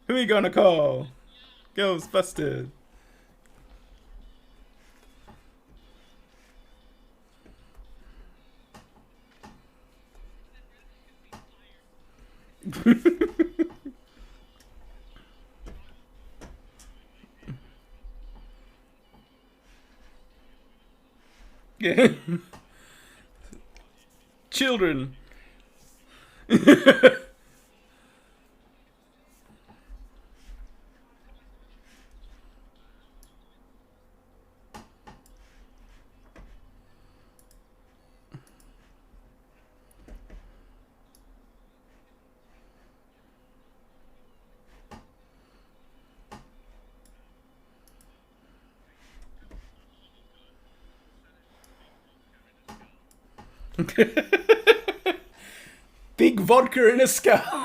Who are you gonna call? Ghostbusters. Yeah. Children. Big vodka in a skull.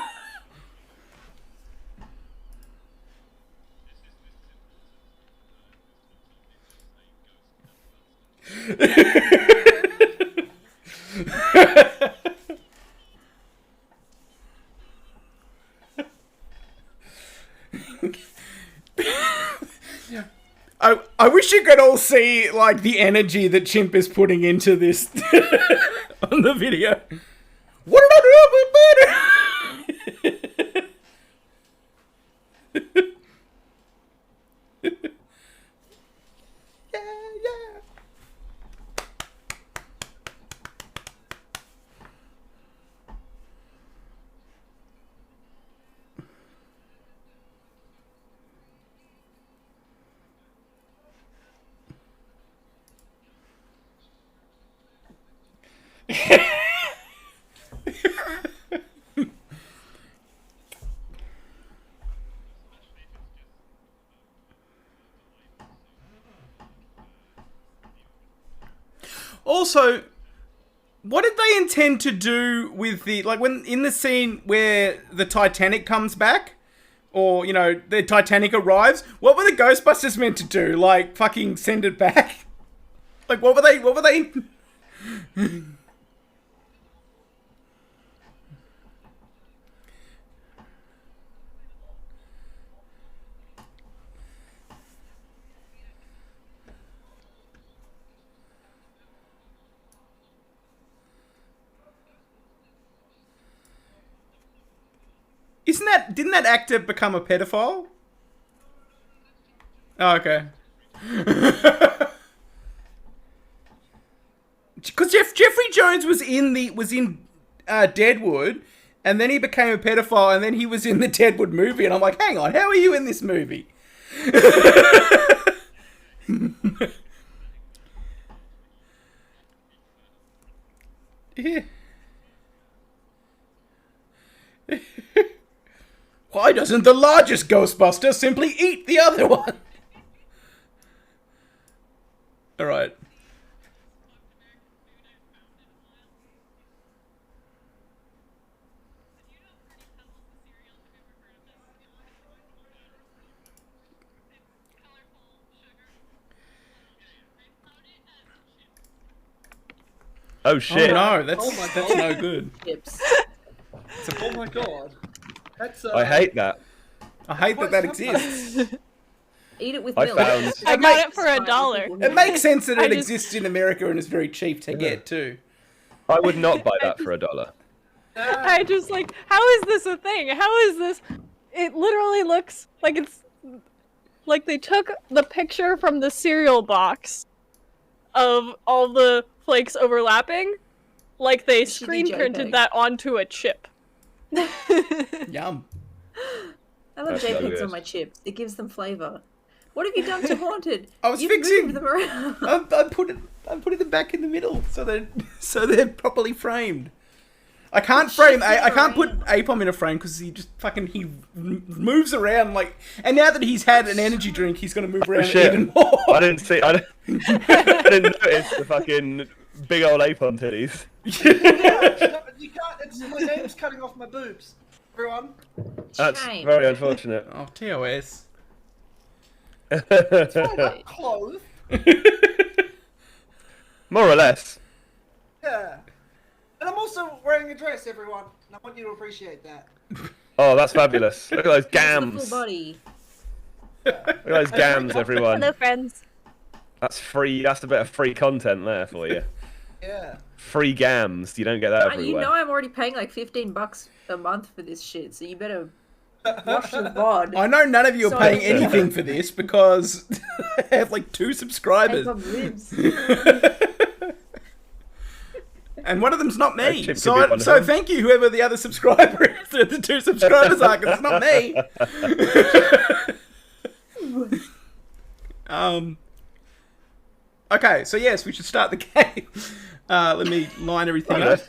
I wish you could all see like the energy that Chimp is putting into this on the video. What did I do with butter? Yeah, yeah. Also, what did they intend to do with the, like, when in the scene where the Titanic comes back, or, you know, the Titanic arrives, what were the Ghostbusters meant to do? Like, fucking send it back? Like, what were they? Didn't that actor become a pedophile? Oh, okay. Because Jeffrey Jones was in Deadwood, and then he became a pedophile, and then he was in the Deadwood movie, and I'm like, hang on, how are you in this movie? Yeah. Why doesn't the largest Ghostbuster simply eat the other one? Alright. Oh shit! Oh no, that's Oh my that's God. no good. Chips. Oh my god. That's I hate that. I hate that exists. Eat it with I milk. found. I got it for $1. It makes sense that I it just- exists in America and is very cheap to get too. I would not buy that for $1. I just like, how is this a thing? How is this? It literally looks like it's like they took the picture from the cereal box of all the flakes overlapping, like they screen printed JPEG. that onto a chip. Yum. I love That's so JPEGs good. on my chips. It gives them flavour. What have you done to Haunted? I was You've fixing- moved them around. I'm putting them back in the middle so they're properly framed. I can't frame. I can't put Apom in a frame because he just fucking moves around like. And now that he's had an energy drink, he's gonna move around shit. even more. I didn't see. I didn't notice the fucking big old ape on titties. You can't. It's, my name's cutting off my boobs. Everyone. That's Shame. very unfortunate. Oh, TOS. I'm not clothed. More or less. Yeah. And I'm also wearing a dress, everyone. And I want you to appreciate that. Oh, that's fabulous. Look at those Full gams. body. Look at those gams, everyone. Hello, friends. That's free. That's a bit of free content there for you. Yeah. Free gams. You don't get that And you everywhere. know I'm already paying like $15 a month for this shit, so you better watch the VOD. I know none of you are So- paying anything for this because I have like 2 subscribers. Hey, Bob Libs. And one of them's not me. Chip could be So, one of so them. thank you, whoever the other subscriber is. The 2 subscribers are, 'cause it's not me. Okay, so yes, we should start the game. Let me line everything up.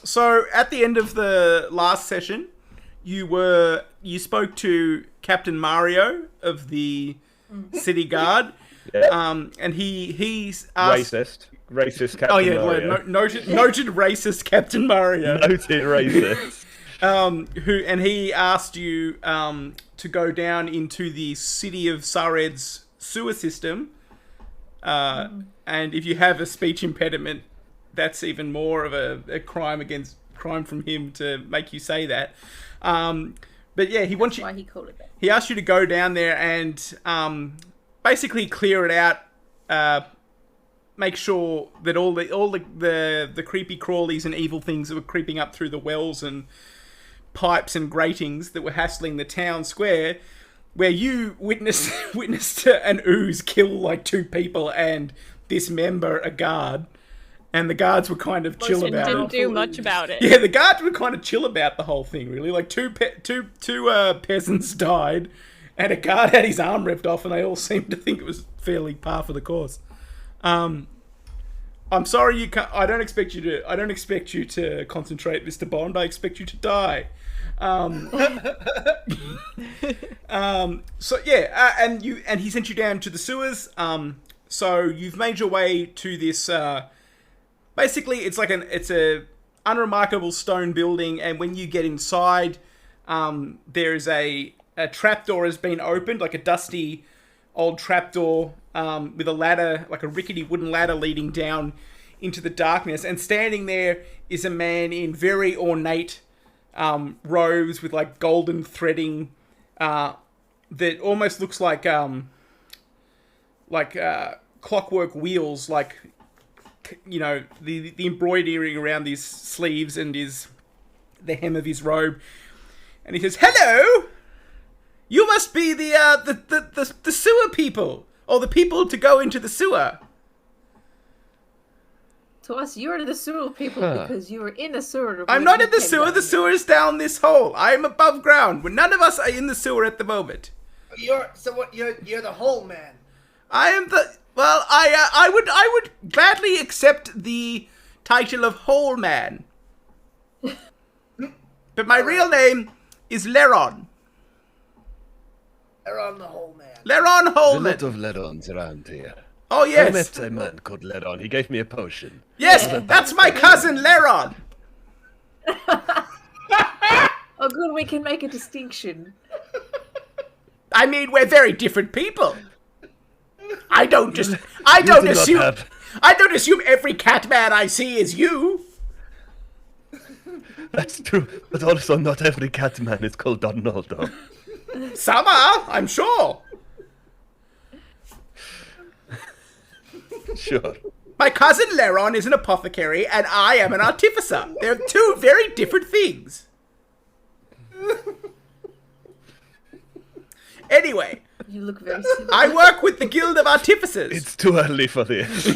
So at the end of the last session, you spoke to Captain Mario of the City Guard. Yeah. And he's asked. Racist Captain Oh yeah, Mario. noted racist Captain Mario. Noted racist. He asked you to go down into the city of Sared's sewer system, and if you have a speech impediment, that's even more of a crime from him to make you say that. But yeah, he wants you. Why he called it that. He asked you to go down there and basically clear it out. Make sure that all the creepy crawlies and evil things that were creeping up through the wells and pipes and gratings that were hassling the town square, where you witnessed an ooze kill like 2 people and dismember a guard, and the guards were kind of chill And about Didn't it. do much about it. Yeah, the guards were kind of chill about the whole thing, really. Like two peasants died, and a guard had his arm ripped off, and they all seemed to think it was fairly par for the course. I'm sorry you can't. I don't expect you to concentrate, Mr. Bond. I expect you to die. So yeah, and he sent you down to the sewers. So you've made your way to this. Basically, it's a unremarkable stone building, and when you get inside, there's a trapdoor has been opened, like a dusty old trapdoor with a ladder, like a rickety wooden ladder leading down into the darkness. And standing there is a man in very ornate robes with like golden threading that almost looks like clockwork wheels, like, you know, the embroidery around his sleeves and the hem of his robe. And he says, "Hello! You must be the sewer people, or the people to go into the sewer." To us, you're the sewer people because you were in the sewer. I'm not in the sewer. The sewer is down this hole. I am above ground. But none of us are in the sewer at the moment. You're the whole man. I am the. Well, I would gladly accept the title of Whole Man. But my real name is Leron. Around the whole man. Leron There's a Holman. lot of Lerons around here. Oh I yes. met a man called Leron. He gave me a potion. Yes, that's my cousin Leron. Oh, good, we can make a distinction. I mean, we're very different people. I don't do not assume. have- I don't assume every cat man I see is you. That's true, but also not every cat man is called Donaldo. Some are, I'm sure. Sure. My cousin Leron is an apothecary, and I am an artificer. They're 2 very different things. Anyway, You look very similar. I work with the Guild of Artificers. It's too early for this.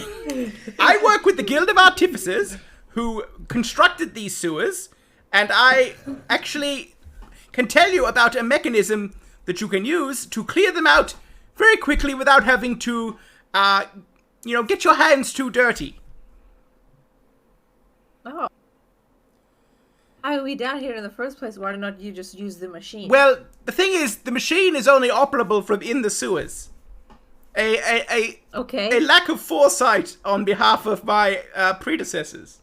I work with the Guild of Artificers who constructed these sewers, and I actually can tell you about a mechanism that you can use to clear them out very quickly without having to, get your hands too dirty. Oh. How are we down here in the first place? Why not you just use the machine? Well, the thing is, the machine is only operable from in the sewers. A okay. lack of foresight on behalf of my predecessors.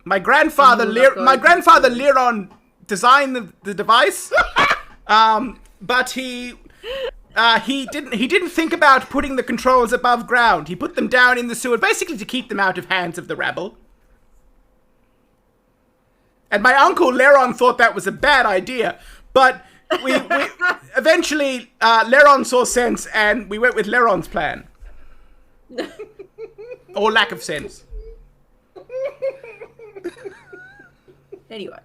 My grandfather, And you will not go into Liron designed the device, but he didn't think about putting the controls above ground. He put them down in the sewer, basically to keep them out of hands of the rabble. And my uncle Leron thought that was a bad idea, but we eventually Leron saw sense, and we went with Leron's plan, or lack of sense. Anyway.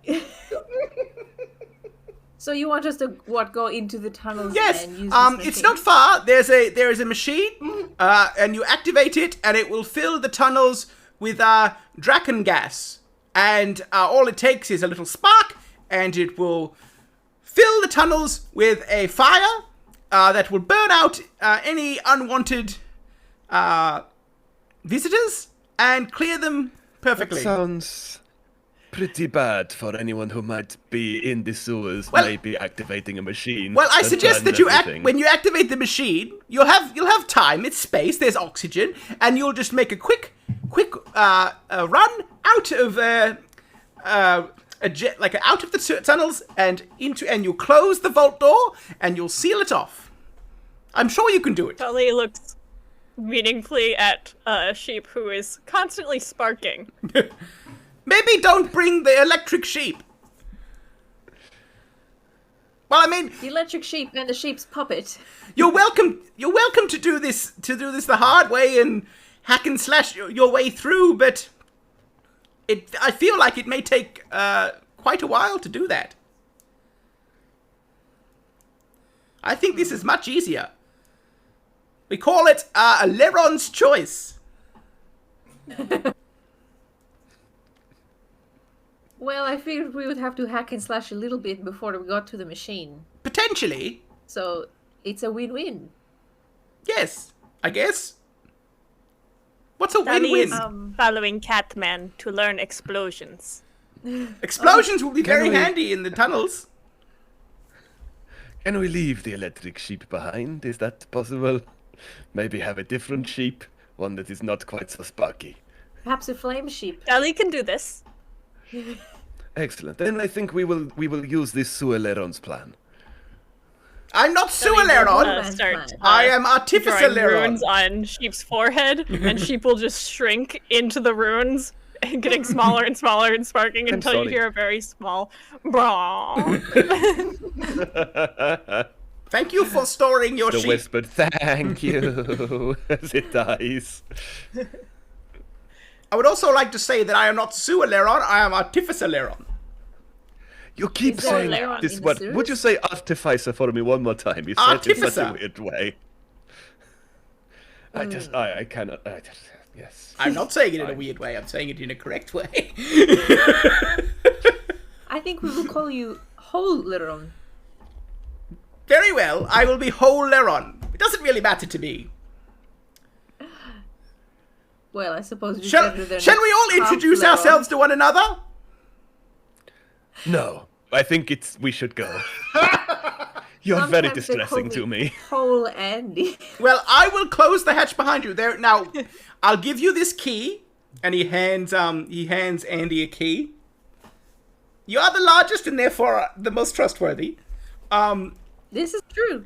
So you want us to go into the tunnels Yes, and use this it's not far. There is a machine, and you activate it, and it will fill the tunnels with Draken gas. And all it takes is a little spark, and it will fill the tunnels with a fire that will burn out any unwanted visitors and clear them perfectly. That sounds pretty bad for anyone who might be in the sewers, Well- maybe activating a machine. Well, I and suggest burn that you everything. when you activate the machine, you'll have time. It's space. There's oxygen, and you'll just make a quick run out of out of the tunnels and you'll close the vault door and you'll seal it off. I'm sure you can do it. Tully looks meaningfully at Sheep, who is constantly sparking. Maybe don't bring the electric sheep. Well, I mean, the electric sheep and the sheep's puppet. you're welcome to do this the hard way and hack and slash your way through, but I feel like it may take quite a while to do that. I think this is much easier. We call it a Leron's choice. Well, I figured we would have to hack and slash a little bit before we got to the machine. Potentially, So it's a win-win. yes, I guess. What's a Tully win-win? is following Catman to learn explosions. Explosions will be very we- handy in the tunnels. Can we leave the electric sheep behind? Is that possible? Maybe have a different sheep, one that is not quite so sparky. Perhaps a flame sheep. Tully can do this. Excellent. Then I think we will use this Sueleron's plan. I'm not Tully will, Sueleron. start I am Artificer drawing Leron. runes on Sheep's forehead, and Sheep will just shrink into the runes, and getting smaller and smaller and sparking until you sorry. hear a very small brawl. Thank you for storing your The sheep. whispered thank you as it dies. I would also like to say that I am not Sueleron, I am Artificer Leron. You keep Is there saying Leron this in the word. sewers? Would you say artificer for me one more time? You said it in such a Artificer. weird way. I cannot. Yes. I'm not saying it in a weird way, I'm saying it in a correct way. I think we will call you Whole Liron. Very well, I will be Whole Leron. It doesn't really matter to me. Well, I suppose it's Shall better than we all half introduce Liron. ourselves to one another? No, I think we should go. You're very Sometimes they call distressing to me. Whole Andy. Well, I will close the hatch behind you. There now, I'll give you this key, and he hands Andy a key. You are the largest and therefore the most trustworthy. This is true.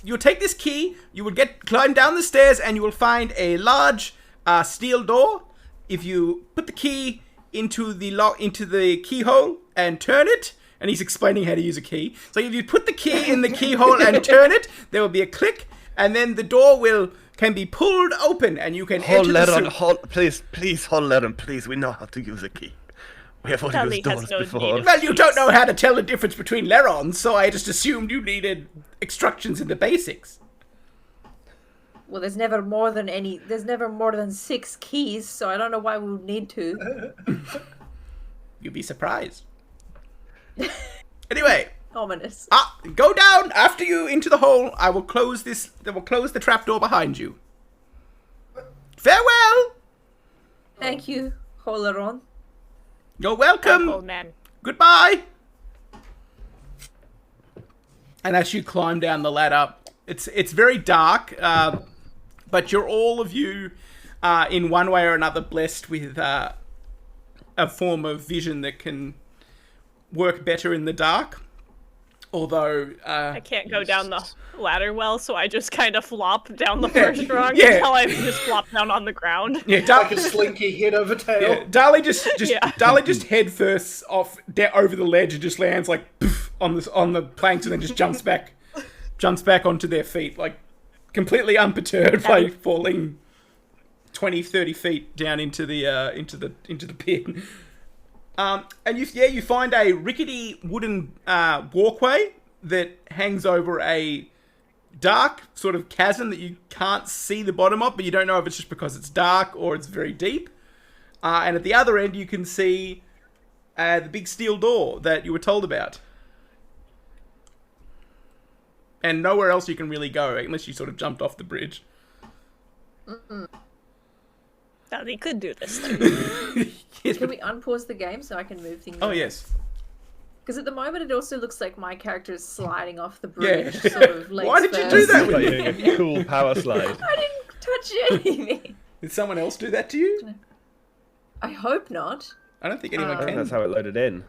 You'll take this key. You will climb down the stairs, and you will find a large steel door. If you put the key into the keyhole and turn it, and he's explaining how to use a key. So if you put the key in the keyhole and turn it, there will be a click, and then the door can be pulled open, and you can enter the sewer. Please, Leron, please. We know how to use a key. We have only Tully used has doors no before. need of- Well, you don't know how to tell the difference between Lerons, so I just assumed you needed instructions in the basics. Well, there's never more than 6 keys, so I don't know why we would need to. You'd be surprised. Anyway, Ominous. go down after you into the hole. I will close the trapdoor behind you. Farewell. Thank you, Holaron. You're welcome. Old man. Goodbye. And as you climb down the ladder, it's very dark, but you're all of you, in one way or another, blessed with a form of vision that can work better in the dark. Although I can't go down the ladder well, so I just kind of flop down the first rung Yeah. until I just flop down on the ground. yeah, Like a slinky head over tail. yeah, Dali just Yeah. Dali just head first off over the ledge and just lands like poof, on the planks and then just jumps back onto their feet, like completely unperturbed by falling 20, 30 feet down into the pit. And you find a rickety wooden walkway that hangs over a dark sort of chasm that you can't see the bottom of, but you don't know if it's just because it's dark or it's very deep. And at the other end, you can see the big steel door that you were told about. And nowhere else you can really go, unless you sort of jumped off the bridge. Now, they could do this thing. Can we unpause the game so I can move things? Oh, yes. Because at the moment it also looks like my character is sliding off the Yeah. bridge, sort of legs Why did you first. do that? Like a cool power slide. I didn't touch anything. Did someone else do that to you? I hope not. I don't think anyone I think can. that's how it loaded in.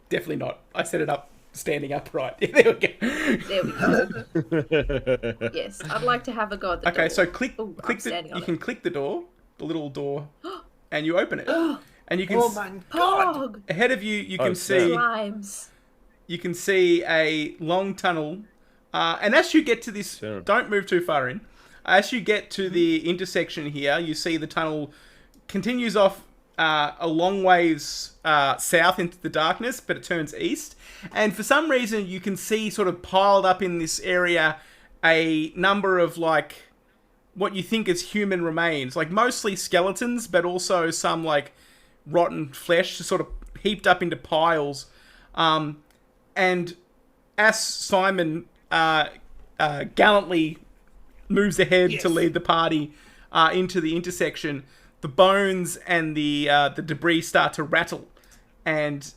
Definitely not. I set it up standing upright. Yeah, there we go. There we go. Yes, I'd like to have a go at the door. Okay, so click Ooh, I'm the. standing on You it. can click the door, the little door, and you open it. And you can Oh my god! Pog! ahead of you. You Oh, can snap. see. Slimes. You can see a long tunnel, and as you get to this, Sure. don't move too far in. As you get to the intersection here, you see the tunnel continues off a long ways south into the darkness, but it turns east. And for some reason, you can see sort of piled up in this area a number of like what you think is human remains, like mostly skeletons, but also some like rotten flesh, sort of heaped up into piles. And as Simon gallantly moves ahead to lead the party into the intersection, the bones and the debris start to rattle, and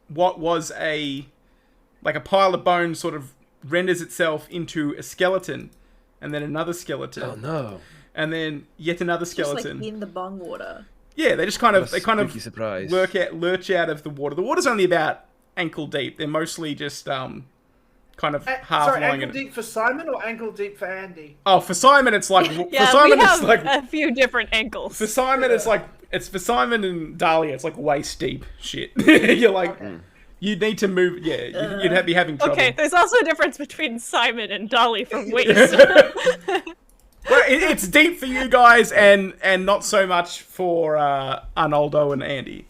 what was a pile of bones sort of renders itself into a skeleton, and then another skeleton, Oh no. and then yet another Just like skeleton. in the bong water. Yeah, they just kind of What a spooky surprise. lurch out of the water. The water's only about ankle deep. They're mostly just kind of half Sorry, lying ankle in. deep for Simon or ankle deep for Andy? Oh, for Simon, it's like Yeah, for Simon, we it's have like a few different ankles. for Simon, it's for Simon and Dahlia. It's like waist deep shit. You're like, you need to move. Yeah, you'd be having trouble. Okay, there's also a difference between Simon and Dolly from waist. Well, it's deep for you guys, and not so much for Arnoldo and Andy.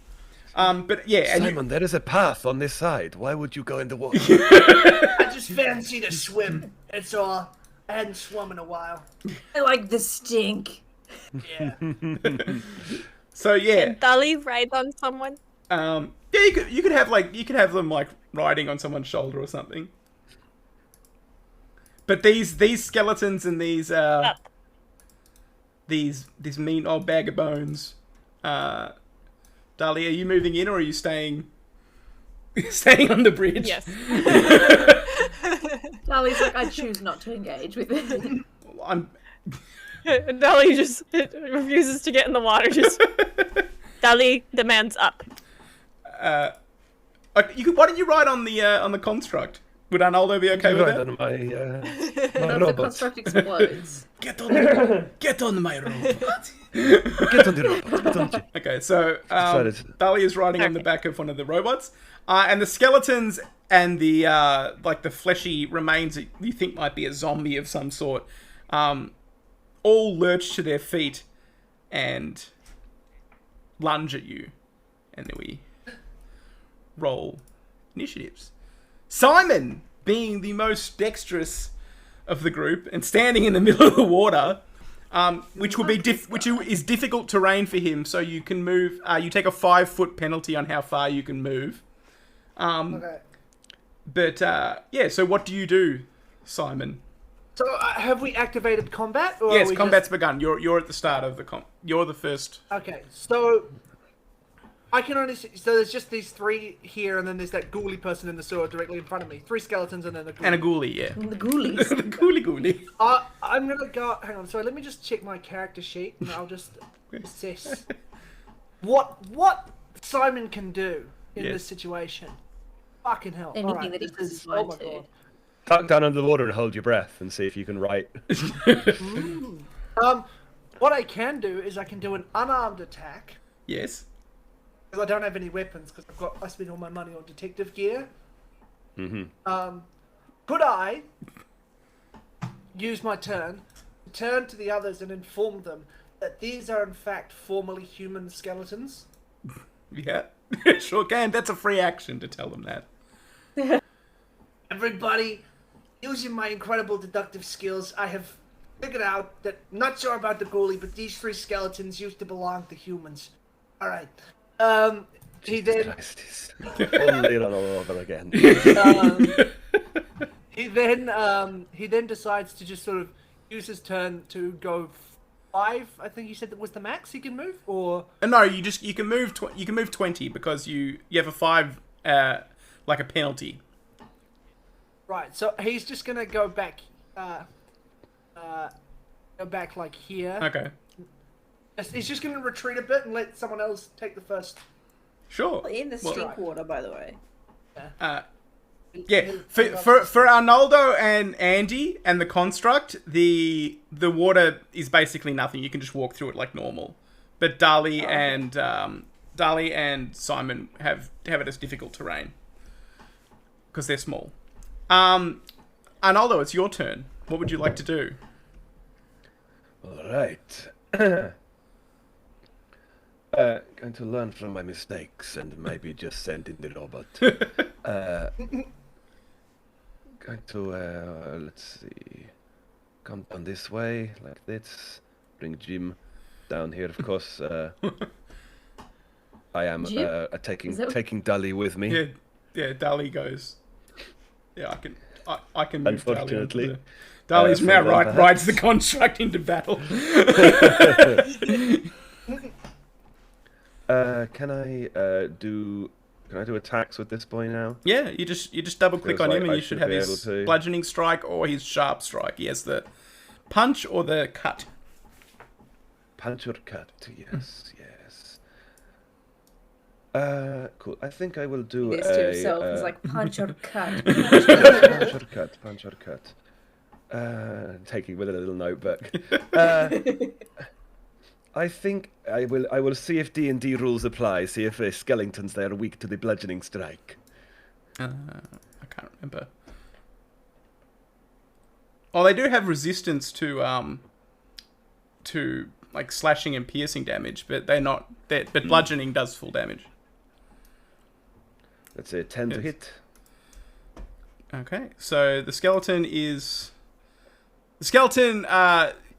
But yeah, and Simon, there is a path on this side. Why would you go in the water? I just fancy to swim. It's all. I hadn't swum in a while. I like the stink. Yeah. so yeah, Dolly ride on someone. yeah, you could have them like riding on someone's shoulder or something. But these skeletons and these mean old bag of bones. Dali, are you moving in or are you staying on the bridge? Yes. Dolly's like, I choose not to engage with it. I'm. Dolly just refuses to get in the water. Just Dolly demands up. Why don't you ride on the construct? Would Arnoldo be okay with Right that? on my, my The robot. construct explodes. Get on my robot. Get on the robot, don't you? Okay, so Excited. Dali is riding on the Okay. back of one of the robots, and the skeletons and the like the fleshy remains that you think might be a zombie of some sort, all lurch to their feet and lunge at you, and then we roll initiatives. Simon, being the most dexterous of the group and standing in the middle of the water, which will be which is difficult terrain for him, so you can move. You take a 5-foot penalty on how far you can move. Okay. But yeah, so what do you do, Simon? So have we activated combat? Or Yes, are we combat's begun. You're at the start of the You're the first. Okay, so I can only see. So there's just these three here, and then there's that ghoulie person in the sewer directly in front of me. 3 skeletons and then a ghoulie. And a ghoulie, yeah. The ghoulies. The ghoulie. I'm gonna go. Hang on. Sorry. Let me just check my character sheet, and I'll just assess what Simon can do in Yes. this situation. Fucking hell. Anything Alright, that he this puts is- his mind my to. God. Tuck down under the water and hold your breath and see if you can write. What I can do is I can do an unarmed attack. Yes. Because I don't have any weapons, because I spent all my money on detective gear. Could I use my turn to turn to the others and inform them that these are in fact formerly human skeletons? Yeah. Sure can. That's a free action to tell them that. Everybody, using my incredible deductive skills, I have figured out that, not sure about the ghoulie, but these 3 skeletons used to belong to humans. Alright. He then... Christ, it's all Lair all over again. He then decides to just sort of use his turn to go 5. I think he said that was the max he can move, or No, you can move 20 because you have a 5 like a penalty. right. So he's just gonna go back, like here. Okay. He's just gonna retreat a bit and let someone else take the first. Sure. In the Well, stink water, by the way. Yeah, for Arnaldo and Andy and the construct, the water is basically nothing. You can just walk through it like normal. But Dali and Simon have it as difficult terrain because they're small. Arnaldo, it's your turn. What would you like to do? All right. Going to learn from my mistakes and maybe just send in the robot. Going to, let's see, come down this way, like this. Bring Jim down here, of course. I am Jim? taking Is that- taking Dali with me. Yeah, Dali goes. Yeah, I can move Unfortunately. Dali. Dali's for now one perhaps. rides the construct into battle. Can I do attacks with this boy now? Yeah, you just double click Feels on him like and I you should should have be his able to. bludgeoning strike or his sharp strike. He has the punch or the cut. Punch or cut? Yes, yes. Cool. I think I will do This to himself. He's like, punch or cut. punch or cut, punch or cut. Taking with a little notebook. I think I will see if D&D rules apply. See if skeletons there are weak to the bludgeoning strike. I can't remember. Oh, they do have resistance to like slashing and piercing damage, but they're not. But bludgeoning does full damage. Let's say 10 to Yes. hit. Okay, so the skeleton.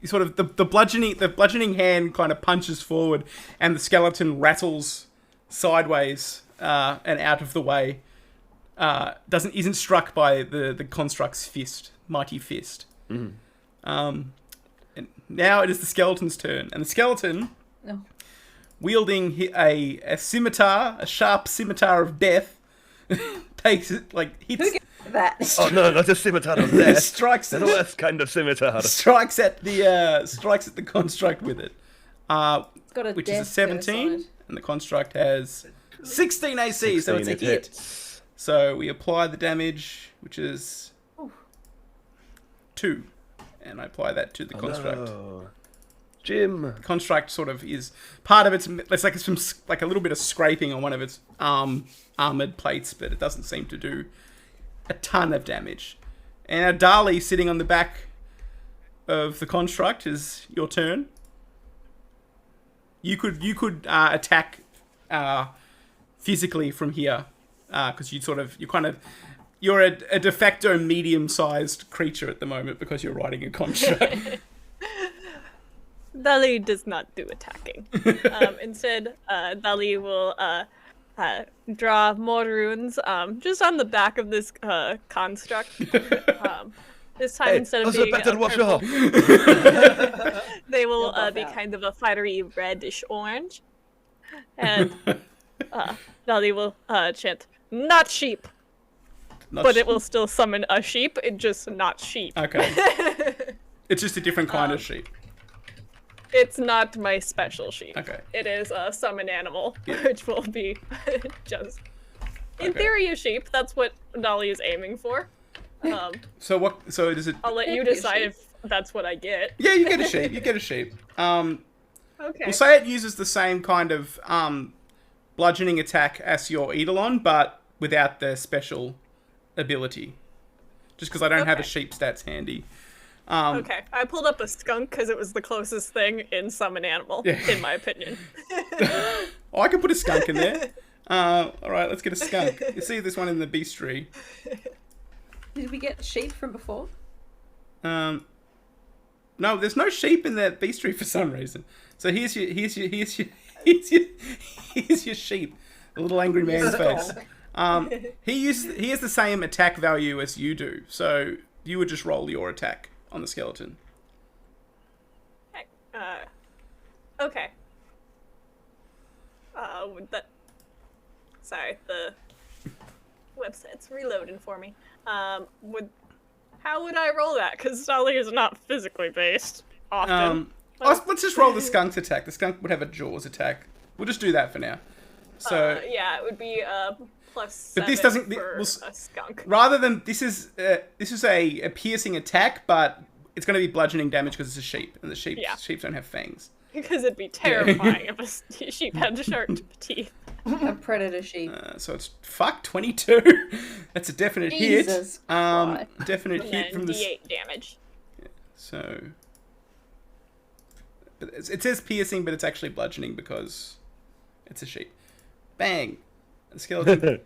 Sort of the bludgeoning hand kind of punches forward, and the skeleton rattles sideways and out of the way. Isn't struck by the construct's mighty fist. And now it is the skeleton's turn, and the skeleton, No. wielding a scimitar, a sharp scimitar of death, takes it hits. That. Oh no, not a scimitar of death. Strikes The worst kind of scimitar. strikes at the construct with it, It's got a which is a death 17, curse on and the construct has 16 AC, so it's a 16 hit. hits. So we apply the damage, which is 2, and I apply that to the construct. No. Jim. Construct sort of is part of it's like a little bit of scraping on one of its armored plates, but it doesn't seem to do a ton of damage. And Dali sitting on the back of the construct is your turn. You could attack physically from here because you're a de facto medium-sized creature at the moment because you're riding a construct. Dali does not do attacking. Instead, Dali will draw more runes just on the back of this construct. This time, instead of Also being better wash purple, off. they will They'll buff be out. kind of a fiery reddish orange. And Dali will chant, "Not sheep," but it will still summon a sheep, it just not sheep. Okay. It's just a different kind of sheep. It's not my special sheep. Okay. It is a summon animal, which will be just In Okay. theory, a sheep. That's what Dolly is aiming for. So what? So does it? I'll let you Could be a decide sheep. if that's what I get. Yeah, you get a sheep. You get a sheep. Okay. We'll say it uses the same kind of bludgeoning attack as your Eidolon, but without the special ability. Just because I don't have a Okay. sheep stats handy. Okay, I pulled up a skunk because it was the closest thing in summon animal, Yeah. in my opinion. Oh, I can put a skunk in there. All right, let's get a skunk. You see this one in the beastry. Did we get sheep from before? No, there's no sheep in that beastry for some reason. So here's your sheep. The little angry man's face. He has the same attack value as you do. So you would just roll your attack on the skeleton. Okay. Would that... Sorry, the website's reloading for me. How would I roll that? Because Dolly is not physically based often. Let's just roll the skunk's attack. The skunk would have a jaws attack. We'll just do that for now. So yeah, it would be plus But this 7 doesn't- for we'll a skunk. rather than this is a piercing attack, but it's going to be bludgeoning damage because it's a sheep, and the sheep Yeah. sheep don't have fangs. Because it'd be terrifying if a sheep had sharp teeth. A predator sheep. So it's 22. That's a definite Jesus hit. Christ. Definite And hit then from the. D8 damage. So, but it says piercing, but it's actually bludgeoning because it's a sheep. Bang, the skeleton.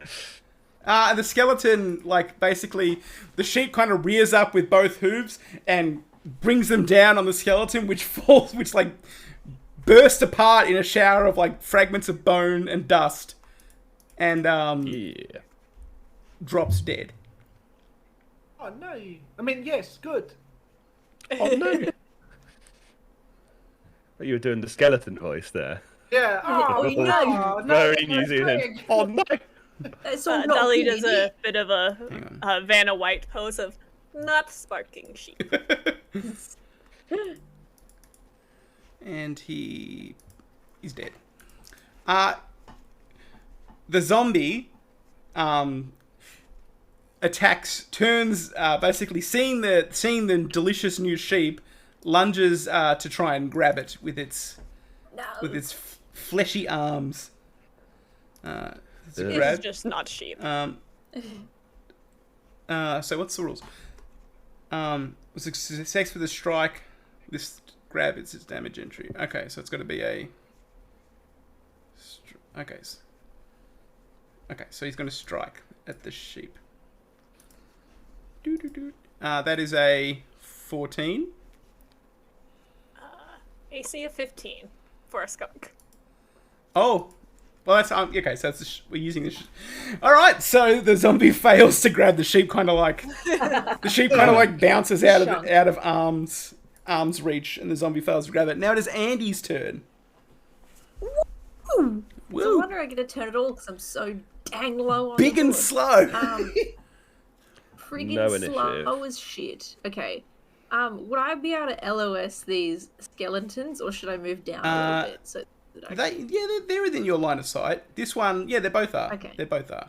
The skeleton, like basically, the sheep kind of rears up with both hooves and brings them down on the skeleton, which falls, which like burst apart in a shower of like fragments of bone and dust, and Yeah. drops dead. Oh no! I mean, yes, good. Oh no! You were doing the skeleton voice there. Yeah. Oh, we know. no, Very New Zealand. Craig. Oh no! It's all not Dolly good, does is a it? bit of a Vanna White pose of not sparking sheep. And he's dead. The zombie turns basically seeing the delicious new sheep, lunges to try and grab it with its fleshy arms. It's a This This grab. is just not sheep. So what's the rules? Was it success with a strike? This grab, it's its damage entry. Okay, so it's got to be a. Okay. Okay, so he's going to strike at the sheep. That is a 14. AC of 15 for a skunk. Oh, well that's okay. So that's we're using this. All right, so the zombie fails to grab the sheep. Kind of like the sheep kind of like bounces out of arm's reach, and the zombie fails to grab it. Now it is Andy's turn. No Woo. wonder I get a turn at all because I'm so dang low on Big the and board. slow. Friggin' No slow initiative. as shit. Okay. Would I be able to LOS these skeletons, or should I move down a little bit so that I They're within your line of sight. This one, yeah, they both are. Okay. They both are.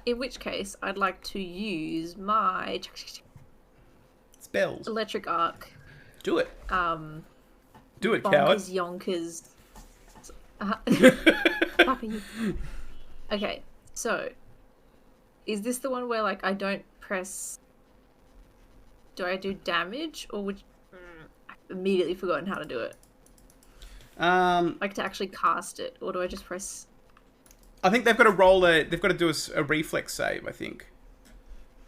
In which case, I'd like to use my Spells. electric arc. Do it. Do it, coward. Bonkers yonkers. Fucking- Okay, so is this the one where like I don't press? Do I do damage, or would I've immediately forgotten how to do it? Like to actually cast it, or do I just press? I think they've got to roll they've got to do a reflex save, I think.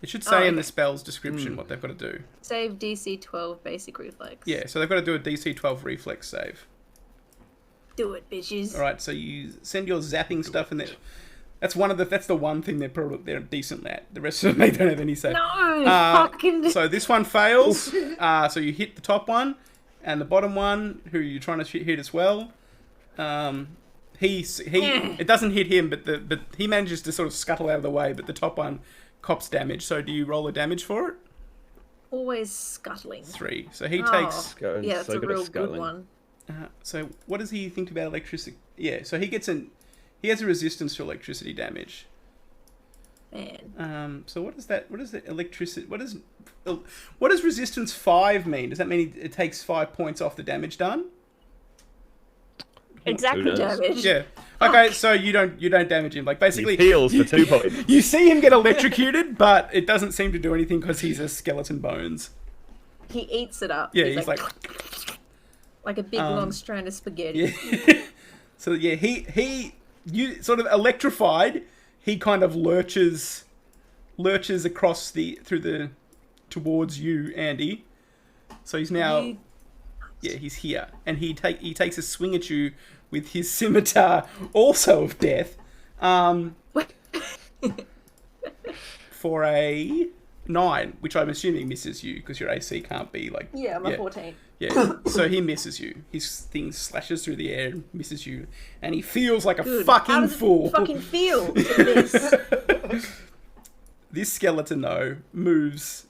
It should say in the okay. spell's description what they've got to do. Save DC 12 basic reflex. Yeah, so they've got to do a DC 12 reflex save. Do it, bitches. All right, so you send your zapping stuff in there. That's the one thing they're decent at. The rest of them, they don't have any save. No, fucking. So this one fails. So you hit the top one, and the bottom one, who you're trying to hit as well. It doesn't hit him, but he manages to sort of scuttle out of the way. But the top one cops damage. So do you roll a damage for it? Always scuttling. 3. So he Oh, takes. Going yeah, that's so a good at real good scuttling. one. So what does he think about electricity? Yeah, so he has a resistance to electricity damage. Man. So what is that? What is the electricity? What does resistance 5 mean? Does that mean it takes 5 points off the damage done? Exactly. Who knows? Damage. Yeah. Okay, so you don't damage him. Like basically, He heals for 2 points. you see him get electrocuted, but it doesn't seem to do anything because he's a skeleton bones. He eats it up. Yeah, he's like like a big long strand of spaghetti. yeah. So yeah, you sort of electrified. He kind of lurches across towards you, Andy. So he's now, he's here, and he takes a swing at you with his scimitar, also of death, for a 9, which I'm assuming misses you because your AC can't be like. Yeah, I'm a 14. Yeah, so he misses you. His thing slashes through the air and misses you, and he feels like a How fucking does it fool. fucking feel to miss? This skeleton, though, moves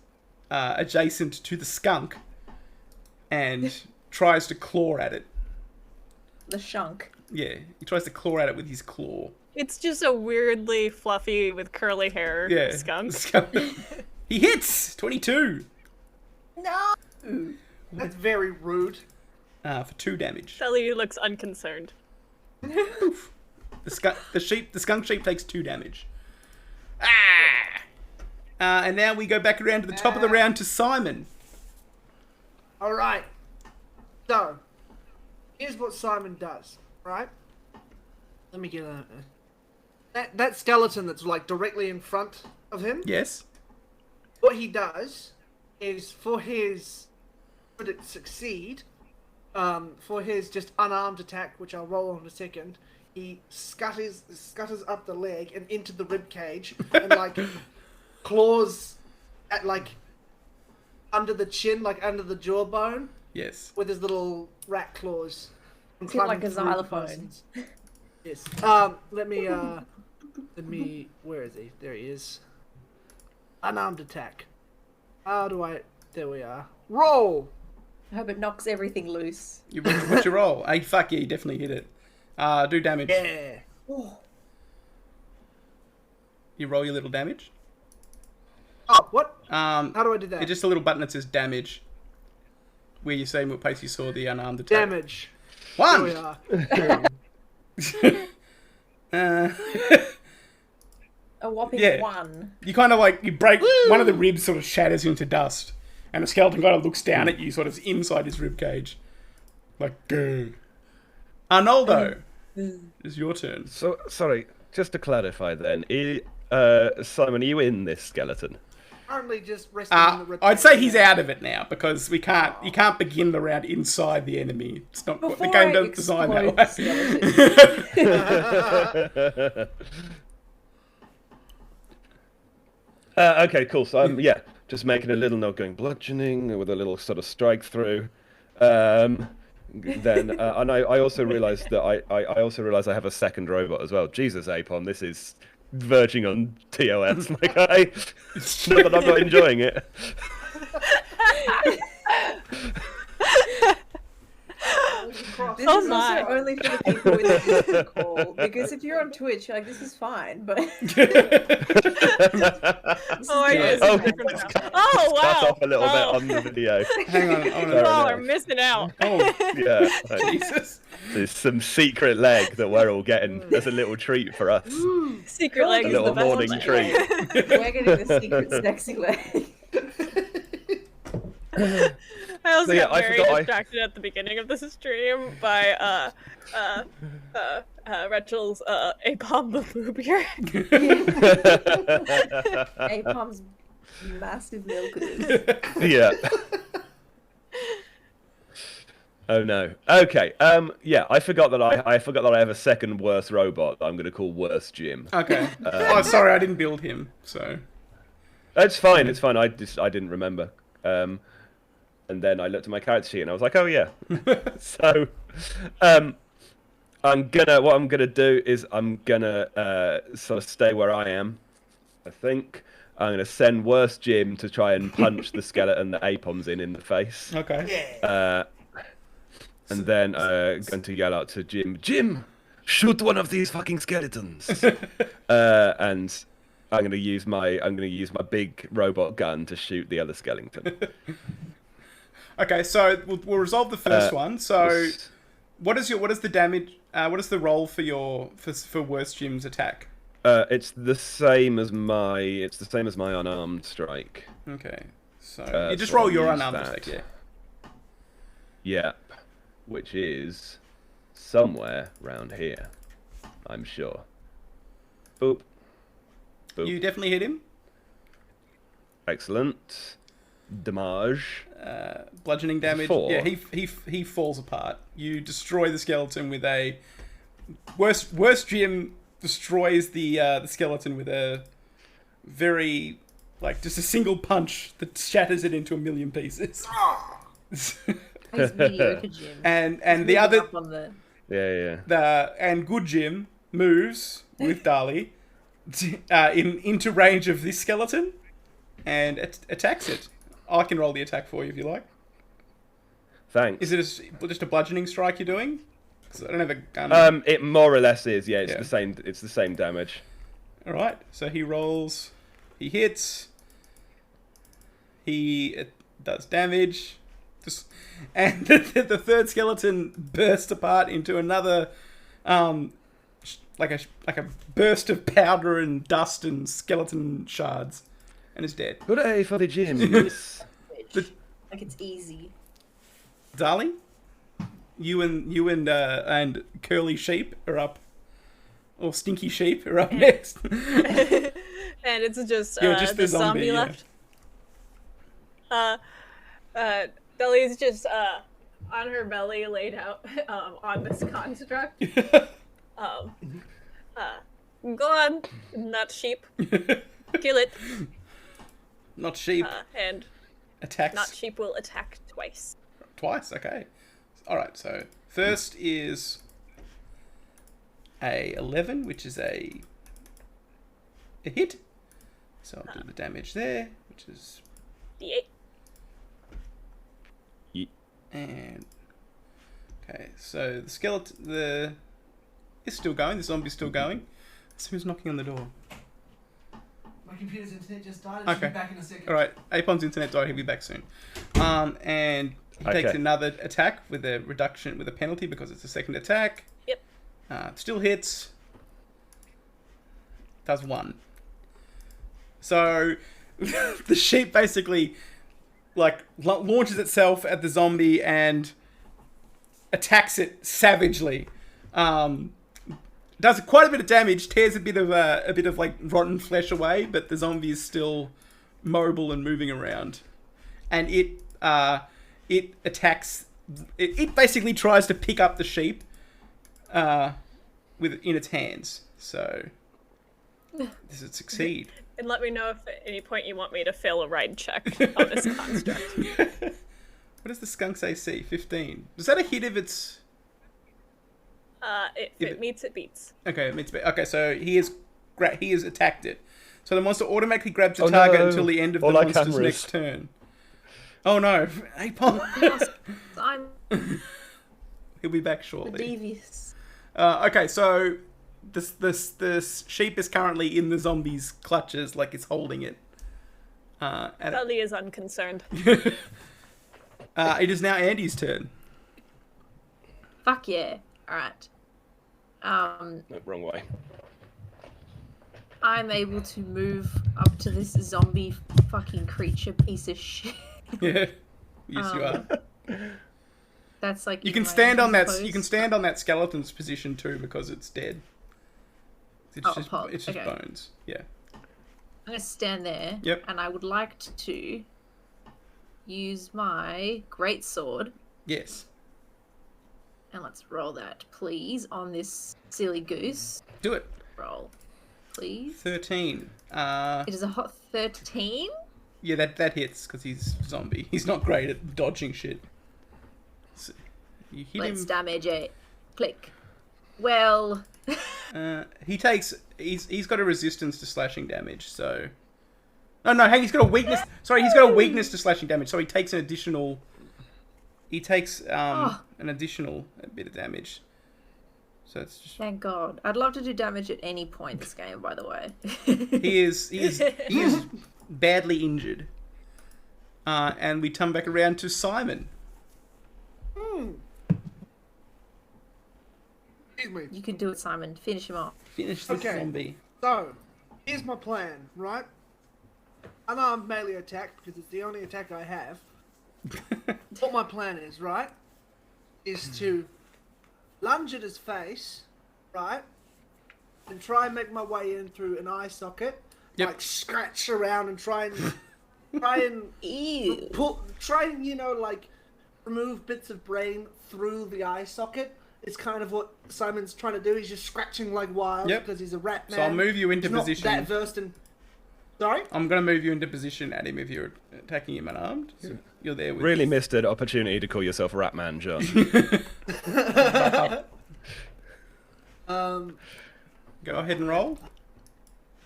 adjacent to the skunk and tries to claw at it. The shunk. Yeah, he tries to claw at it with his claw. It's just a weirdly fluffy with curly hair Yeah, skunk. He hits 22 No. That's very rude. for 2 damage. Shelly looks unconcerned. The skunk sheep takes 2 damage. And now we go back around to the top of the round to Simon. All right. So, here's what Simon does. Right? Let me get that skeleton that's like directly in front of him. Yes. What he does is for his should it succeed, for his just unarmed attack, which I'll roll on in a second, he scutters up the leg and into the rib cage and like claws at like under the chin, like under the jawbone, Yes. with his little rat claws. and Is it like climbing a through the xylophone? persons. Yes. Let me. Where is he? There he is. Unarmed attack. How do I? There we are. Roll. I hope it knocks everything loose. What's your roll? Hey, fuck yeah, you definitely hit it. Do damage. Yeah. Oh. You roll your little damage. Oh, what? How do I do that? It's just a little button that says damage. Where you say what place you saw the unarmed attack. Damage. 1! There we are. A whopping Yeah. 1. You kind of like, you break, one of the ribs sort of shatters into dust. And the skeleton kind of looks down at you, sort of inside his rib cage. Like, grr. Arnoldo, it's your turn. So, sorry, just to clarify then, Simon, are you in this skeleton? Currently just resting in the rib I'd say cage. he's out of it now, because you can't begin the round inside the enemy. It's not what the Before game I doesn't design that explode way. Okay, cool. So I'm just making a little note, going bludgeoning with a little sort of strike through. Then and I also realised that I have a second robot as well. Jesus, Apon, this is verging on TOS. Like not that I'm not enjoying it. This Oh is my. also only for the people with the Discord call, because if you're on Twitch, like, this is fine, but... Oh, I guess. Oh, Oh, wow. Cut off a little bit Oh. on the video. Hang on. You Fair all enough. are missing out. Oh, Yeah, Jesus. there's some secret leg that we're all getting as a little treat for us. Secret leg A is little the best morning leg. treat. We're getting the secret sexy leg. I also So, yeah, got I very forgot distracted at the beginning of this stream by Rachel's Apom the boobier. Apom's massive milkers. Yeah. Oh no. Okay. Yeah, I forgot that I have a second worst robot that I'm going to call Worst Jim. Okay. Oh, sorry, I didn't build him, so... It's fine. It's fine. I didn't remember. And then I looked at my character sheet and I was like, oh yeah. So, what I'm gonna do is I'm gonna sort of stay where I am. I think I'm gonna send Worst Jim to try and punch the skeleton that Apom's in the face. Okay. And then going to yell out to Jim, shoot one of these fucking skeletons. And I'm gonna use my big robot gun to shoot the other skeleton. Okay, so we'll resolve the first one. So, what is the damage? What is the roll for worst Jim's attack? It's the same as my unarmed strike. Okay, so you just so roll I'll your use unarmed that. attack, yeah. Yep, which is somewhere round here, I'm sure. Boop. Boop. You definitely hit him. Excellent. Damage. Bludgeoning damage. 4. Yeah, he falls apart. You destroy the skeleton with a worst Jim destroys the skeleton with a very just a single punch that shatters it into a million pieces. He's mediocre Jim. And the other Up on the... Yeah. good Jim moves with Dali into range of this skeleton and attacks it. I can roll the attack for you if you like. Thanks. Is it just a bludgeoning strike you're doing? 'Cause I don't have a gun. It more or less is. Yeah, it's Yeah. the same. It's the same damage. All right. So he rolls. He hits. He does damage. And the third skeleton bursts apart into another, like a burst of powder and dust and skeleton shards, and is dead. Hooray for the gyms. Like it's easy. Darling, you and Curly Sheep are up, or Stinky Sheep are up next. And it's just, You're just the zombie yeah. left. Belly's just on her belly, laid out on this construct. Go on, not sheep. Kill it. Not sheep. And Attacks not sheep will attack twice. twice. Okay. All right. So first is a 11, which is a hit. So I'll do the damage there, which is D8. and okay. So the skeleton, is still going. The zombie's still going. So who's knocking on the door? My computer's internet just died. Okay. Be back in a second. All right. Apon's internet died. He'll be back soon. And he takes Okay. another attack with a reduction with a penalty because it's a second attack. Yep. Still hits. Does 1. So the sheep basically launches itself at the zombie and attacks it savagely. Does quite a bit of damage, tears a bit of rotten flesh away, but the zombie is still mobile and moving around. And it attacks. It basically tries to pick up the sheep in its hands. So does it succeed? And let me know if at any point you want me to fail a ride check on this construct. What does the skunk's AC? 15. Is that a hit if it's... If it meets, it beats. Okay, it means... Okay, so he has attacked it. So the monster automatically grabs a target no. until the end of All the our monster's cameras. next turn. Oh no, Apon! I'm He'll be back shortly. devious. Okay, so this sheep is currently in the zombie's clutches, like it's holding it. And Belly is unconcerned. it is now Andy's turn. Fuck yeah. Alright. No, wrong way. I'm able to move up to this zombie fucking creature piece of shit. Yeah. Yes, you are. That's like You in can my stand on that. pose. You can stand on that skeleton's position too because it's dead. It's Oh, just pop, it's just okay. bones. Yeah. I'm gonna stand there. Yep. And I would like to use my great sword. Yes. And let's roll that, please, on this silly goose. Do it. Roll, please. 13. It is a hot 13. Yeah, that hits because he's zombie. He's not great at dodging shit. So you hit Let's him. damage it. Click. Well, He takes. He's got a resistance to slashing damage. So. No, hang. He's got a weakness. Sorry, he's got a weakness to slashing damage. So he takes an additional. He takes an additional bit of damage. So it's just Thank God. I'd love to do damage at any point in this game, by the way. he is badly injured. And we come back around to Simon. Excuse me. You can do it, Simon. Finish him off. Finish the Okay. zombie. So, here's my plan, right? Unarmed melee attack, because it's the only attack I have. What my plan is, right? Is to lunge at his face, right? And try and make my way in through an eye socket. Yep. Like, scratch around and try and Ew. try and, like, remove bits of brain through the eye socket. It's kind of what Simon's trying to do. He's just scratching like wild Yep. because he's a rat man. So I'll move you into He's position. not that versed in... Sorry? I'm going to move you into position at him if you're attacking him unarmed. So you're there with Really missed an opportunity to call yourself Ratman, John. Go ahead and roll.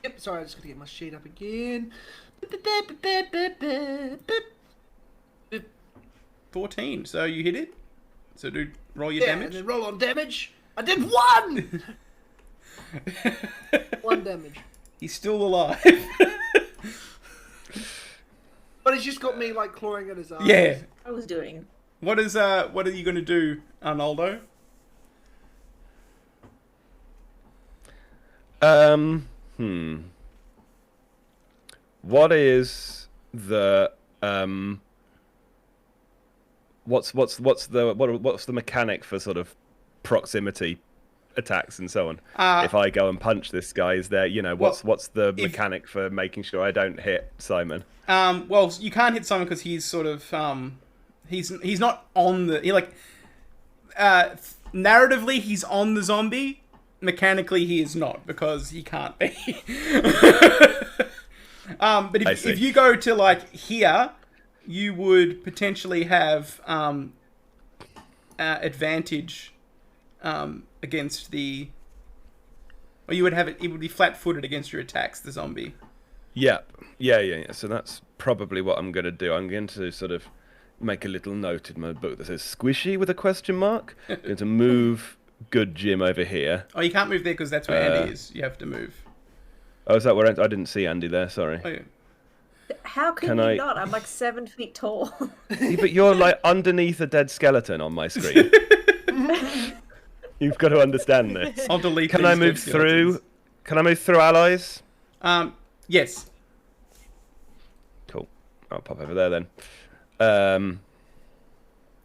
Yep, sorry, I just gotta get my sheet up again. 14. So you hit it. So roll your Yeah, and damage. then roll on damage. I did 1! 1 damage. He's still alive. But he's just got me, like, clawing at his eyes. Yeah. I was doing. What are you going to do, Arnoldo? What is the what's the mechanic for sort of proximity attacks and so on? If I go and punch this guy, is there, what's the mechanic for making sure I don't hit Simon? Well, you can't hit Simon because he's sort of he's not on the narratively he's on the zombie. Mechanically, he is not because he can't be. But if you go to like here, you would potentially have advantage against the. Or you would have it. It would be flat-footed against your attacks. The zombie. Yeah. So that's probably what I'm going to do. I'm going to sort of make a little note in my book that says "squishy" with a question mark. I'm going to move Good Jim over here. Oh, you can't move there because that's where Andy is. You have to move. Oh, is that where I didn't see Andy there? Sorry. Oh, yeah. How can you not? I'm like 7 feet tall. Yeah, but you're like underneath a dead skeleton on my screen. You've got to understand this. I'll delete. Can I move through? Can I move through allies? Yes. Cool. I'll pop over there then.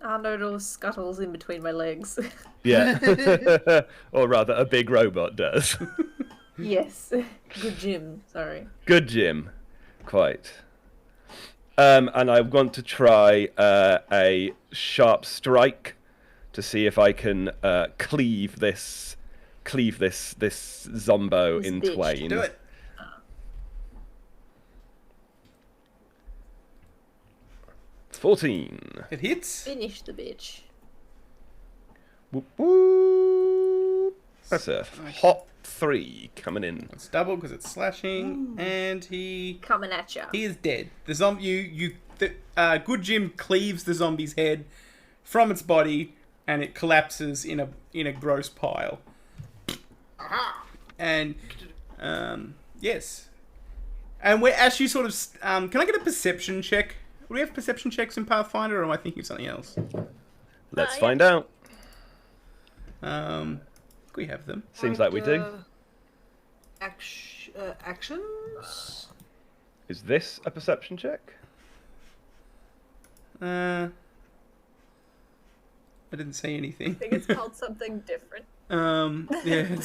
Arnold scuttles in between my legs. Yeah. Or rather, a big robot does. Yes. Good Jim. Sorry. Good Jim. Quite. And I want to try a sharp strike to see if I can cleave this zombo This in bitch. twain. Do it. 14. It hits. Finish the bitch. Whoop, whoop. That's a hot 3 coming in. It's double because it's slashing, and he Coming at ya. is dead. The zombie, Good Jim cleaves the zombie's head from its body, and it collapses in a gross pile. And yes, and we're actually sort of. Can I get a perception check? Do we have perception checks in Pathfinder, or am I thinking of something else? Let's find out. We have them. Seems like we do. Actions? Is this a perception check? I didn't say anything. I think it's called something different. Yeah,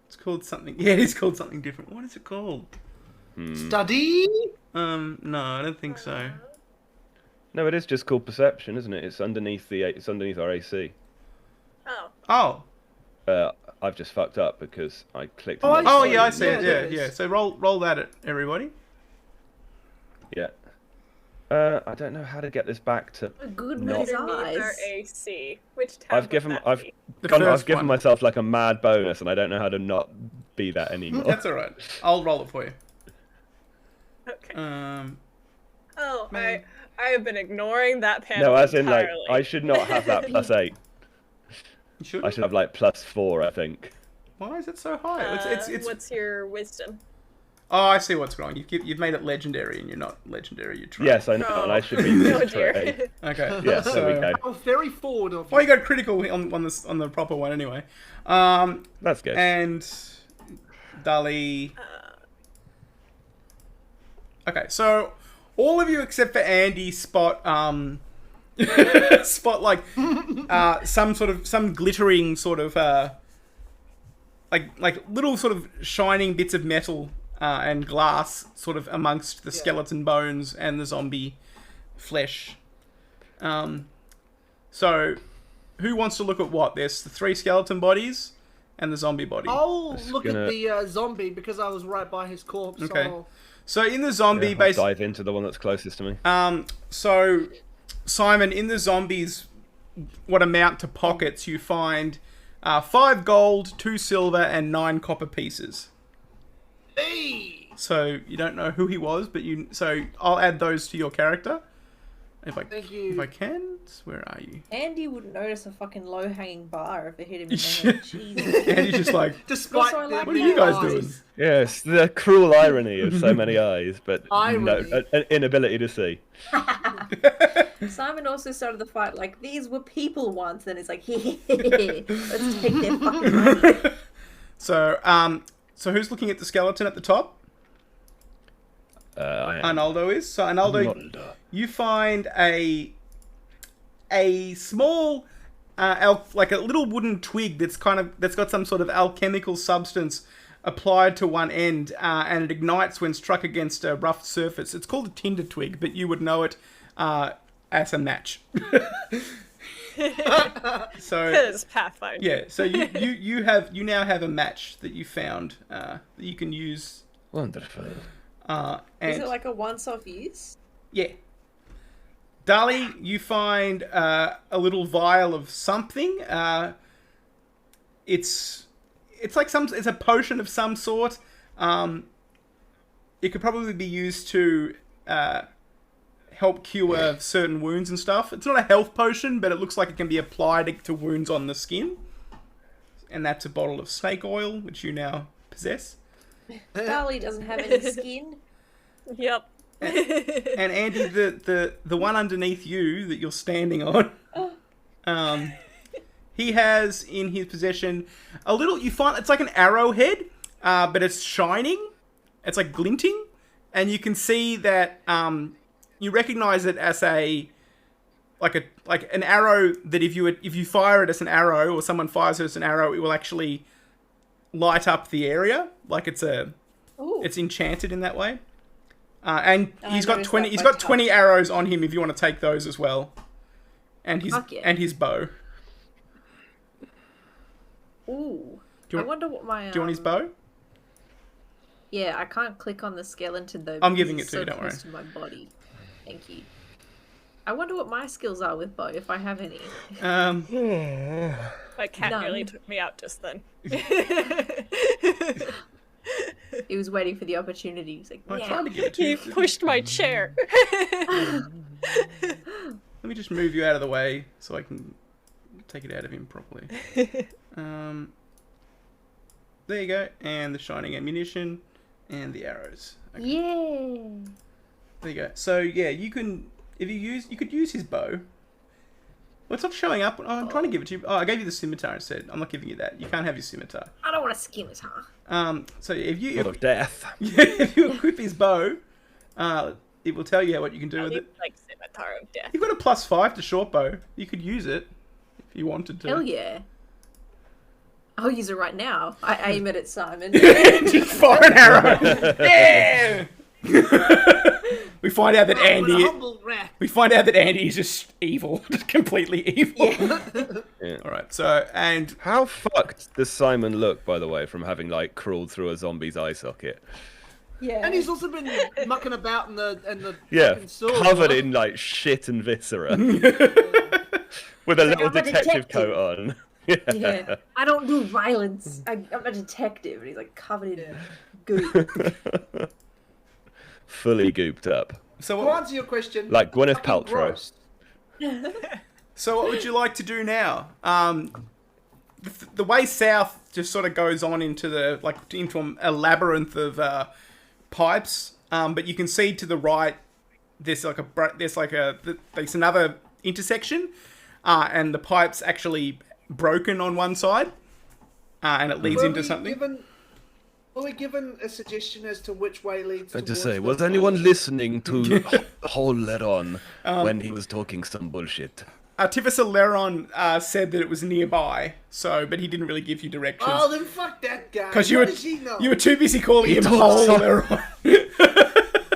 it's called something. Yeah, it is called something different. What is it called? Study? No, I don't think so. No, it is just called perception, isn't it? It's underneath our AC. Oh. Oh. I've just fucked up because I clicked. Oh, on I Oh see. yeah, I see Yeah, it. there it Yeah. is. So roll that at everybody. Yeah. I don't know how to get this back to. Good Not- with his Underneath our eyes. AC. Which tab I've would given that I've be? The gone, I've first given one. myself like a mad bonus, and I don't know how to not be that anymore. That's all right. I'll roll it for you. Okay. Man. I have been ignoring that panel No, as in like entirely. I should not have that +8. You should. I should have like +4, I think. Why is it so high? It's. What's your wisdom? Oh, I see what's wrong. You've made it legendary, and you're not legendary. You're trying. Yes, I know, and I should be Oh this dear. trait. Okay. Yeah, there we go. Oh, very forward of Well, you. you got critical on the proper one anyway. That's good. And Dali. Okay, so all of you except for Andy spot spot like some glittering sort of like little sort of shining bits of metal and glass sort of amongst the skeleton bones and the zombie flesh. So who wants to look at what? There's the 3 skeleton bodies and the zombie body. I'll look gonna- at the zombie because I was right by his corpse. Okay. So So in the zombie, I'll basically, dive into the one that's closest to me. so Simon, in the zombies, what amount to pockets, you find 5 gold, 2 silver, and 9 copper pieces. hey, So you don't know who he was, but so I'll add those to your character. thank you. If I can, where are you? Andy wouldn't notice a fucking low-hanging bar if it hit him in the head. Jesus. And he's just like, Despite Also, I like what are you guys doing? Yes, the cruel irony of so many eyes, but no, Irony. an inability to see. Simon also started the fight like, these were people once, and it's like, let's take their fucking money. So who's looking at the skeleton at the top? I am. Arnaldo is. So Arnaldo, you find a small, like a little wooden twig that's got some sort of alchemical substance applied to one end, and it ignites when struck against a rough surface. It's called a tinder twig, but you would know it as a match. So Because Pathfinder. yeah, so you now have a match that you found that you can use. Wonderful. And Is it like a once-off use? yeah. Dali, you find a little vial of something. It's like it's a potion of some sort. It could probably be used to help cure certain wounds and stuff. It's not a health potion, but it looks like it can be applied to wounds on the skin. And that's a bottle of snake oil, which you now possess. Dali doesn't have any skin. Yep. And Andy, the one underneath you that you're standing on, he has in his possession a little. You find it's like an arrowhead, but it's shining. It's like glinting, and you can see that you recognize it as like an arrow that if you fire it as an arrow or someone fires it as an arrow, it will actually light up the area. Like it's enchanted in that way. And he's got 20. He's got 20 arrows on him if you want to take those as well, and his bow. Ooh. Do you I want- wonder what my. Do you want his bow? Yeah, I can't click on the skeleton though. I'm because giving it's it to you, so don't worry. close to my body. Thank you. I wonder what my skills are with bow, if I have any. My cat None. nearly took me out just then. He was waiting for the opportunity. He's like, I'm yeah. trying to give it to He you. pushed my chair. Let me just move you out of the way so I can take it out of him properly. There you go, and the shining ammunition, and the arrows. Okay. Yeah. There you go. So yeah, you could use his bow. Well, it's not showing up. Oh, I'm trying to give it to you. Oh, I gave you the scimitar instead. I'm not giving you that. You can't have your scimitar. I don't want to skim it, huh? So if you Full of death. if you equip his bow, it will tell you what you can do with it. Like scimitar of death. You've got a +5 to short bow. You could use it if you wanted to. Hell yeah. I'll use it right now. I aim it at Simon. Just fire an arrow. Yeah! We find out that With a Andy. humble rat. We find out that Andy is just evil, just completely evil. Yeah. All right. So and How fucked does Simon look, by the way, from having like crawled through a zombie's eye socket? Yeah. And he's also been mucking about in the Yeah, fucking sword. covered in like shit and viscera, with a little I'm a detective detective. coat on. Yeah. I don't do violence. I'm a detective. And he's like covered in goo. Fully gooped up, so To what, answer your question, like Gwyneth fucking Paltrow. gross. so what would you like to do now? the way south just sort of goes on into a labyrinth of pipes. But you can see to the right, there's another intersection, and the pipe's actually broken on one side, and it leads into something. Were we given a suggestion as to which way leads? I just say, was anyone listening to whole Leron when he was talking some bullshit? Artificer Leron said that it was nearby, but he didn't really give you directions. Oh, then fuck that guy. Because What does he know? you were too busy calling him Whole Leron.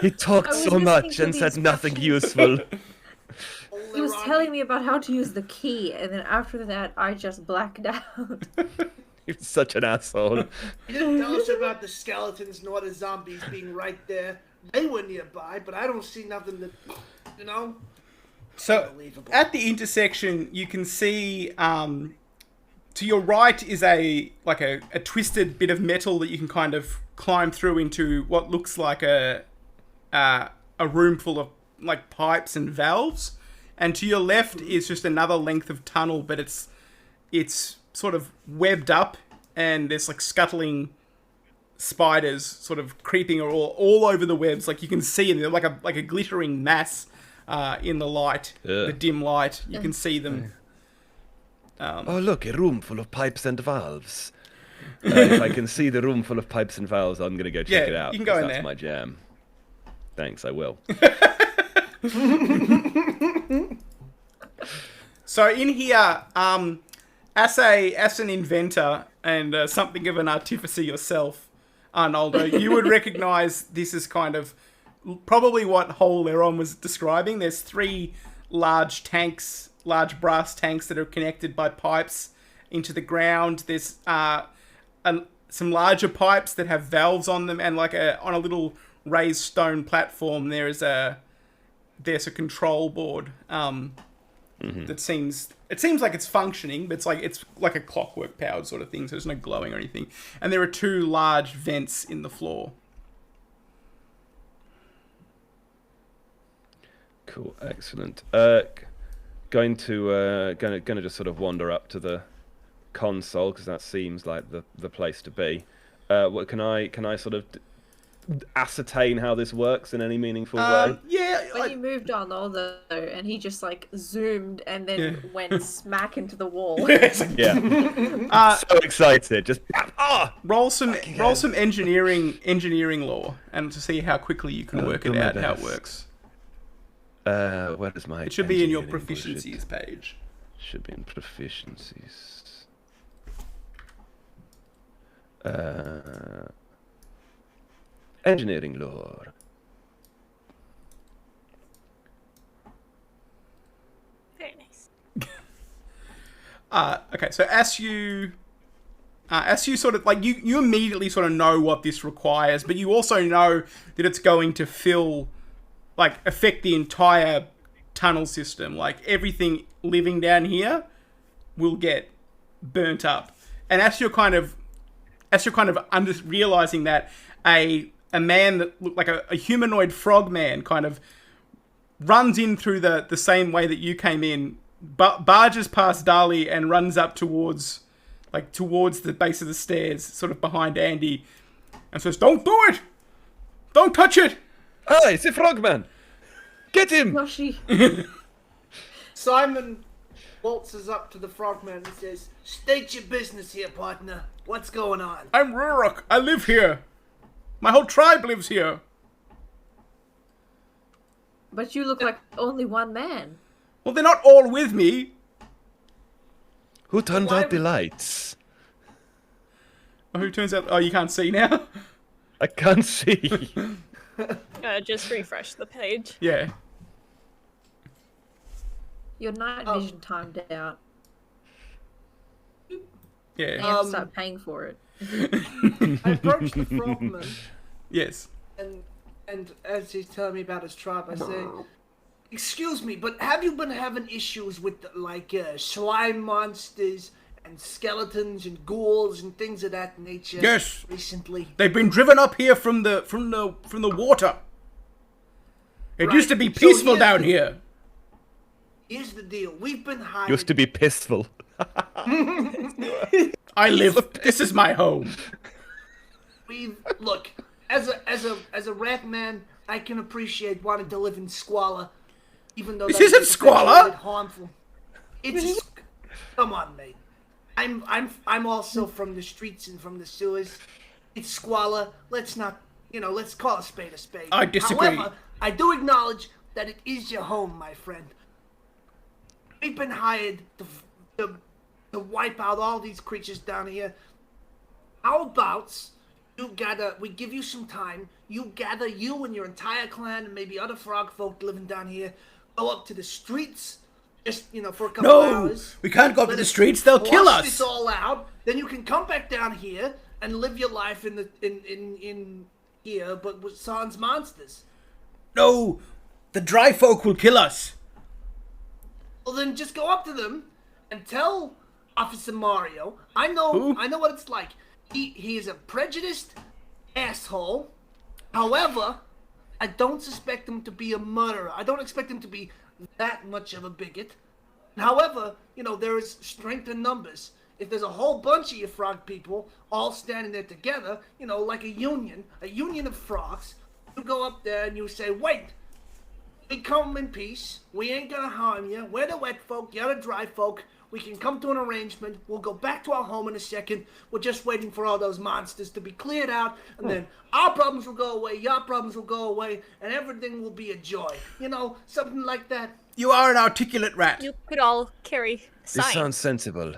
He talked so much and said nothing useful. He was telling me about how to use the key, and then after that, I just blacked out. You're such an asshole. He didn't tell us about the skeletons nor the zombies being right there. They were nearby, but I don't see nothing that, So, at the intersection, you can see, to your right is a twisted bit of metal that you can kind of climb through into what looks like a room full of, like, pipes and valves. And to your left is just another length of tunnel, but it's sort of webbed up, and there's, like, scuttling spiders sort of creeping all over the webs. Like, you can see them, they're like a glittering mass in the light, the dim light. You can see them. Oh, look, a room full of pipes and valves. If I can see the room full of pipes and valves, I'm going to go check it out. You can go in that's there. My jam. Thanks, I will. So in here, as an inventor and something of an artificer yourself, Arnoldo, you would recognize this as kind of probably what Whole Leron was describing. There's 3 large brass tanks that are connected by pipes into the ground. There's some larger pipes that have valves on them, and on a little raised stone platform there's a control board that seems like it's functioning, but it's like a clockwork powered sort of thing, so there's no glowing or anything. And there are 2 large vents in the floor. Cool, excellent. Going to just sort of wander up to the console, because that seems like the place to be. What can I sort of ascertain how this works in any meaningful way? Yeah. When you moved on, although, and he just like zoomed and then went smack into the wall. Yeah. So excited. Just roll some engineering law, and to see how quickly you can work it out how it works. Where is my? It should be in your engineering proficiencies page. Should be in proficiencies. Engineering lore. Very nice. Okay, so as you sort of like you immediately sort of know what this requires, but you also know that it's going to affect the entire tunnel system. Like, everything living down here will get burnt up. And as you're kind of realizing that, a man that looked like a humanoid frog man kind of runs in through the same way that you came in, barges past Dali and runs up towards the base of the stairs, sort of behind Andy, and says, "Don't do it! Don't touch it!" Ah, it's a frogman! Get him! Yoshi. Simon waltzes up to the frogman and says, "State your business here, partner. What's going on?" "I'm Rurok. I live here. My whole tribe lives here." But you look like only one man. "Well, they're not all with me." Who turned out the lights? Oh, who turns out? Oh, you can't see now? I can't see. Just refresh the page. Yeah. Your night vision timed out. Yeah. You have to start paying for it. I approach the frogman, Yes. and as he's telling me about his tribe, I say, "Excuse me, but have you been having issues with slime monsters and skeletons and ghouls and things of that nature?" Yes. Recently. They've been driven up here from the water. It Right. used to be So peaceful here's down the- here. Here's the deal. We've been hired. Used to be pissful. I live. This is my home. Look, as a rat man, I can appreciate wanting to live in squalor, even though This that isn't is squalor. a bit harmful. It's come on, mate. I'm also from the streets and from the sewers. It's squalor. Let's not, let's call a spade a spade. I disagree. However, I do acknowledge that it is your home, my friend. We've been hired to wipe out all these creatures down here. How about we give you some time, you gather you and your entire clan and maybe other frog folk living down here, go up to the streets, just, for a couple hours. We can't go up to Let the us streets. They'll kill flush us. this all out. Then you can come back down here and live your life in here, but with sans monsters. No, the dry folk will kill us. Well, then just go up to them and tell Officer Mario. I know what it's like. He is a prejudiced asshole. However, I don't suspect him to be a murderer. I don't expect him to be that much of a bigot. However, there is strength in numbers. If there's a whole bunch of you frog people all standing there together, like a union of frogs, you go up there and you say, wait, we come in peace. We ain't gonna harm you. We're the wet folk, you're the dry folk. We can come to an arrangement. We'll go back to our home in a second. We're just waiting for all those monsters to be cleared out, and then our problems will go away, your problems will go away, and everything will be a joy. Something like that. You are an articulate rat. You could all carry This signs. sounds sensible.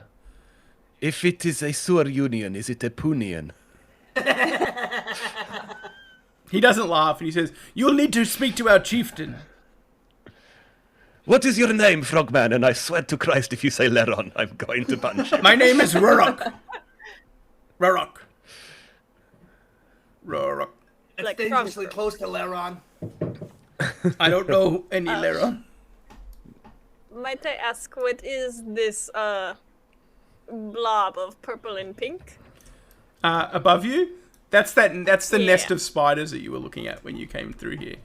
If it is a sewer union, is it a Punion? He doesn't laugh and he says, "You'll need to speak to our chieftain." What is your name, Frogman? And I swear to Christ, if you say Leron, I'm going to punch you. My name is Rurok. Rurok. Rurok. It's Like dangerously frog. close to Laron. I don't know any Lera. Might I ask, what is this blob of purple and pink? Above you, that's the nest Yeah. of spiders that you were looking at when you came through here.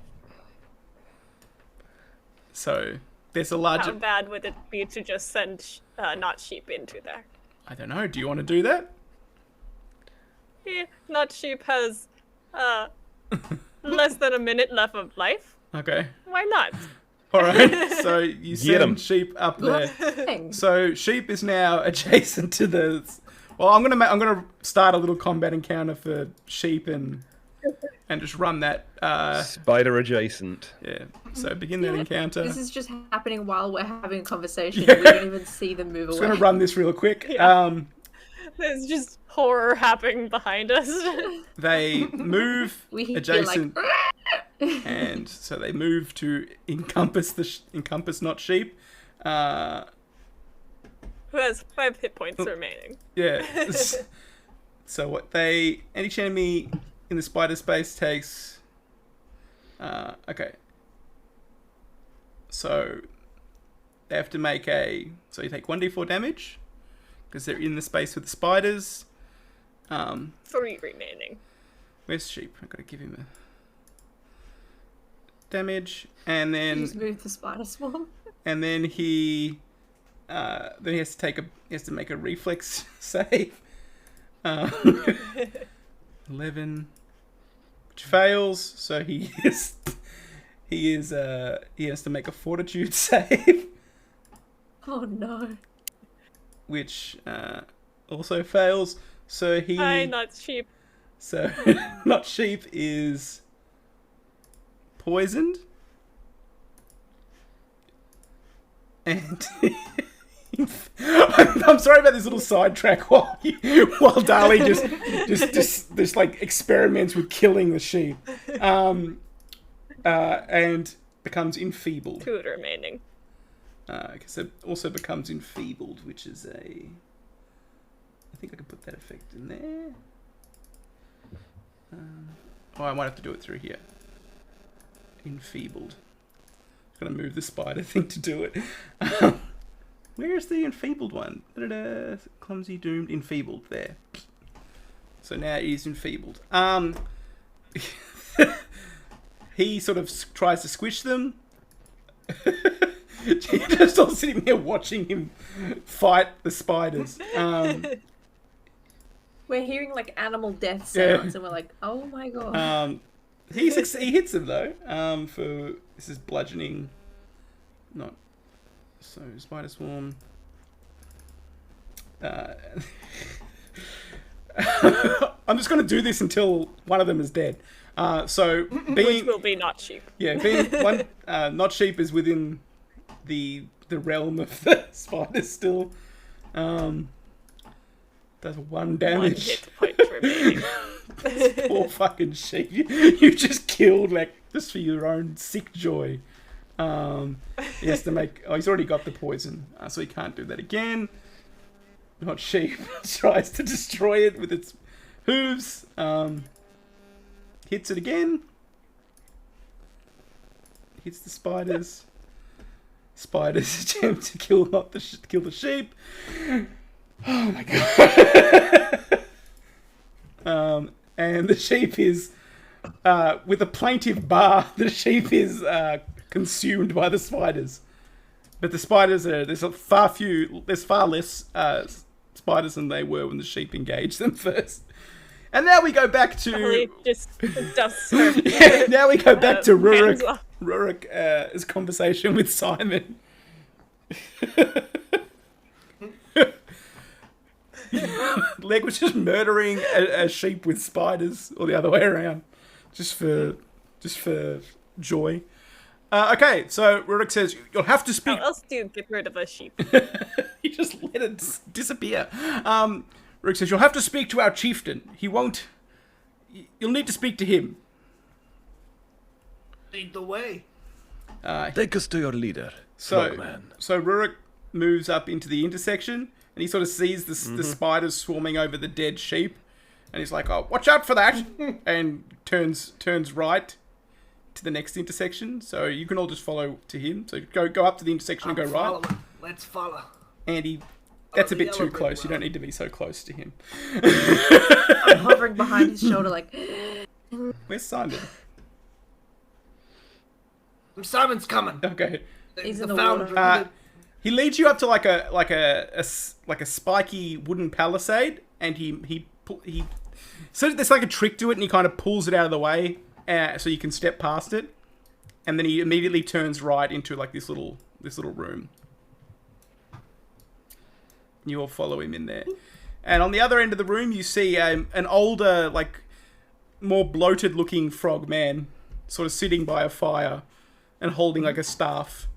So there's a How larger. bad would it be to just send not sheep into there? I don't know. Do you want to do that? Yeah, not sheep has less than a minute left of life. Okay. Why not? All right. So you Get 'em. send sheep up there. Thing. So sheep is now adjacent to the. Well, I'm gonna start a little combat encounter for sheep and just run that. Spider adjacent. Yeah. So begin that encounter. This is just happening while we're having a conversation. Yeah. We don't even see them move Just away. gonna run this real quick. Yeah. There's just horror happening behind us. They move We hear adjacent, like, and so they move to encompass encompass not sheep. Who has 5 hit points remaining? Yeah. So what each enemy in the spider space takes. Okay. So they have to make so you take 1d4 damage because they're in the space with the spiders. 3 remaining. Where's sheep? I've got to give him a damage, and then just move the spider swarm. and then he has to make a reflex save. 11, which fails, so he has to make a fortitude save, Oh no. which also fails. So Hi, not sheep. so not sheep is poisoned, and I'm sorry about this little sidetrack while Dali just like experiments with killing the sheep, and becomes enfeebled. 2 remaining. Because it also becomes enfeebled, which is I think I can put that effect in there. I might have to do it through here. Enfeebled. I'm gonna move the spider thing to do it. Where's the enfeebled one? Da-da-da. Clumsy, doomed, enfeebled. There. So now he's enfeebled. He sort of tries to squish them. You're just all sitting there watching him fight the spiders. We're hearing like animal death sounds, and we're like, oh my god. He hits him though. For this is bludgeoning. Not so spider swarm. I'm just going to do this until one of them is dead. So Which will be not sheep. yeah, being one not sheep is within the realm of the spiders still. Does 1 One damage. hit point remaining. Poor fucking sheep. You just killed like just for your own sick joy. He has to make. Oh, he's already got the poison, so he can't do that again. Not sheep. Tries to destroy it with its hooves. Hits it again. Hits the spiders. Spiders attempt to kill kill the sheep. Oh my god. And the sheep is with a plaintive bar. The sheep is consumed by the spiders. But the spiders are there's far less spiders than they were when the sheep engaged them first. And now we go back to Probably just dust her. yeah, now we go back to hands off. Rurik's conversation with Simon. Leg was just murdering a sheep with spiders, or the other way around, just for joy. Okay, so Rurik says you'll have to speak. How else do you get rid of a sheep? You just let it disappear. Rurik says you'll have to speak to our chieftain. He won't. You'll need to speak to him. Lead the way. Take us to your leader, Frogman. So Rurik moves up into the intersection, and he sort of sees the spiders swarming over the dead sheep, and he's like, "Oh, watch out for that!" and turns right to the next intersection. So you can all just follow to him. So go up to the intersection and go right. Following. Let's follow. Andy, that's a the bit too elevator close. You road. don't need to be so close to him. I'm hovering behind his shoulder, like, Where's Simon? Simon's coming. Okay. he's in The the fountain. water. He leads you up to like a spiky wooden palisade, and he so there's like a trick to it, and he kind of pulls it out of the way so you can step past it, and then he immediately turns right into like this little room. You all follow him in there, and on the other end of the room you see an older, like more bloated looking frog man, sort of sitting by a fire and holding like a staff.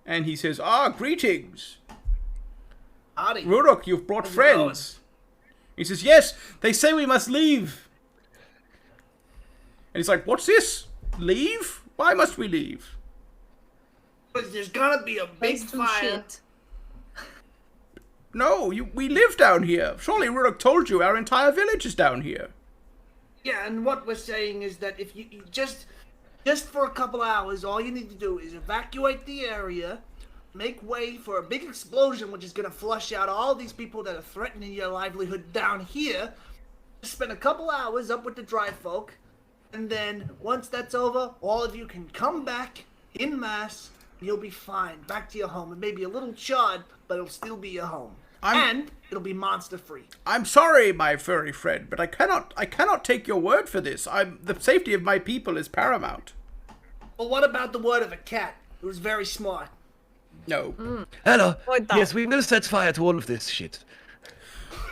And he says, greetings. Howdy. Rurok, you've brought How's it friends. He says, yes, they say we must leave. And he's like, what's this? Leave? Why must we leave? Because there's gonna be a big Waste some fire. shit. No, we live down here. Surely Rurok told you our entire village is down here. Yeah, and what we're saying is that if you just for a couple hours, all you need to do is evacuate the area, make way for a big explosion, which is gonna flush out all these people that are threatening your livelihood down here. Spend a couple hours up with the dry folk, and then once that's over, all of you can come back in mass. You'll be fine. Back to your home. It may be a little charred, but it'll still be your home. And it'll be monster free. I'm sorry, my furry friend, but I cannot take your word for this. The safety of my people is paramount. Well, what about the word of a cat who's very smart? No. Hello. Or that. Yes, we're gonna set fire to all of this shit.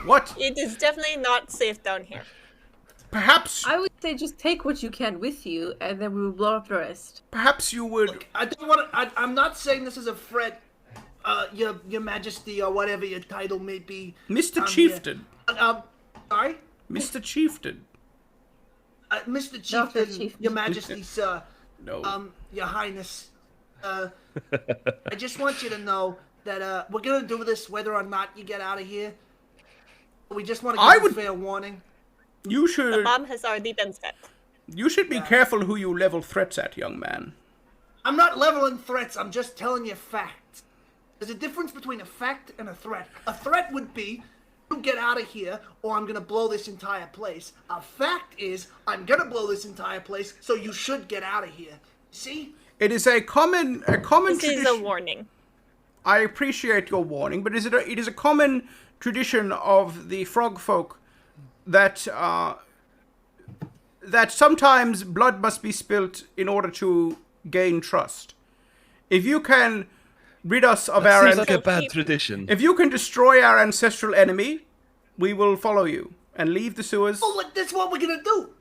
What? It is definitely not safe down here. Perhaps I would say just take what you can with you, and then we will blow up the rest. perhaps you would. I don't want to. I'm not saying this is a threat, your Majesty, or whatever your title may be. Mr. here. Chieftain. Sorry, Mr. Chieftain. Mr. Dr. Chieftain, Chieftain. your Majesty, sir. No. Your Highness. I just want you to know that we're gonna do this whether or not you get out of here. We just want to give you a fair warning. You should. Bomb has already been set. You should be careful who you level threats at, young man. I'm not leveling threats. I'm just telling you facts. There's a difference between a fact and a threat. A threat would be, you get out of here, or I'm gonna blow this entire place. A fact is, I'm gonna blow this entire place, so you should get out of here. See? It is a common This tradition. is a warning. I appreciate your warning, but it is a common tradition of the frog folk that that sometimes blood must be spilt in order to gain trust. If you can rid us of our Seems like a bad tradition. if you can destroy our ancestral enemy, we will follow you and leave the sewers. Oh, that's what we're gonna do.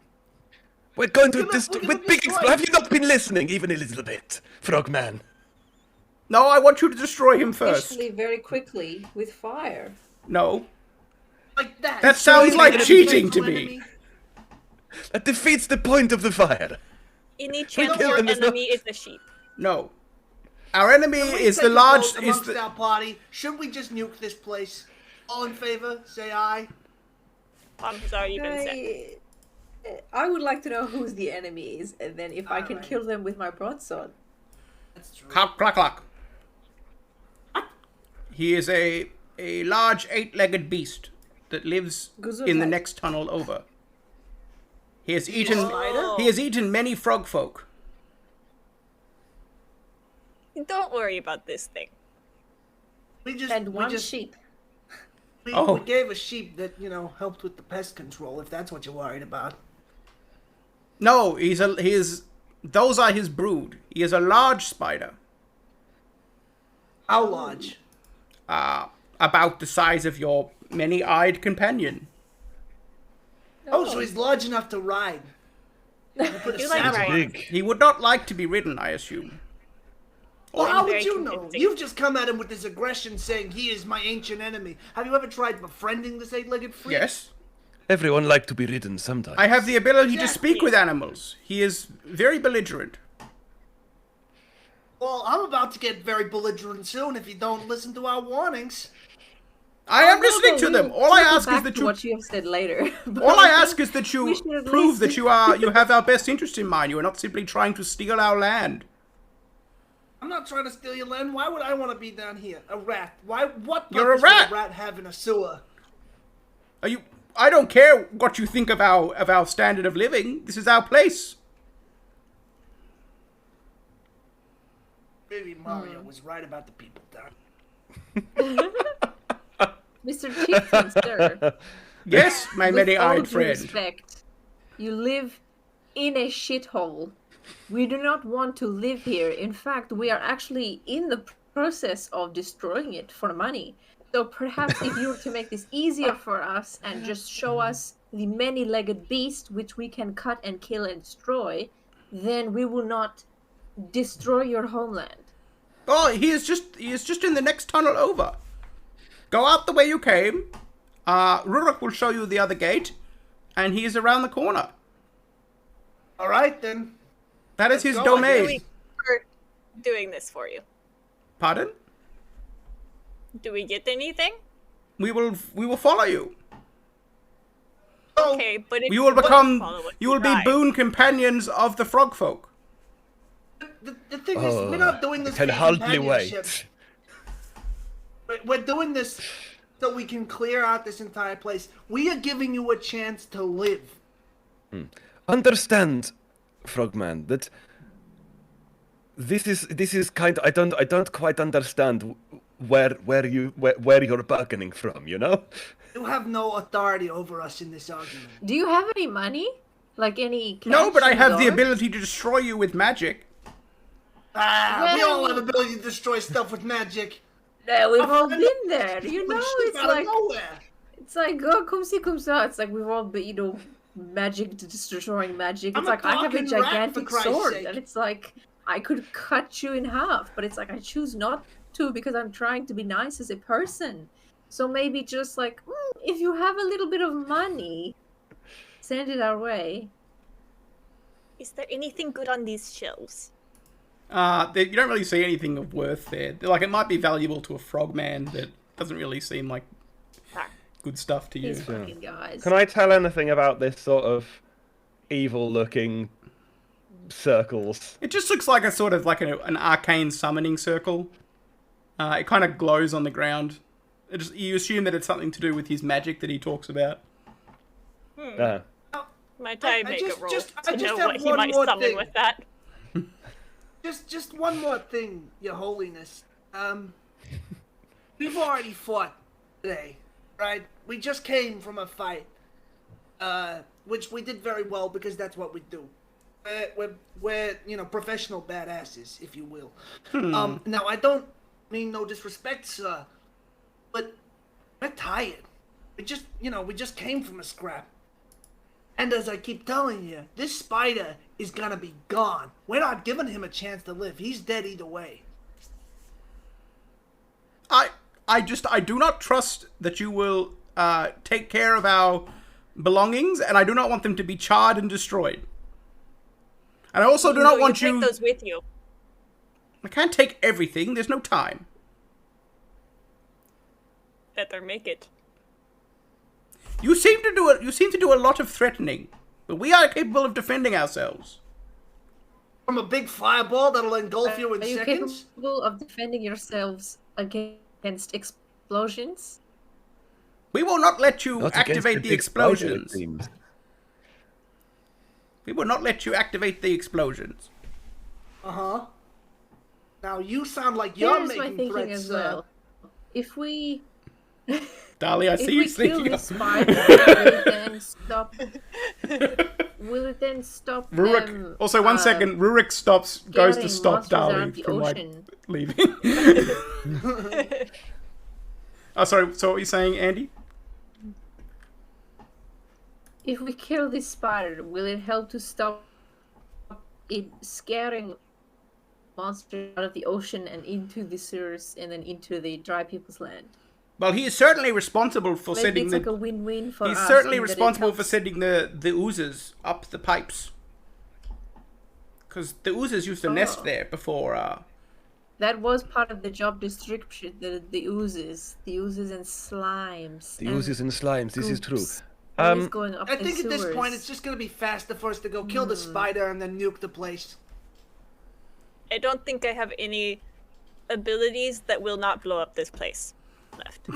We're going to we're gonna with big. destroy- Have you not been listening even a little bit, Frogman? No, I want you to destroy him first. Especially very quickly with fire. No. Like that. That sounds Destroy like the cheating to ancestral me. enemy. That defeats the point of the fire. Any chance kill your them, there's no- enemy is a sheep. No. Our enemy Can we is take the a large vote is amongst the our party. Should we just nuke this place? All in favor, say aye. Has already been said. I would like to know who the enemy is, and then if I can Alright. kill them with my broadsword. That's true. Clack, clack, clack. He is a large 8-legged beast that lives in the Gesundheit. next tunnel over. He has eaten spider? he has eaten many frog folk. Don't worry about this thing. And one sheep. We Oh. gave a sheep that, helped with the pest control, if that's what you're worried about. No, those are his brood. He is a large spider. How large? About the size of your many-eyed companion. Oh, so he's large enough to ride. You put a You like saddle on riding. it. Big. He would not like to be ridden, I assume. Well, I'm how would very you know? convincing. You've just come at him with this aggression saying he is my ancient enemy. Have you ever tried befriending this 8-legged freak? Yes. Everyone like to be ridden sometimes. I have the ability to Exactly. speak with animals. He is very belligerent. Well, I'm about to get very belligerent soon if you don't listen to our warnings. I am listening to them. All I ask is that you what you have said later. But all I think ask is that we you should at prove least- that you have our best interest in mind. You are not simply trying to steal our land. I'm not trying to steal your land. Why would I want to be down here? A rat. Why? What You're a purpose would rat. a rat have in a sewer? Are you? I don't care what you think of our standard of living. This is our place. Maybe Mario was right about the people down. Mr. Chieftain, sir. Yes, my With all many-eyed due friend. respect, you live in a shithole. We do not want to live here. In fact, we are actually in the process of destroying it for money. So perhaps if you were to make this easier for us and just show us the many-legged beast which we can cut and kill and destroy, then we will not destroy your homeland. Oh, he is just in the next tunnel over. Go out the way you came. Rurik will show you the other gate, and he is around the corner. All right then. That is his Let's go, I domain. We're doing this for you. Pardon? Do we get anything? We will follow you. Oh, Okay, but if You will don't become follow us, you will be die. boon companions of the frog folk. the thing is, we're not doing this Can for hardly companionship. wait. We're doing this so we can clear out this entire place. We are giving you a chance to live. Understand, Frogman, that this is kind of, I don't quite understand where you're bargaining from, you know? You have no authority over us in this argument. Do you have any money? Like any cash No, but I in have the dollars? ability to destroy you with magic. We all Well- have ability to destroy stuff with magic. Yeah, we've all find been there. You know, Shit it's out of like nowhere. oh, come see, come saw. It's like we've all been, magic destroying magic. It's I'm a like I have a talking rat, for gigantic Christ's sword, sake. and it's like I could cut you in half, but it's like I choose not to because I'm trying to be nice as a person. So maybe just like if you have a little bit of money, send it our way. Is there anything good on these shelves? You don't really see anything of worth there. Like, it might be valuable to a frogman, but doesn't really seem like Ah. good stuff to you. These fucking guys. Can I tell anything about this sort of evil-looking circles? It just looks like a sort of like an arcane summoning circle. It kind of glows on the ground. You assume that it's something to do with his magic that he talks about. Might I make just- a roll just- to I just know have what he one might more summon thing. with that? Just one more thing, Your Holiness. We've already fought today, right? We just came from a fight, which we did very well because that's what we do. We're professional badasses, if you will. Now I don't mean no disrespect, sir, but we're tired. We just came from a scrap. And as I keep telling you, this spider is gonna be gone. We're not giving him a chance to live. He's dead either way. I do not trust that you will take care of our belongings, and I do not want them to be charred and destroyed. And I also do not want you take those with you. I can't take everything. There's no time. Better make it. You seem to do a lot of threatening, but we are capable of defending ourselves. From a big fireball that'll engulf you in Are you seconds? capable of defending yourselves against explosions? We will not let you Not against activate the big spider, it explosions. seems. We will not let you activate the explosions. Uh-huh. Now you sound like you're Here's my making thinking threats, as well. If we Dali, I if see you we kill thinking. this spider, will it then stop? Will it then stop Rurik. them? Also, 1 second. Rurik goes to scaring stop monsters out of Dali the from ocean? leaving. Oh, sorry. So what are you saying, Andy? If we kill this spider, will it help to stop it scaring monsters out of the ocean and into the sewers and then into the dry people's land? Well, he is certainly responsible for Maybe sending it's the. like a win-win for He's us. certainly in that it responsible for helps- sending the oozes up the pipes. Because the oozes used to nest Oh. there before. That was part of the job description. The oozes and slimes. The oozes and slimes, this is true. goops always going up I the think at this point sewers. it's just gonna be faster for us to go kill the spider and then nuke the place. I don't think I have any abilities that will not blow up this place left.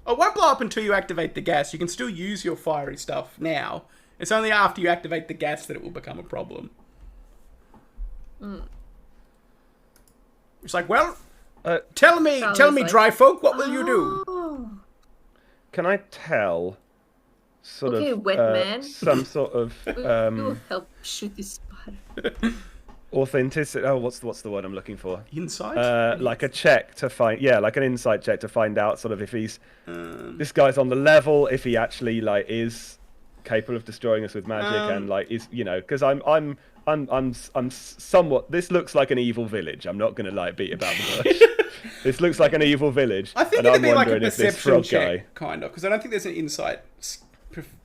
Oh, it won't blow up until you activate the gas. You can still use your fiery stuff now. It's only after you activate the gas that it will become a problem. It's like, well, tell me, like, dry folk, what will you do? Oh. Can I tell sort Okay, of wet man. some sort of We'll help shoot this spider. authenticity? Oh, what's the word I'm looking for? Insight? Like a check to find, like an insight check to find out sort of if he's this guy's on the level, if he actually like is capable of destroying us with magic, and like is because I'm somewhat. This looks like an evil village. I'm not gonna like beat about the bush. This looks like an evil village. I think and it'd I'm be like a wondering if this perception frog check, guy. kind of, because I don't think there's an insight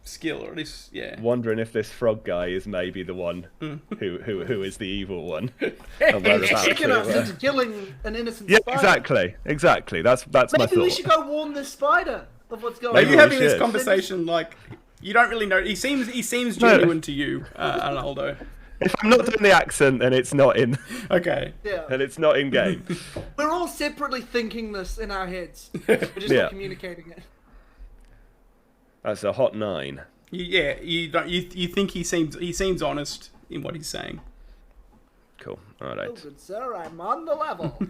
skill, or at least, yeah. Wondering if this frog guy is maybe the one who is the evil one. And whereabouts Chicken us it were. into killing an innocent Yeah, spider. exactly. That's my Maybe we thought. should go warn this spider of what's going Are Maybe you we on. having this should. conversation like you don't really know? He seems genuine to you, Arnaldo. If I'm not doing the accent, then it's not in. Okay. Yeah. And it's not in game. We're all separately thinking this in our heads. We're just Yeah. not communicating it. That's a hot 9. You think he seems honest in what he's saying. Cool. All Oh, right. good sir, I'm on the level.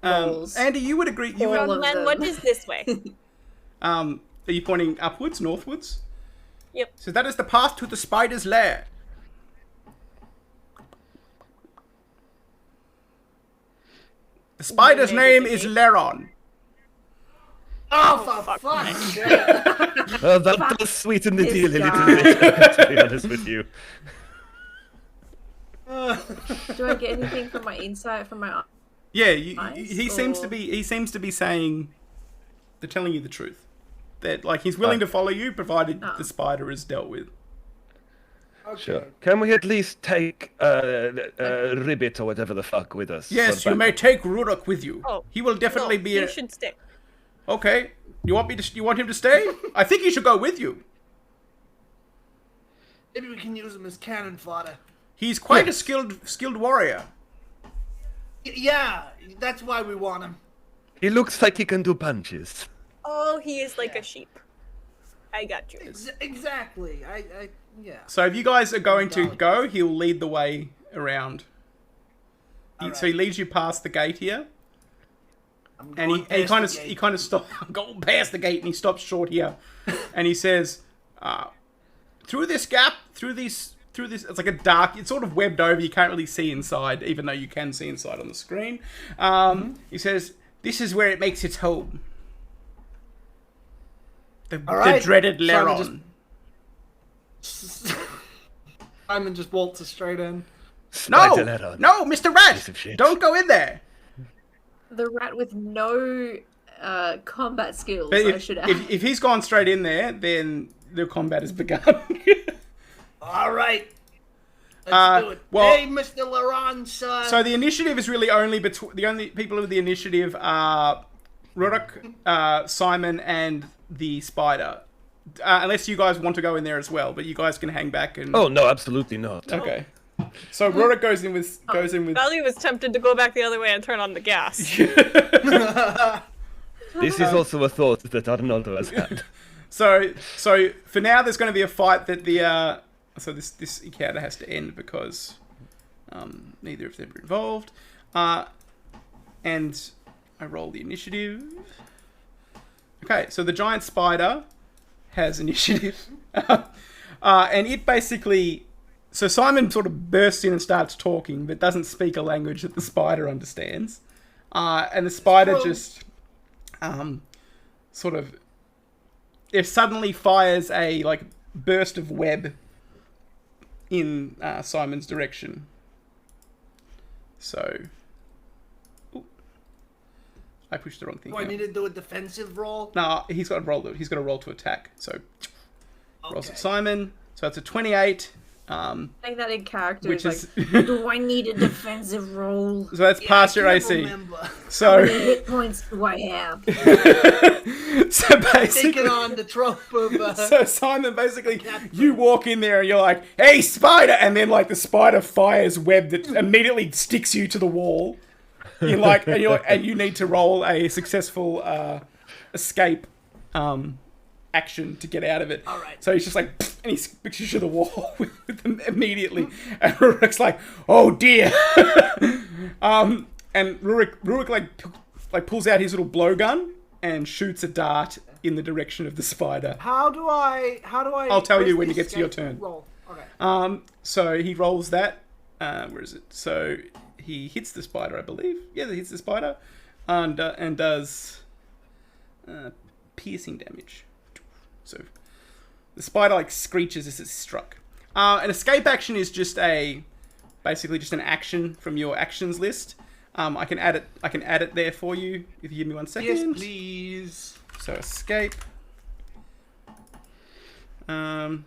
Balls. Andy, you would agree. You would, All of Man, them. what is this way? are you pointing upwards, northwards? Yep. So that is the path to the spider's lair. The spider's name is Lairon. Oh, for fuck's sake. That does sweeten the This deal a little guy. bit, to be honest with you. Do I get anything from my insight from my? Yeah, Nice, he seems to or- be. He seems to be saying, they're telling you the truth. That like he's willing to follow you, provided the spider is dealt with. Okay. Sure. Can we at least take Ribbit or whatever the fuck with us? Yes, for you may backup? take Rurok with you. Oh, He will definitely no, be. you should stay. Okay. You want him to stay? I think he should go with you. Maybe we can use him as cannon fodder. He's quite a skilled warrior. Yeah, that's why we want him. He looks like he can do punches. Oh, he is like a sheep. I got you. Exactly. Yeah. So if you guys are going to go, he'll lead the way around. So he leads you past the gate here. And he kind of stops, go past the gate, and he stops short here, and he says, "Through this gap, through this, it's like a dark. It's sort of webbed over. You can't really see inside, even though you can see inside on the screen." He says, "This is where it makes its home. The dreaded Lair. Simon just waltzes straight in. No, Mr. Rat, don't go in there." The rat with no combat skills, But I should add. if he's gone straight in there, then the combat has begun. All right. Let's do it. Well, Hey, Mr. Laurent, so the initiative is really only the only people with the initiative are Rurik, Simon, and the spider. Unless you guys want to go in there as well, but you guys can hang back and. Oh no, absolutely not. Okay. So Rurik goes in with. Valley was tempted to go back the other way and turn on the gas. This is also a thought that Arnaldo has had. So for now, there's going to be a fight that the. So this encounter has to end because neither of them are involved. And I roll the initiative. Okay, so the giant spider has initiative. And it basically... So Simon sort of bursts in and starts talking, but doesn't speak a language that the spider understands. And the spider just sort of... It suddenly fires a burst of web in Simon's direction. So... Ooh. I pushed the wrong thing. Do I need to do a defensive roll? No, he's got to roll. He's got to roll to attack. So rolls at Simon. So it's a 28. Saying that in character Which is is like, do I need a defensive roll? so that's past your AC. Remember. How So many hit points do I have? so basically, Taking on the trope of. so Simon, basically, you walk in there and you're like, "Hey, spider!" And then the spider fires web that immediately sticks you to the wall. You're like, and you need to roll a successful escape action to get out of it. All right. So he's just like, and he sticks you to the wall with them immediately. And Rurik's like, "Oh dear." And Rurik pulls out his little blowgun and shoots a dart in the direction of the spider. How do I? I'll tell you where's when the you get to your escape turn. Roll. Okay. So he rolls that. Where is it? So he hits the spider, I believe. Yeah, he hits the spider, and does piercing damage. So the spider screeches as it's struck. An escape action is basically just an action from your actions list. I can add it there for you if you give me 1 second. Yes, please. So escape. So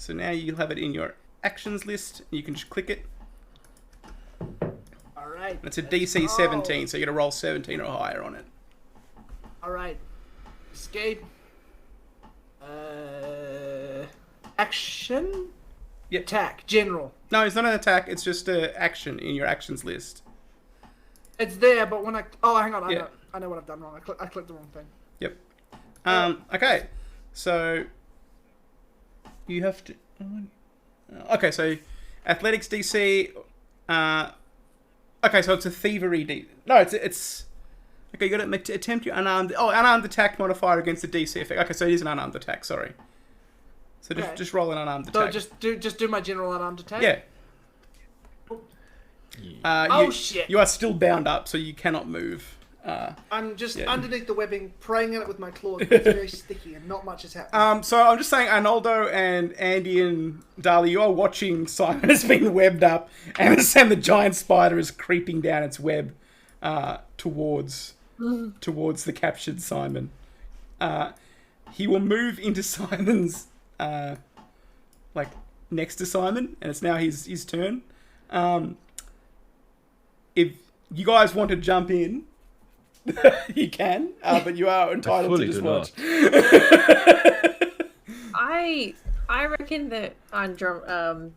now you'll have it in your actions list. You can just click it. All right. It's a DC 17, so you got to roll 17 or higher on it. All right. Escape. Action. Yep. Attack. General. No, it's not an attack. It's just an action in your actions list. It's there, but when hang on. Yeah. I know what I've done wrong. I clicked the wrong thing. Yep. Okay. So you have to. Okay, so athletics DC. Okay, so it's a thievery D. No, it's. Okay, you got to attempt your unarmed attack modifier against the DC effect. Okay, so it is an unarmed attack. Sorry. So just roll an unarmed attack. So just do my general unarmed attack. Yeah. Shit! You are still bound up, so you cannot move. I'm just underneath the webbing, praying at it with my claws. It's very sticky, and not much is happening. So I'm just saying, Arnaldo and Andy and Dali, you are watching Simon has been webbed up, and the giant spider is creeping down its web towards the captured Simon. He will move into Simon's next to Simon, and it's now his turn. If you guys want to jump in, you can, but you are entitled to just watch. I reckon that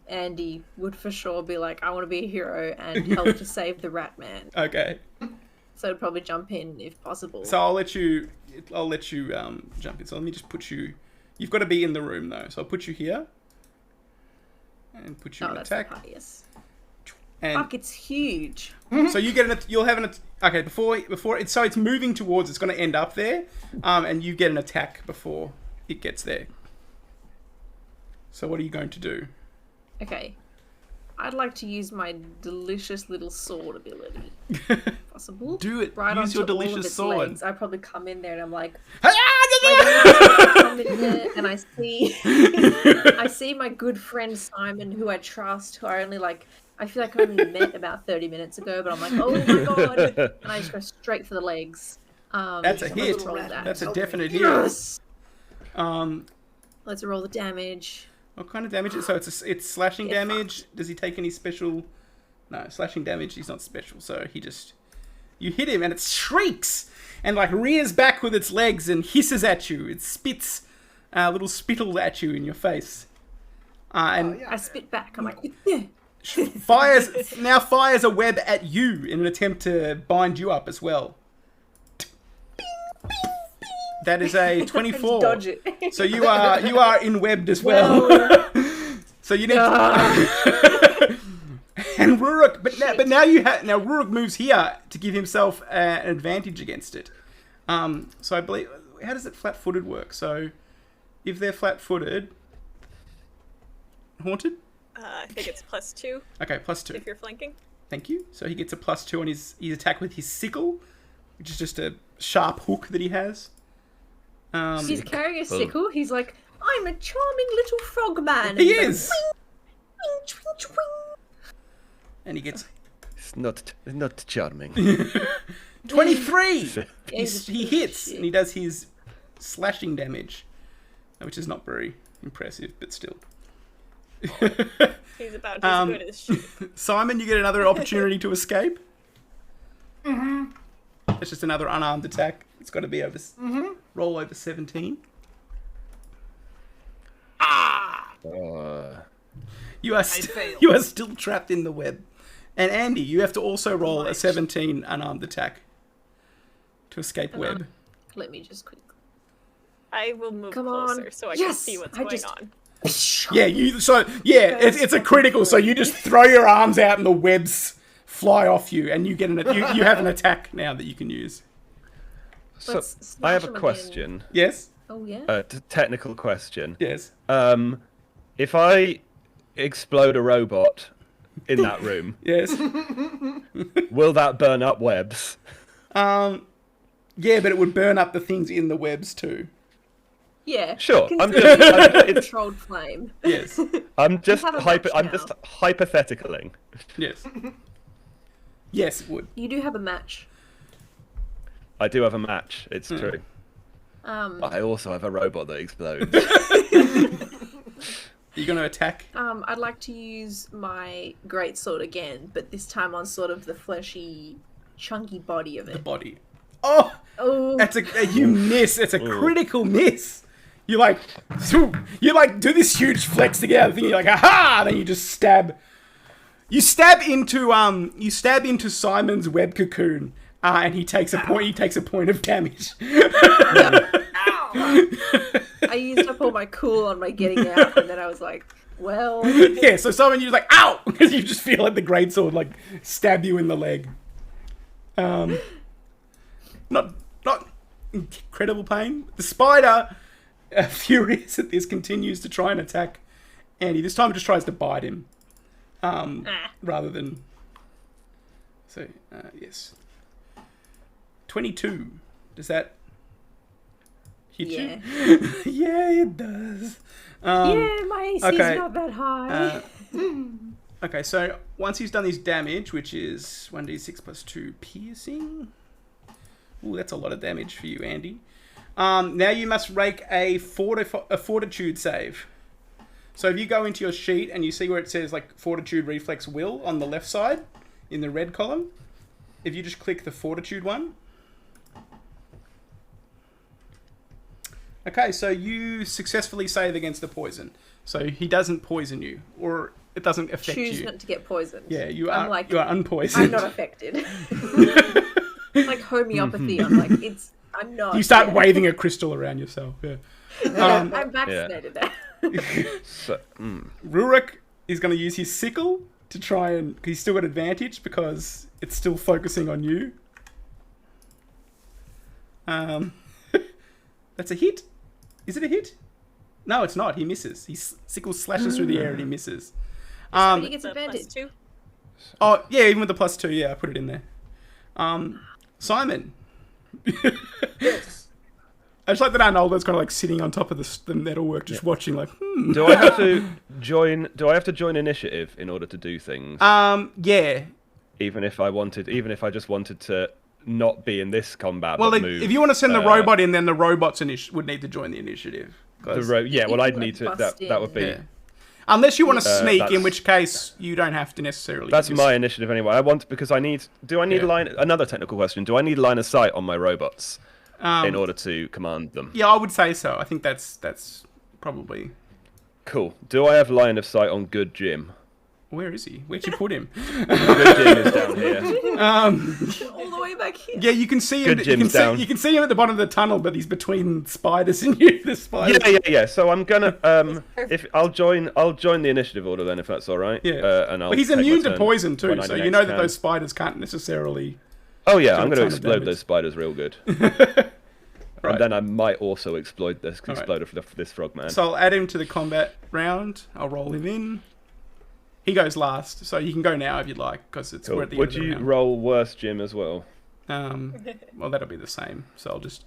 Andy would for sure be like, I want to be a hero and help to save the rat man. Okay. So I'd probably jump in if possible. So I'll let you jump in. So let me just put you. You've got to be in the room though. So I'll put you here. And put you in that's attack. the part, yes. And Fuck, it's huge. so you get you'll have okay, before it's, so it's moving towards, it's going to end up there. And you get an attack before it gets there. So what are you going to do? Okay. I'd like to use my delicious little sword ability. Possible? Do it. Right Use your onto all of delicious its sword. legs. I probably come in there and I'm like, Ah, come in there and I see my good friend Simon, who I trust, who I only I feel like I only met about 30 minutes ago, but I'm like, oh my god, and I just go straight for the legs. That's a hit. That's a definite hit. Yes. Um, Let's roll the damage. what kind of damage? So it's slashing Get damage. Does he take any special? No, slashing damage. He's not special. So you hit him and it shrieks and rears back with its legs and hisses at you. It spits little spittle at you in your face. And I spit back. I'm like, yeah. fires a web at you in an attempt to bind you up as well. That is a 24. Dodge it. So you are enwebbed as well. So you need and Rurik, but now Rurik moves here to give himself an advantage against it. So I believe, how does it flat-footed work? So if they're flat-footed, haunted. I think it's +2 Okay, +2. if you're flanking. Thank you. So he gets a +2 on his attack with his sickle, which is just a sharp hook that he has. He's carrying a sickle. He's like, I'm a charming little frog man. He And is. Like, "Wing, wing, wing, wing." And he gets It's not charming. 23. he's a He piece of hits shit. and he does his slashing damage, which is not very impressive, but still. He's about as good as shit. Simon, you get another opportunity to escape. It's just another unarmed attack. It's got to be over. Roll over 17. You are failed. you are still trapped in the web. And Andy, you have to also roll a 17 unarmed attack to escape web. Let me just quickly. I will move Come on. closer so I Yes! can see what's I going just- on. Yeah, it's a critical. So you just throw your arms out and the webs fly off you, and you get you have an attack now that you can use. So Let's I have smash a him again. question. Yes. Oh yeah. Technical question. Yes. If I explode a robot in that room, Yes. will that burn up webs? Yeah, but it would burn up the things in the webs too. Yeah. Sure, I'm Consider just- it a it's- controlled flame. Yes. I'm just have a match I'm now. just hypotheticaling. Yes. Yes, it would. You do have a match. I do have a match. It's true. Um, I also have a robot that explodes. Are you going to attack? I'd like to use my greatsword again, but this time on sort of the fleshy, chunky body of The it. body. Oh, Oh, that's you miss. It's a critical miss. You do this huge flex to get out of the thing. You're like, aha! And then you just stab. You stab into Simon's web cocoon, and he takes a point. He takes a point of damage. I used up all my cool on my getting out, and then I was like, well, Yeah. So Simon, you're like, ow, because you just feel like the greatsword stab you in the leg. Not incredible pain. The spider, furious at this, continues to try and attack Andy. This time it just tries to bite him, rather than. So yes, 22. Does that hit yeah. you? Yeah, it does. Yeah, my AC's okay. not that high. Okay, so once he's done his damage, which is 1d6 plus 2 piercing. Ooh, that's a lot of damage for you, Andy. Now you must rake a fortitude save. So if you go into your sheet and you see where it says fortitude, reflex, will on the left side in the red column, if you just click the fortitude one. Okay, so you successfully save against the poison. So he doesn't poison you, or it doesn't affect Choose you. not to get poisoned. Yeah, you I'm are like, you are unpoisoned. I'm not affected. Like homeopathy. I'm like, I'm not. You start yeah. waving a crystal around yourself. Yeah. I'm vaccinated now. So, Rurik is going to use his sickle to try and... He's still got advantage because it's still focusing on you. That's a hit. Is it a hit? No, it's not. He misses. His sickle slashes through the air and he misses. He gets advantage. +2. Oh, yeah, even with the +2, yeah, I put it in there. Simon. Yes. I just like that Arnoldo's kind of like sitting on top of the metalwork, just watching, like, do I have to join? Do I have to join initiative in order to do things? Yeah. Even if I just wanted to not be in this combat. Well, but move, if you want to send the robot in, then the robots would need to join the initiative. yeah, well, You I'd can, need to. like, That bust would be. Yeah. Unless you want to sneak, in that's- which case you don't have to necessarily. That's just- my initiative anyway. I want because I need. Do I need Yeah. another technical question? Do I need line of sight on my robots in order to command them? Yeah, I would say so. I think that's probably. Cool. Do I have line of sight on Good Jim? Where is he? Where'd you put him? Good Jim is down here. All the way back here. Yeah, you can see him. Good You can Jim's down. you can see him at the bottom of the tunnel, but he's between spiders and you. The spiders. Yeah. So I'm gonna if I'll join the initiative order then if that's all right. Yeah. And I'll But he's take my immune to turn poison too, when I so you next know that can. those spiders can't necessarily. Oh yeah, do I'm a gonna ton of explode damage. those spiders real good. Right. And then I might also explode this All right. exploder for this frog man. So I'll add him to the combat round. I'll roll him in. He goes last, so you can go now if you'd like, because it's Cool. we're at the Would end of the you round. roll worse Jim as well? Well, that'll be the same. So I'll just.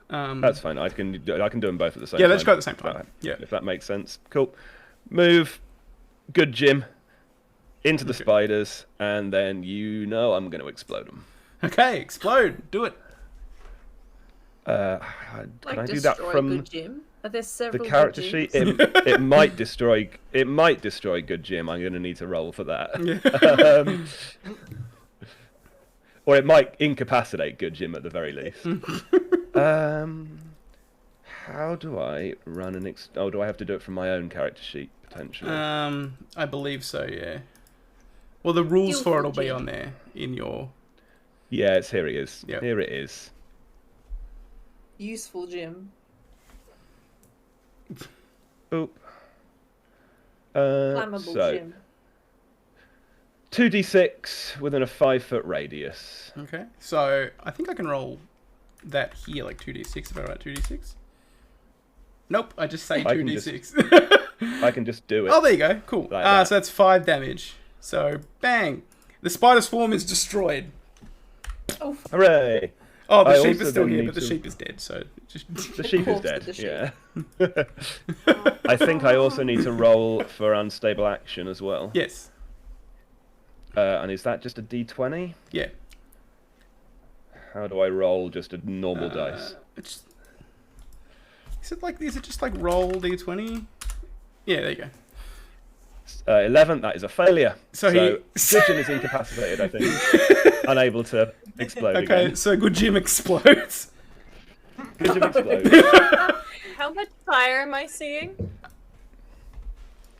That's fine. I can do them both at the same Yeah, time. let's go at the same time. Yeah. If that makes sense. Cool. Move. Good Jim. Into the spiders, and then I'm going to explode them. Okay, explode. Do it. Can Like I do that destroy from Good Jim? Are there the several character Good sheet? Jims? It might destroy. It might destroy Good Jim. I'm going to need to roll for that. Or it might incapacitate Good Jim at the very least. How do I run an do I have to do it from my own character sheet potentially? I believe so. Yeah. Well, the rules for it will be Jim. on there in your. Yeah, here it is. Yep. Here it is. Useful Jim. Oop. Flammable So Jim. 2d6 within a 5-foot radius. Okay. So I think I can roll that here, like 2d6. If I write 2d6. Nope. I just say I can 2d6. I can just do it. Oh, there you go. Cool. Like that. So that's 5 damage. So bang, the spider's form is destroyed. Hooray! Oh, the I sheep also is still then here, need but the to- sheep is dead. So just The sheep is corpse dead. of the sheep. Yeah. I think I also need to roll for unstable action as well. yes, And is that just a d20? yeah. How do I roll just a normal dice? It's, is it just like roll d20? Yeah, there you go. 11, that is a failure. So Gudgeon is incapacitated, I think. Unable to explode Okay, again. so good Jim explodes. Gudgeon explodes. How much fire am I seeing?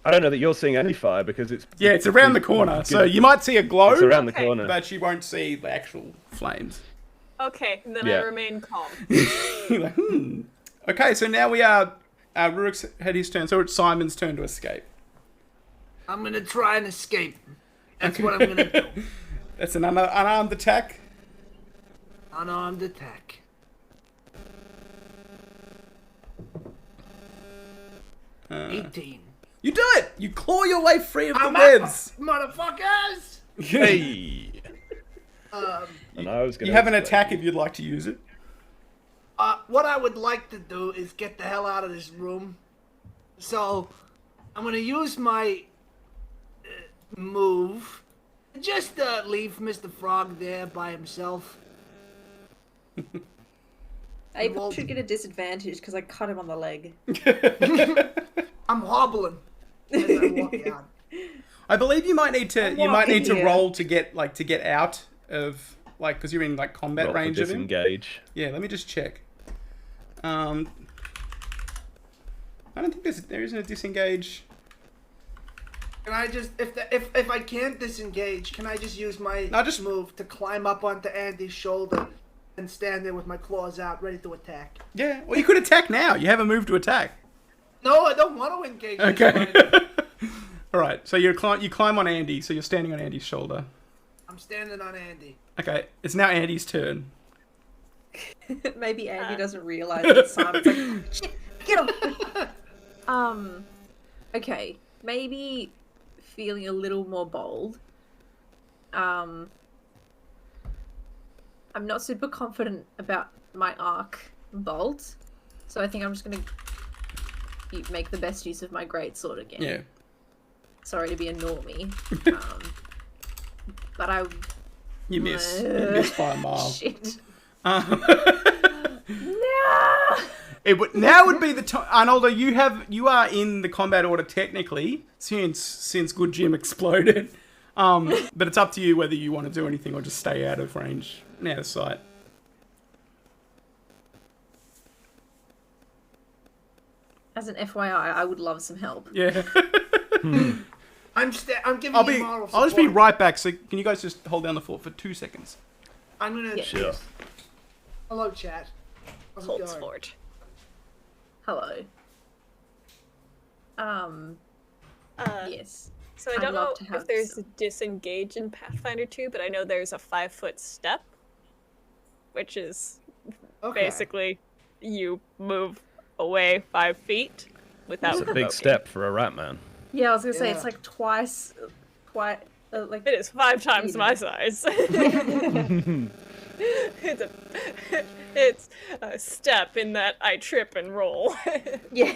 I don't know that you're seeing any fire because it's... Yeah, it's around the corner, so you might see a glow, It's around the Okay. corner. but you won't see the actual flames. Okay, then Yeah. I remain calm. You're like, Okay, so now we are. Rurik's had his turn, so it's Simon's turn to escape. I'm gonna try and escape. That's what I'm gonna do. That's an unarmed attack. Unarmed attack. Uh, 18. You do it! You claw your way free of the I'm webs! Motherfuckers! Hey! Um, And I was gonna You have an explode. attack if you'd like to use it. what I would like to do is get the hell out of this room. So, I'm gonna use my move. Just leave Mr. Frog there by himself. I Well- should get a disadvantage because I cut him on the leg. I'm hobbling as I walk out. I believe you might need to. I'm You might need to walking, yeah. roll to get out of because you're in like combat Roll for range of him. disengage. Yeah, let me just check. I don't think there isn't a disengage. Can I just, if I can't disengage, can I just use my move to climb up onto Andy's shoulder and stand there with my claws out, ready to attack? Yeah, well, you could attack now. You have a move to attack. No, I don't want to engage. Okay. All right, so you climb on Andy, so you're standing on Andy's shoulder. I'm standing on Andy. Okay, it's now Andy's turn. Maybe Andy doesn't realize that Simon's like, shit, get off. Okay, maybe feeling a little more bold. I'm not super confident about my arc bolt, so I think I'm just gonna make the best use of my greatsword again. Yeah. Sorry to be a normie, but I. You miss. You miss by a mile. Shit. No. Now would be the time. Arnoldo, you are in the combat order technically, since Good Jim exploded. But it's up to you whether you want to do anything or just stay out of range and out of sight. As an FYI, I would love some help. Yeah. I'm giving you moral support. I'll just be right back. So can you guys just hold down the fort for 2 seconds? I'm gonna. Yeah. Sure. Hello, chat. How's it Holt's going? Fort. Hello. Yes. So I I'd don't know love to have if there's some. a disengage in Pathfinder 2, but I know there's a 5-foot step, which is basically you move away 5 feet without That's a big provoking. step for a rat man. Yeah, I was gonna say Yeah. it's like twice, like It is 5 times my size. it's a step in that I trip and roll. yeah.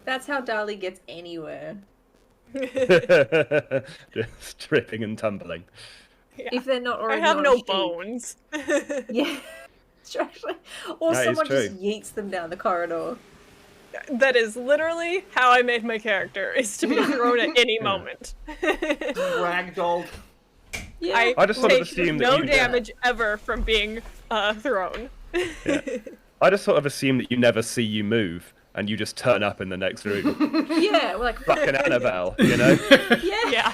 That's how Dali gets anywhere. Just tripping and tumbling. Yeah. If they're not I already have on no a sheep. bones. Yeah. Actually, or That is someone true. just yeets them down the corridor. That is literally how I made my character, is to be thrown at any moment. Ragdolled. Yeah. I just sort of take assumed that no you damage ever from being thrown. Yeah. I just sort of assumed that you never see you move and you just turn up in the next room. Yeah, we're like Fucking Annabelle, you know? yeah. Yeah.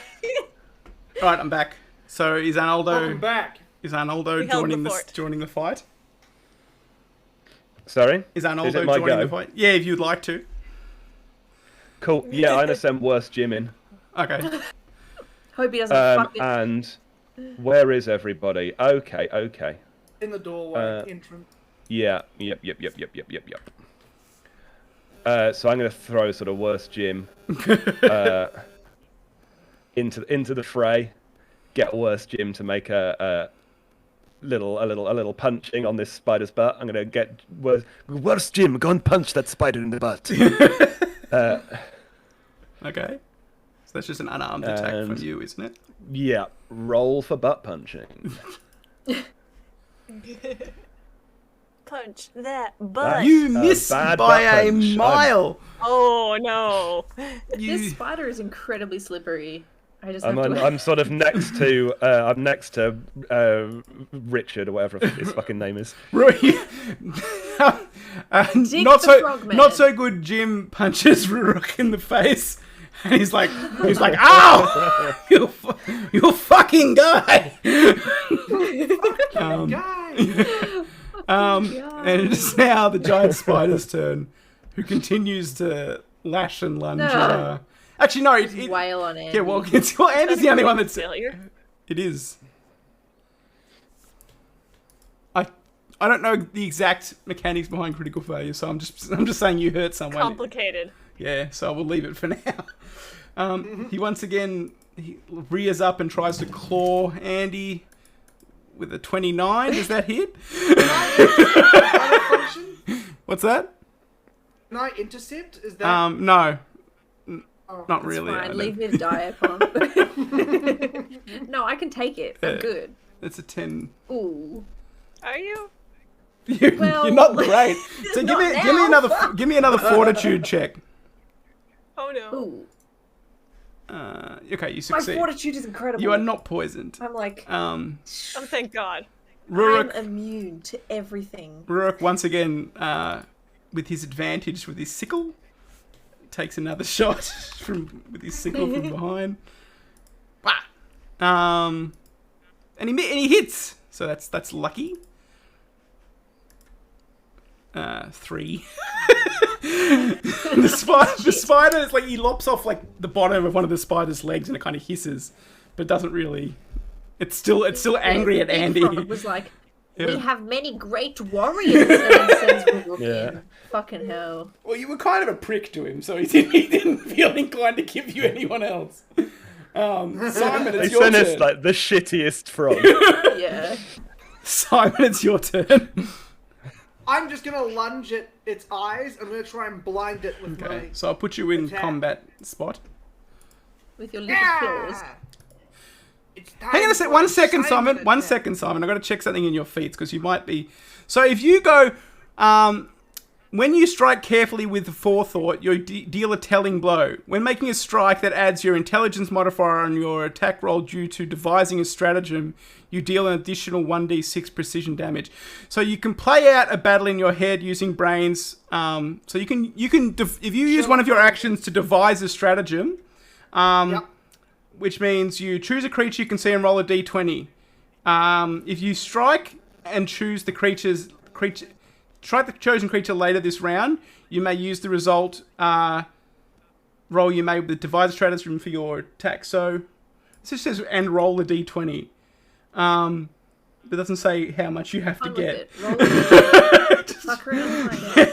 All right, I'm back. So is Welcome Arnoldo back. We held joining the this fort. joining the fight? Sorry? Is it Arnoldo my joining go? the fight? Yeah, if you'd like to. Cool. Yeah, I'm gonna send worst Jim in. Okay. Hope he doesn't fuck it. And where is everybody? Okay. In the doorway, Uh, entrance. Yeah. Yep. So I'm gonna throw sort of worst Jim into the fray. Get worst Jim to make a little punching on this spider's butt. I'm gonna get worst Jim. Go and punch that spider in the butt. Okay. So that's just an unarmed attack from And- you, isn't it? Yeah. Roll for butt punching. Punch that butt. You missed bad by butt a punch. mile. Oh no. This spider is incredibly slippery. I just I'm have to. I'm sort of next to Richard or whatever his fucking name is. Rory, Dick not the so Frogman. not so good. Jim punches Rook in the face, and he's like, "Ow! you fucking guy!" Guy! And it is now the giant spider's turn, who continues to lash and lunge. No. Actually, no. wail on Andy. Yeah, well, Andy's the only one that's. Failure. It is. I don't know the exact mechanics behind critical failure, so I'm just saying you hurt someone. Complicated. Yeah, so we'll leave it for now. He once again rears up and tries to claw Andy with a 29. Does that hit? What's that? Can I intercept? Is that... No. Oh, Not It's really. I fine. don't- Leave me to die, Epon. No, I can take it. I'm good. It's a 10. Ooh. Are you? Well, You're not great. So not give me another fortitude check. Oh no. Ooh. Okay, you My succeed. fortitude is incredible. You are not poisoned. I'm like, Oh, thank God. I'm Rurik immune to everything. once again, with his advantage with his sickle, takes another shot with his sickle from behind. And he hits. So that's lucky. 3. the spider is like he lops off like the bottom of one of the spider's legs and it kind of hisses, but doesn't really. It's still angry at Andy. Frog was like, we have many great warriors. And then sends Rook in. Fucking hell. Well, you were kind of a prick to him, so he didn't feel inclined to give you anyone else. Simon, it's your turn. It's like the shittiest frog. Yeah. Simon, it's your turn. I'm just gonna lunge at its eyes. I'm gonna try and blind it with my. So I'll put you in attack. combat spot. With your little claws. It's time Hang on a sec. for 1 second, Simon Simon. 1 attack. second, Simon. I've got to check something in your feats because you might be. So if you go, when you strike carefully with forethought, you deal a telling blow. When making a strike that adds your intelligence modifier on your attack roll due to devising a stratagem, you deal an additional 1d6 precision damage. So you can play out a battle in your head using brains. So you can if you use one of your actions to devise a stratagem, which means you choose a creature you can see and roll a d20. If you strike and choose the strike the chosen creature later this round, you may use the result roll you made with the devise a stratagem for your attack. So this just says and roll a d20. It doesn't say how much you have to get. Roll it. Fuck around and find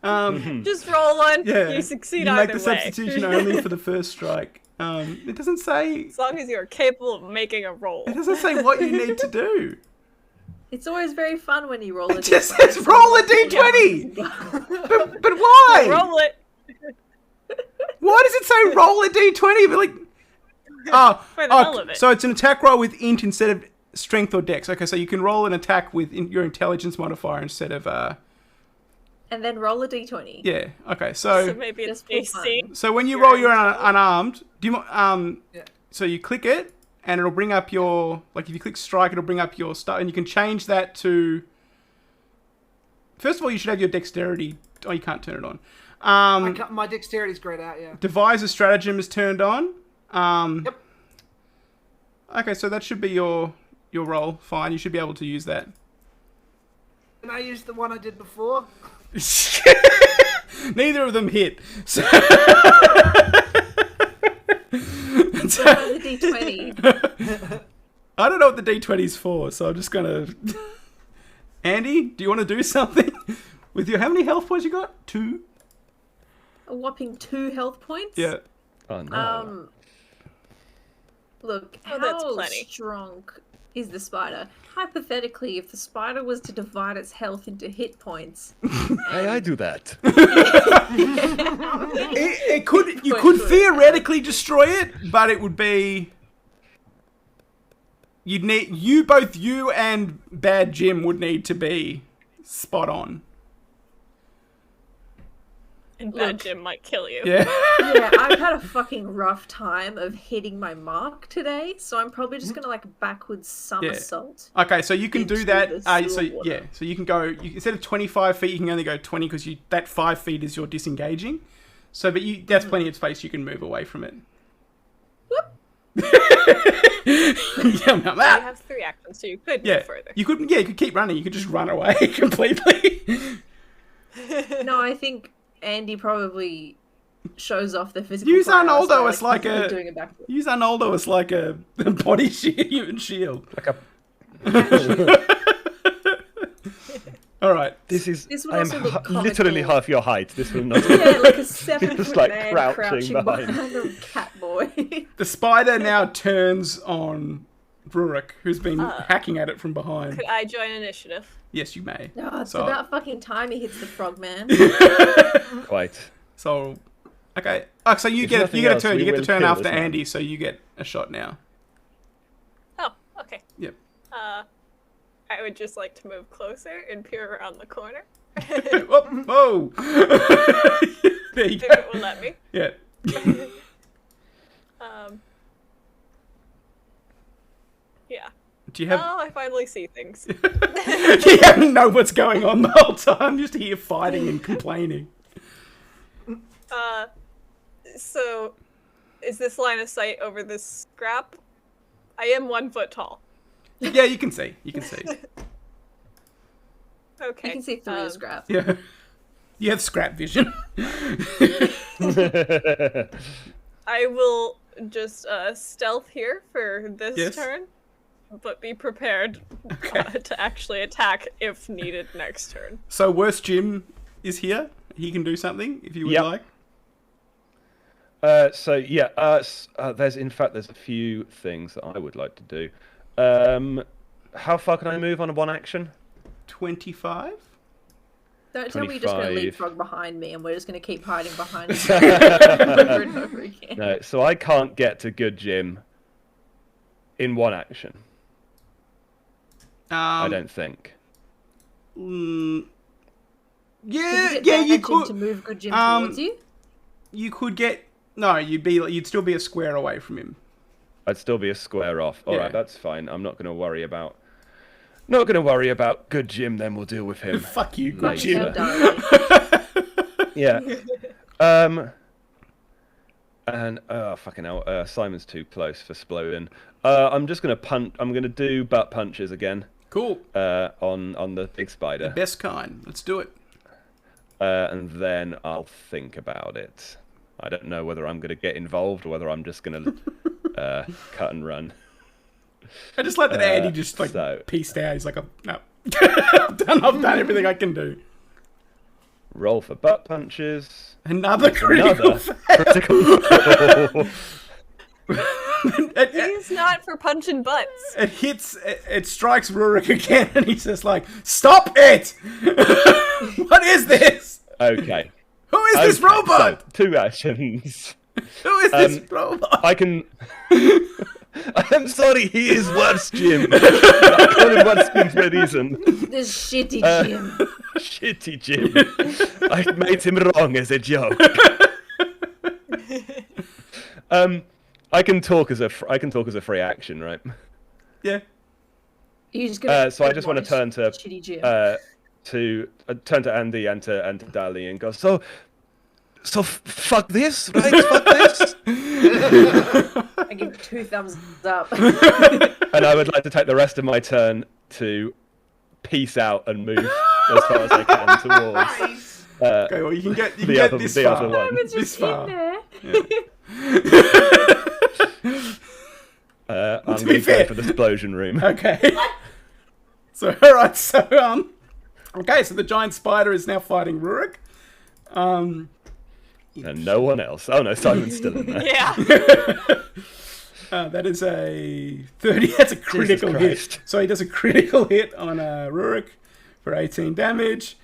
out. Just roll one. Yeah, You succeed you either make the way. substitution only for the first strike. It doesn't say. As long as you're capable of making a roll. It doesn't say what you need to do. It's always very fun when you roll a It just d20. says roll a d20. but why? Roll it. Why does it say roll a d20? But like, For the hell of it. So it's an attack roll with int instead of strength or dex. Okay, so you can roll an attack with your intelligence modifier instead of And then roll a d20. yeah. Okay, So so maybe it's Just for AC. fun. so when you roll your unarmed, do you so you click it and it'll bring up your if you click strike, it'll bring up your stuff, and you can change that to. First of all, you should have your dexterity. Oh, you can't turn it on. My dexterity's grayed out. Yeah. Devise a stratagem is turned on. Yep. Okay, so that should be your roll. Fine, you should be able to use that. Can I use the one I did before? Neither of them hit. So Roll a d20. I don't know what the d20's for, so I'm just gonna. Andy, do you want to do something with your? How many health points you got? 2. A whopping 2 health points? Yeah. Oh no. Look, Oh, that's how plenty. strong is the spider? Hypothetically, if the spider was to divide its health into hit points, Hey, I do that. It could. You could theoretically destroy it, but it would be. You'd need both you and Bad Jim would need to be spot on. And Bad Jim might kill you. Yeah. yeah, I've had a fucking rough time of hitting my mark today, so I'm probably just gonna backwards somersault. Okay, so you can do Into that. the So sewer water. yeah, so you can go instead of 25 feet, you can only go 20 because that 5 feet is your disengaging. So, but that's plenty of space. You can move away from it. Whoop. You have 3 actions, so you could move further. You could. Yeah, you could keep running. You could just run away completely. No, I think Andy probably shows off the physical. Use prowess Arnoldo by, as like doing a backflip. Use Arnoldo as like a body shield, human shield. Like a. All right. This would also look comical. Literally half your height. This will not. Yeah, like a 7-foot Just, like, man crouching crouching behind. behind a cat boy. The spider now turns on Rurik, who's been hacking at it from behind. Could I join initiative? Yes, you may. No, it's So- about fucking time he hits the frog man. Quite. So, okay. Oh, so you If get a nothing turn. else, You we get the will turn kill after this man. Andy, so you get a shot now. Oh, okay. Yep. I would just like to move closer and peer around the corner. Whoa! There you If go. it will let me. Yeah. Yeah. Do you have? Oh, I finally see things. You don't know what's going on the whole time. Just hear fighting and complaining. So, is this line of sight over this scrap? I am 1 foot tall. Yeah, you can see. You can see. Okay. You can see through the scrap. Yeah. You have scrap vision. I will just stealth here for this Yes. turn, but be prepared to actually attack if needed next turn. So Worst Jim is here. He can do something if you would Yep. like. There's a few things that I would like to do. How far can I move on one action? 25? Don't tell me you're just going to 25. leapfrog behind me and we're just going to keep hiding behind you over and over again. No, so I can't get to Good Jim in one action. I don't think. Yeah, Could yeah, you you get Jim could. to move Good Jim um, towards you? You could get. No, you'd still be a square away from him. I'd still be a square off. All Yeah. right, that's fine. I'm not going to worry about. Not going to worry about Good Jim. Then we'll deal with him. Fuck you, Good Nice. Jim. Yeah, darling. Yeah. And fucking hell, Simon's too close for Splodin. I'm just gonna punt. I'm gonna do butt punches again. Cool. On the big spider. Best kind. Let's do it. And then I'll think about it. I don't know whether I'm gonna get involved or whether I'm just gonna cut and run. I just like that Andy just like so- pieced out. He's like, no. I've done everything I can do. Roll for butt punches. Another critical. Another critical. He's not for punching butts. It hits. It strikes Rurik again, and he's just like, "Stop it! What is this? Okay. Who is this Okay, robot? so 2 actions. Who is this robot?" I can. I'm sorry, he is worse, Jim. I call him worse Jim for a reason. This shitty Jim. Shitty Jim. I made him wrong as a joke. I can talk as a free action, right? Yeah. You just gonna So I just want to turn to shitty Jim. turn to Andy and to Dali and go. So fuck this, right? Fuck this. I give 2 thumbs up. And I would like to take the rest of my turn to peace out and move as far as I can towards Nice. Okay. Well, you can get the other this the far. other one. It's This just far. in there. I'm To be going to go fair- for the explosion room. Okay. So alright. So Okay. So the giant spider is now fighting Rurik. And no one else. Oh no, Simon's still in there. Yeah. That is a 30. That's a critical hit. Christ. So he does a critical hit on Rurik for 18 damage.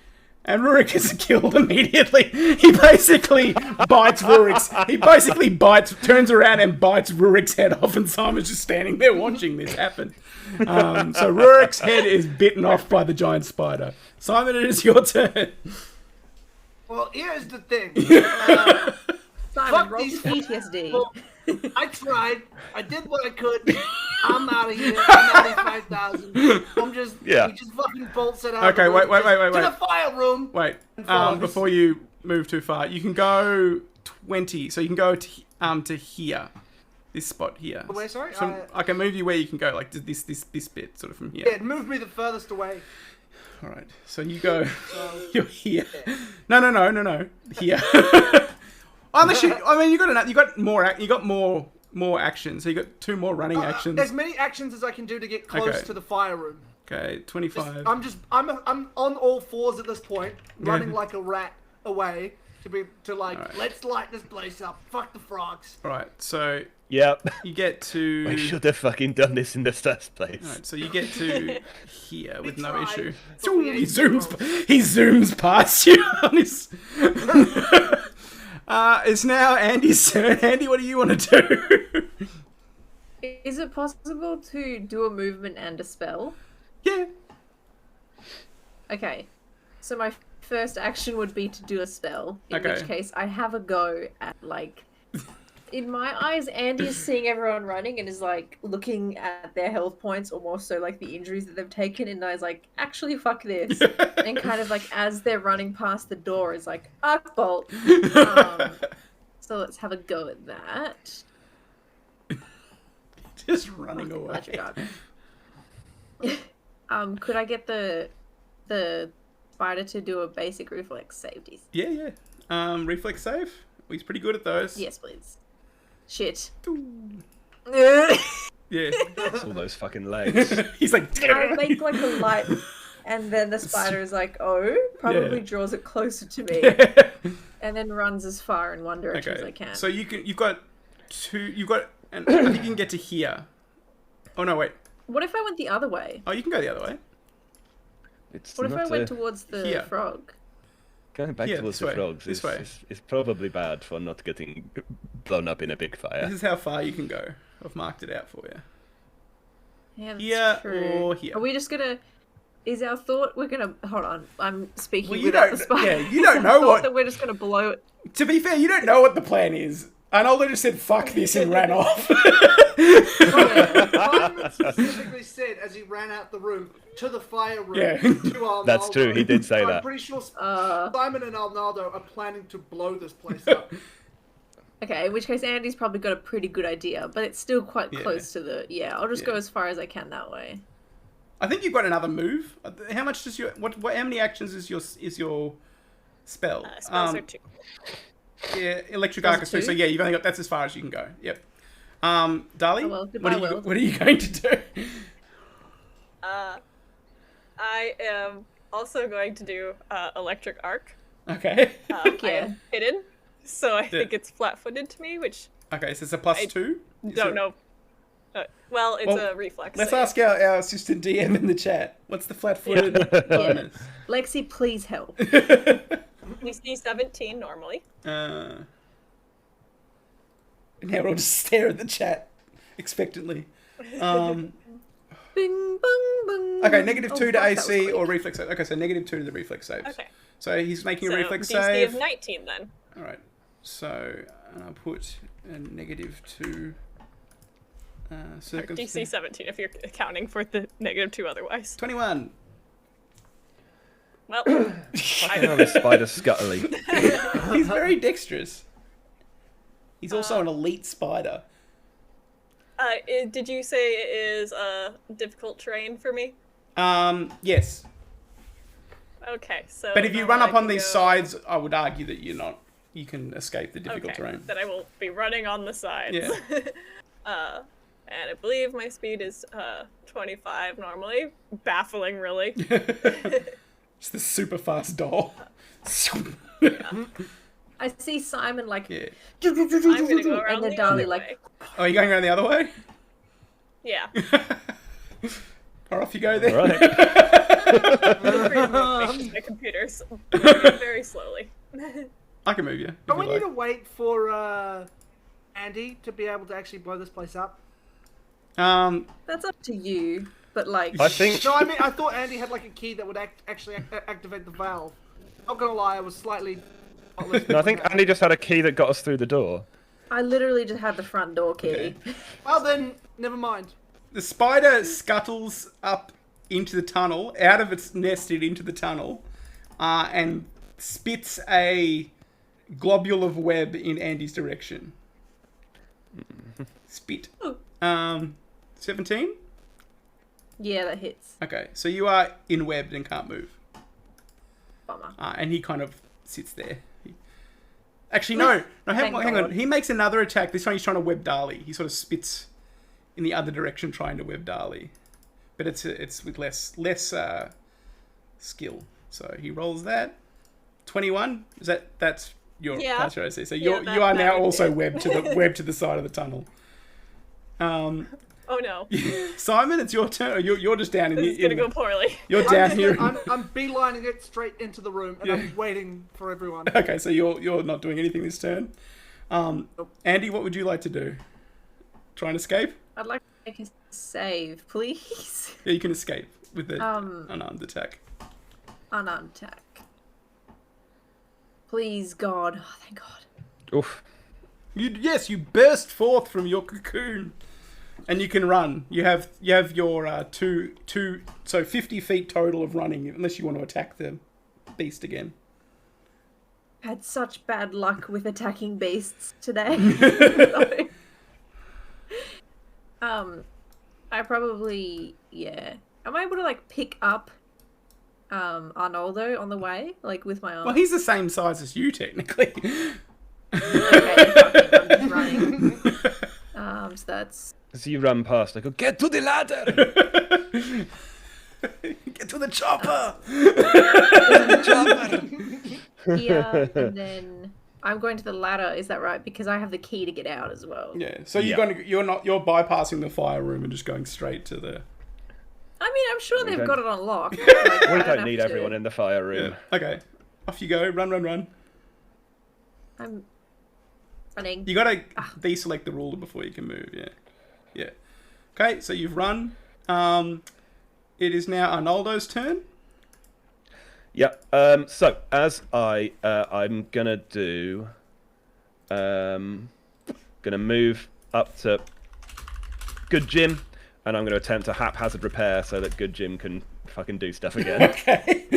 And Rurik is killed immediately. He basically bites Rurik's. He basically turns around and bites Rurik's head off, and Simon's just standing there watching this happen. So Rurik's head is bitten off by the giant spider. Simon, it is your turn. Well, here's the thing. Simon, Fuck roll these for PTSD. Well, I tried. I did what I could. I'm out of here. I'm out of 5,000. I'm just. Yeah. He just fucking bolts it out. Okay, the wait, room, wait, to the fire room. Wait, follow this. before you move too far, you can go 20. So you can go to here, this spot here. Wait, sorry? So I can move you where you can go, like this bit, sort of from here. Yeah, it moved me the furthest away. All right. So you go. You're here. No. Here. Unless you, I mean, you got more actions. So you got 2 more running actions. As many actions as I can do to get close Okay. to the fire room. Okay, 25. I'm on all fours at this point, running like a rat away Alright. let's light this place up. Fuck the frogs. All right. So Yep. you get to. I should have fucking done this in the first place. Alright, so you get to here with no tried. issue. But we He ain't zooms past you on his. It's now Andy's turn. Andy, what do you want to do? Is it possible to do a movement and a spell? Yeah. Okay. So my first action would be to do a spell. In Okay. which case, I have a go at like. In my eyes, Andy is seeing everyone running and is like looking at their health points, or more so like the injuries that they've taken, and is like, actually, fuck this. And kind of like as they're running past the door, is like, arc bolt. So let's have a go at that. Just running away. Electric arc. Could I get the spider to do a basic reflex safety? Yeah. Reflex save. He's pretty good at those. Yes, please. Shit. Yeah. That's all those fucking legs. He's like. I make like a light, and then the spider is like, "Oh," probably draws it closer to me, and then runs as far in one direction as I can. So you've got two. You've got, and I think you can get to here. Oh no, wait. What if I went the other way? Oh, you can go the other way. It's What if I not went towards the Here. frog? going back Yeah, towards this the way, frogs this way. is probably bad for not getting blown up in a big fire. This is how far you can go. I've marked it out for you. Yeah, that's Here true. or here. Are we just gonna? Is our thought we're gonna hold on? I'm speaking Well, you without don't- the spider. yeah, you Is don't our know thought what- that we're just gonna blow it. To be fair, you don't know what the plan is. Arnoldo just said "fuck this" and ran off. Simon specifically said as he ran out the room to the fire room. Yeah. To Arnaldo. That's true, he did say I'm that. pretty sure Uh. Simon and Arnaldo are planning to blow this place up. Okay, in which case Andy's probably got a pretty good idea, but it's still quite Yeah. close to the. Yeah, I'll just go Yeah. as far as I can that way. I think you've got another move. How much does your what? How many actions is your spell? Spells are 2. Yeah, electric Spells arc are is 2. So 2? yeah, you've only got that's as far as you can go. Yep. Darlie, Oh, well, goodbye, world. what are you going to do? I am also going to do electric arc. Okay. I Yeah. am hidden, so I think it's flat-footed to me, which Okay, so it's a +2. Is don't it- know. Well, it's Well, a reflex. Let's save. ask our assistant DM in the chat. What's the flat-footed bonus? Lexi, please help. DC 17 normally. And now we'll just stare at the chat expectantly. Bing bong bong. Okay, -2 Oh, to fuck, that was AC quick. or reflex save. Okay, so -2 to the reflex saves. Okay. So he's making So a reflex DC save. of 19 then. All right. So I'll put a -2. Or Circumstance. DC 17 if you're accounting for the -2 otherwise. 21. Well, I know this spider scuttly. He's very dexterous. He's also an elite spider. did you say it is difficult terrain for me? Yes. Okay, so. But if you now run I up on can these go- sides, I would argue that you're not. You can escape the difficult Okay, terrain. then I will be running on the sides. Yeah. And I believe my speed is 25 normally. Baffling, really. It's the super fast doll. I see Simon like. Yeah. I'm gonna go around and then the Darlie other like. way. Oh, you're going around the other way? Yeah. Or off you go then. All right. My computer's moving very slowly. I can move you. But if we you need to like. wait for Andy to be able to actually blow this place up. That's up to you, but like. I think No, I mean I thought Andy had like a key that would actually activate the valve. Not gonna lie, I was slightly. no, I think Andy just had a key that got us through the door. I literally just had the front door key. Okay. Well then, never mind. The spider scuttles up into the tunnel, out of its nested into the tunnel, and spits a globule of web in Andy's direction. Spit. 17? Yeah, that hits. Okay, so you are in-webbed and can't move. Bummer. And he kind of sits there. Actually, no, hang Thank on. God. He makes another attack. This time he's trying to web Darlie. He sort of spits in the other direction, trying to web Darlie, but it's with less skill. So he rolls that 21. That's your Yeah. plus your AC. So Yeah, you that- are that now would also hit. webbed to the side of the tunnel. Oh no. Simon, it's your turn. You're just down in This is here. gonna go poorly. You're down I'm, here. I'm beelining it straight into the room, and I'm waiting for everyone. Okay, so you're not doing anything this turn. Andy, what would you like to do? Try and escape? I'd like to make a save, please. Yeah, you can escape with the Um, unarmed attack. Unarmed attack. Please, God. Oh, thank God. Oof. Yes, you burst forth from your cocoon, and you can run. You have your two so 50 feet total of running, unless you want to attack the beast again. had such bad luck with attacking beasts today. I probably, yeah. Am I able to like pick up Arnoldo on the way, like with my arm? Well, he's the same size as you, technically. Okay, I'm just running. So that's As you run past, I go, get to the ladder! Get to the chopper! here, and then I'm going to the ladder. Is that right? Because I have the key to get out as well. Yeah. So you're bypassing the fire room and just going straight to the. I mean, I'm sure they've don't- got it on lock. Like, We I don't have need to- everyone in the fire room. Yeah. Okay. Off you go. Run. I'm running. You gotta deselect the ruler before you can move. Yeah. Okay. So you've run. It is now Arnoldo's turn. Yep. So as I'm gonna do, gonna move up to Good Jim, and I'm gonna attempt a haphazard repair so that Good Jim can fucking do stuff again. Okay.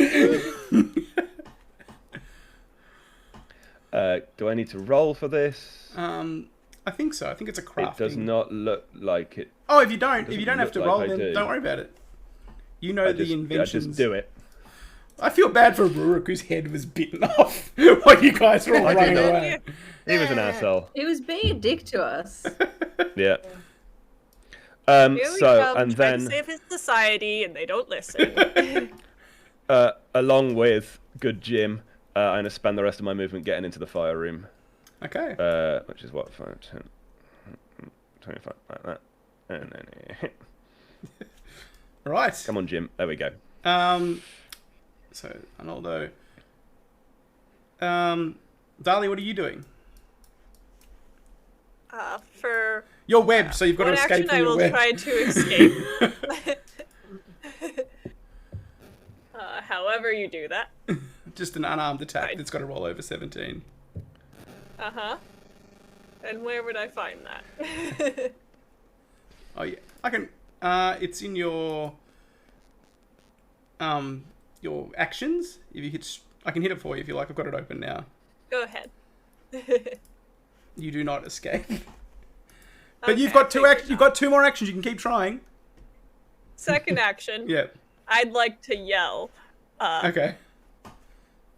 Do I need to roll for this? I think so. I think it's a crafting. It does not look like it. Oh, if you don't have look to like roll, I then do. don't worry about it. You know the I inventions. just do it. I feel bad for Rurik, whose head was bitten off while you guys were all I did running not. away. He was an asshole. He was being a dick to us. Yeah. Here we So come, and trying to then save his society, and they don't listen. along with Good Jim, I'm gonna spend the rest of my movement getting into the fire room. Okay. Which is what 5, 10, 25 like that. And then Right. come on, Jim. There we go. So Arnoldo. Dali, what are you doing? For You're webbed, so you've got to one escape action, from I your will web. try to escape. However you do that. Just an unarmed attack Right. that's got to roll over 17. Uh-huh. And where would I find that? Oh yeah, I can. It's in your actions. If you hit, I can hit it for you if you like. I've got it open now. Go ahead. You do not escape. But you've Okay, got two take your actions. You've got 2 more actions. You can keep trying. Second action. Yeah. I'd like to yell, Okay.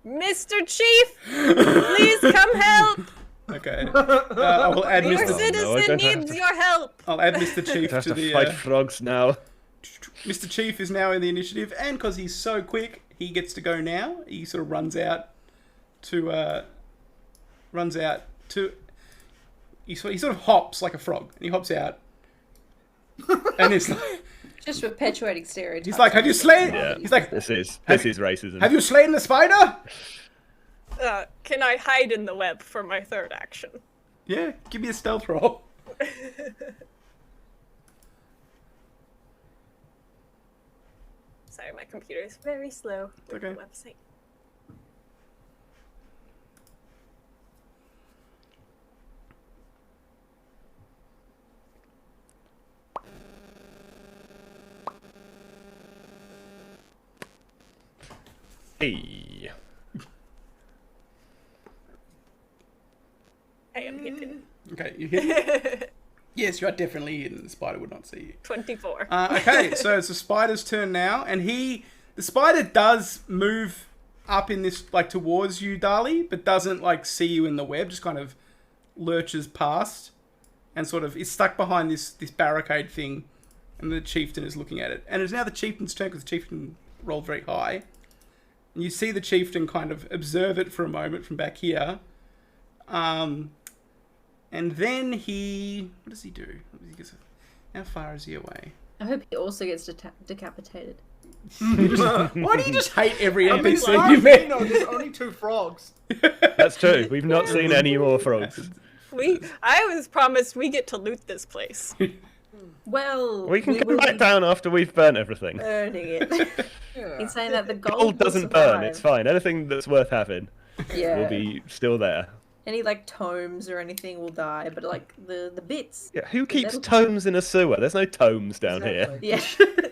Mr. Chief, please come help! Okay. I will add Your Mr. No, I citizen don't have needs to. your help! I'll add Mr. Chief I have to to the. fight frogs now. Mr. Chief is now in the initiative, and because he's so quick, he gets to go now. He sort of runs out to. He sort of hops like a frog, and he hops out, and it's like Just perpetuating stereotypes. he's like, "Have you slain?" Yeah. He's like, This is racism. "Have you slain the spider?" Can I hide in the web for my third action? Yeah, give me a stealth roll. Sorry, my computer is very slow with Okay. the website. Hey. I am hidden. Okay, you hit. Yes, you are definitely hidden. The spider would not see you. 24. Okay, so it's the spider's turn now, and the spider does move up in this, like, towards you, Dali, but doesn't, like, see you in the web, just kind of lurches past, and sort of is stuck behind this barricade thing, and the chieftain is looking at it. And it's now the chieftain's turn, because the chieftain rolled very high. And you see the chieftain kind of observe it for a moment from back here. And then he... What does he do? How far is he away? I hope he also gets decapitated. Why do you just hate every I mean, NPC as far you as we meet? know, there's only 2 frogs. That's true. We've not seen any more frogs. I was promised we get to loot this place. Well, We can come will back be down after we've burnt everything. burning it. He's saying that the gold, Gold will doesn't burn. It's survive. fine. Anything that's worth having Yeah. will be still there. Any like tomes or anything will die, but like the bits. Yeah, who keeps That'll- tomes in a sewer? There's no tomes down Exactly. Yeah,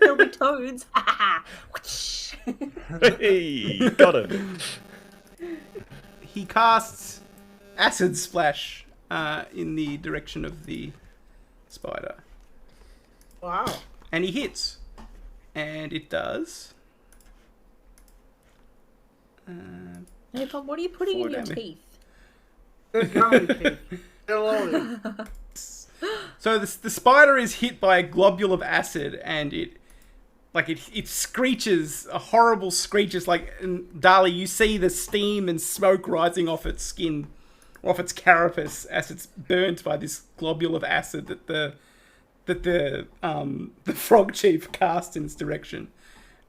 there'll be toads. here. Hey, got him. he casts acid splash in the direction of the spider, Wow. and he hits, and it does. Hey, Tom, what are you putting in your damage. teeth? Good comedy, Keith. Hello. So the spider is hit by a globule of acid, and it screeches a horrible screech. It's like, and Dali, you see the steam and smoke rising off its skin, off its carapace, as it's burnt by this globule of acid that the frog chief cast in its direction.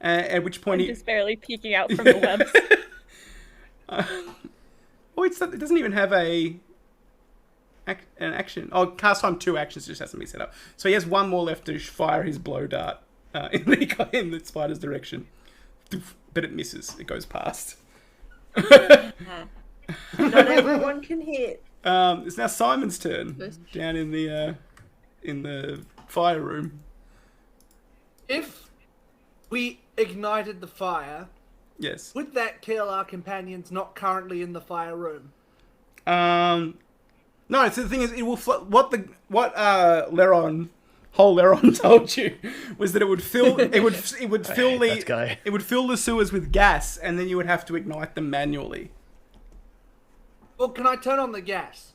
At which point Just barely peeking out from the webs. it doesn't even have an action. Oh, cast time 2 actions just hasn't been set up. So he has one more left to fire his blow dart in the spider's direction. But it misses. It goes past. Not everyone can hit. It's now Simon's turn down in the fire room. If we ignited the fire, Yes. would that kill our companions not currently in the fire room? No. So the thing is, it will what Leron told you was that it would fill it would fill that guy. it would fill the sewers with gas, and then you would have to ignite them manually. Well, can I turn on the gas?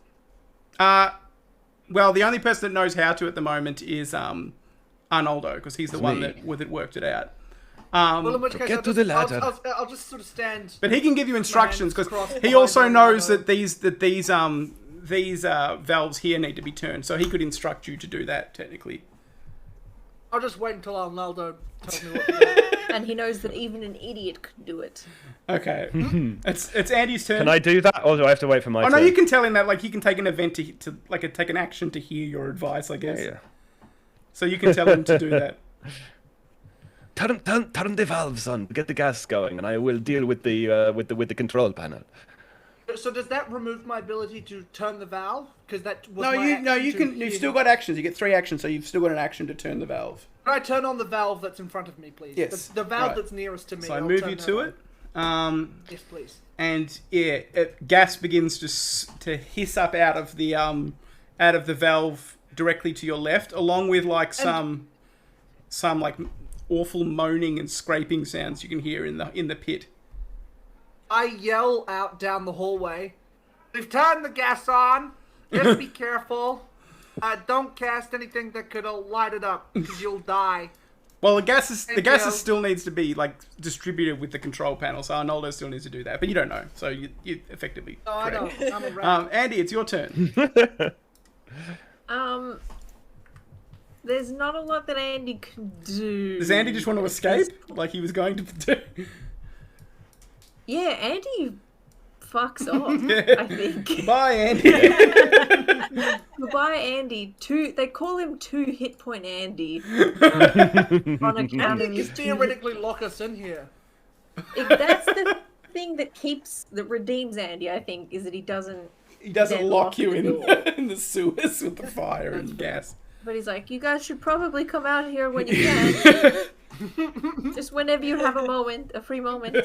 Well, the only person that knows how to at the moment is Arnoldo, because he's the one me. that worked it out. Well, in which case, get to the ladder. I'll just sort of stand. But he can give you instructions, because crossed he behind also Arnoldo. knows that these valves here need to be turned, so he could instruct you to do that technically. I'll just wait until Arnoldo tells me what to do. And he knows that even an idiot could do it. Okay, it's Andy's turn. Can I do that, or do I have to wait for my Oh turn? no, you can tell him that he can take an event to take an action to hear your advice, I guess. Yeah. So you can tell him to do that. Turn the valves on. Get the gas going, and I will deal with the control panel. So does that remove my ability to turn the valve? Because that was No, my you action to can. hear You've still him. got actions. You get 3 actions, so you've still got an action to turn the valve. Can I turn on the valve that's in front of me, please? Yes, The valve right. that's nearest to me. So I I'll move turn you that to on. it. Yes, please. And yeah, gas begins to hiss up out of the valve directly to your left, along with some awful moaning and scraping sounds you can hear in the pit. I yell out down the hallway. We've turned the gas on. Just be careful. Don't cast anything that could light it up, because you'll die. Well, the gas you. still needs to be distributed with the control panel, so Arnoldo still needs to do that, but you don't know, so you effectively. No, I correct. don't. I'm a rat. Andy, it's your turn. There's not a lot that Andy can do. Does Andy just want to escape, like he was going to do? Yeah, Andy fucks off, I think. Bye, Andy. Goodbye, Andy. They call him 2 hit point Andy. On account of his 2 Theoretically lock us in here. That's the thing that redeems Andy, I think, is that he doesn't Then lock you the in door. in the sewers with the fire and gas. But he's like, you guys should probably come out here when you can. Just whenever you have a free moment.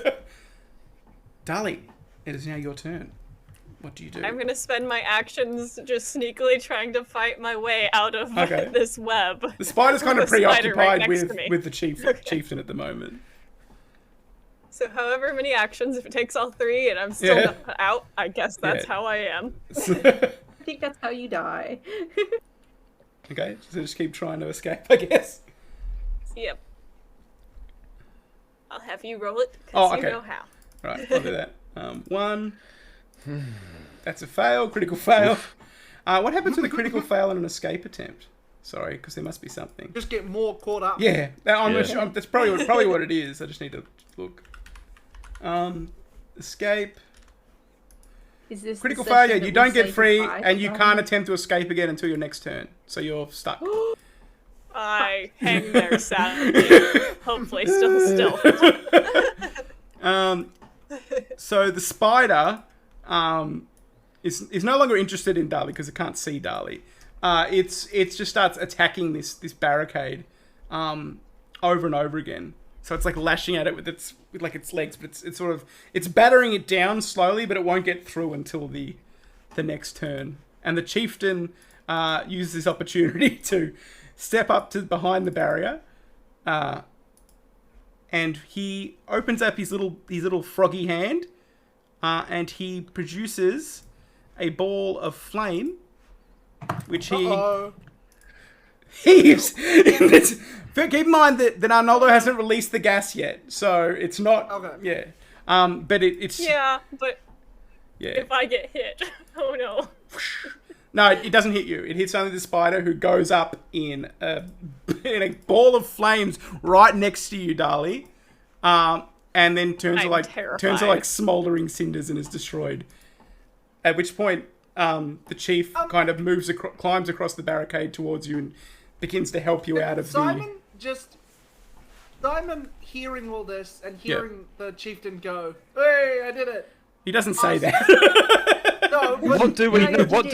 Dali, it is now your turn. What do you do? I'm gonna spend my actions just sneakily trying to fight my way out of Okay. this web. The spider's kind of The spider right preoccupied next to me. with the chieftain at the moment. So however many actions, if it takes all 3 and I'm still Yeah. not out, I guess that's Yeah. how I am. I think that's how you die. Okay, so just keep trying to escape, I guess. Yep. I'll have you roll it, Oh, because okay. you know how. Right, I'll do that. 1. That's a fail, critical fail. What happens with a critical fail in an escape attempt? Sorry, because there must be something. Just get more caught up. Yeah, Yeah. that's probably what it is. I just need to look. Escape. Is this the Critical session failure. that You we don't say get free, goodbye and to you Dali? can't attempt to escape again until your next turn. So you're stuck. I hang there sadly, hopefully still. So the spider is no longer interested in Dali because it can't see Dali. It's just starts attacking this barricade over and over again. So it's like lashing at it with its legs, but it's sort of it's battering it down slowly, but it won't get through until the next turn. And the chieftain uses this opportunity to step up to behind the barrier, and he opens up his little froggy hand, and he produces a ball of flame, which he heaves. Keep in mind that Arnoldo hasn't released the gas yet, so it's not. Okay. Yeah. But it's. Yeah, but Yeah. if I get hit, oh no. No, it doesn't hit you. It hits only the spider, who goes up in a ball of flames right next to you, Dali, and then turns to terrified. smoldering cinders and is destroyed. At which point, the chief kind of climbs across the barricade towards you and begins to help you out of Simon hearing all this and hearing the chieftain go, "Hey, I did it." He doesn't say that. No, What do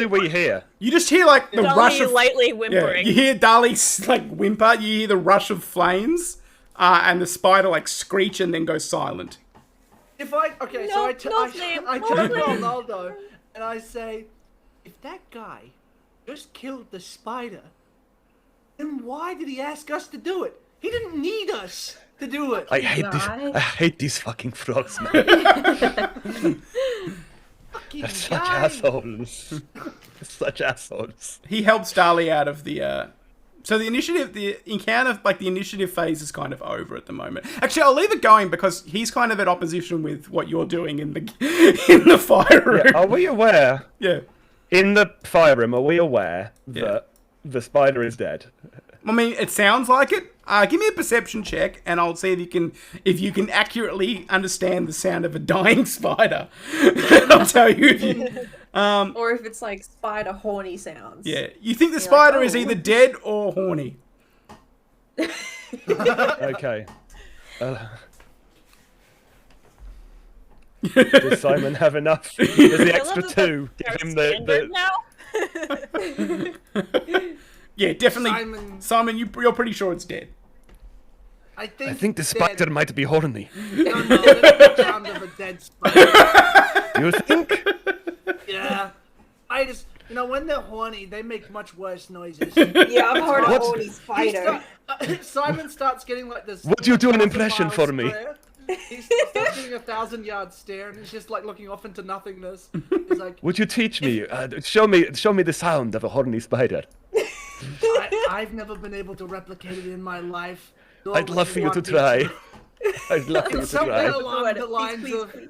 we hear? You just hear like the rush Dolly of lightly yeah. whimpering. You hear Dali like whimper. You hear the rush of flames, and the spider like screech and then go silent. If I okay, No, so no flame, I no turn to flame. Ronaldo and I say, if that guy just killed the spider, then why did he ask us to do it? He didn't need us to do it. I hate these fucking frogs, man. Fucking They're such guy. assholes. Such assholes. He helps Dali out of the. So the initiative phase is kind of over at the moment. Actually, I'll leave it going because he's kind of at opposition with what you're doing in the fire room. Yeah, are we aware? Yeah. In the fire room, are we aware that the spider is dead? I mean, it sounds like it. Give me a perception check, and I'll see if you can accurately understand the sound of a dying spider. I'll tell you if you. Or if it's like spider horny sounds. Yeah, you think the You're spider like, is "Oh." either dead or horny. Okay. Does Simon have enough? Does the I extra love that two that's give him standard now? Yeah, definitely. Simon, you're pretty sure it's dead. I I think the spider might be horny. No, that's the sound of a dead spider. You think? Yeah. I just, when they're horny, they make much worse noises. Yeah, I've heard a What? horny spider. Simon starts getting like this. Would you do an 1,000 impression mile for me? stare. He starts getting a 1,000-yard stare, and he's just like looking off into nothingness. He's like, Would you teach me? Show me the sound of a horny spider. I've never been able to replicate it in my life. nor I'd would love for you to want me try. I'd love for you to Something try. along the lines Please, of. please.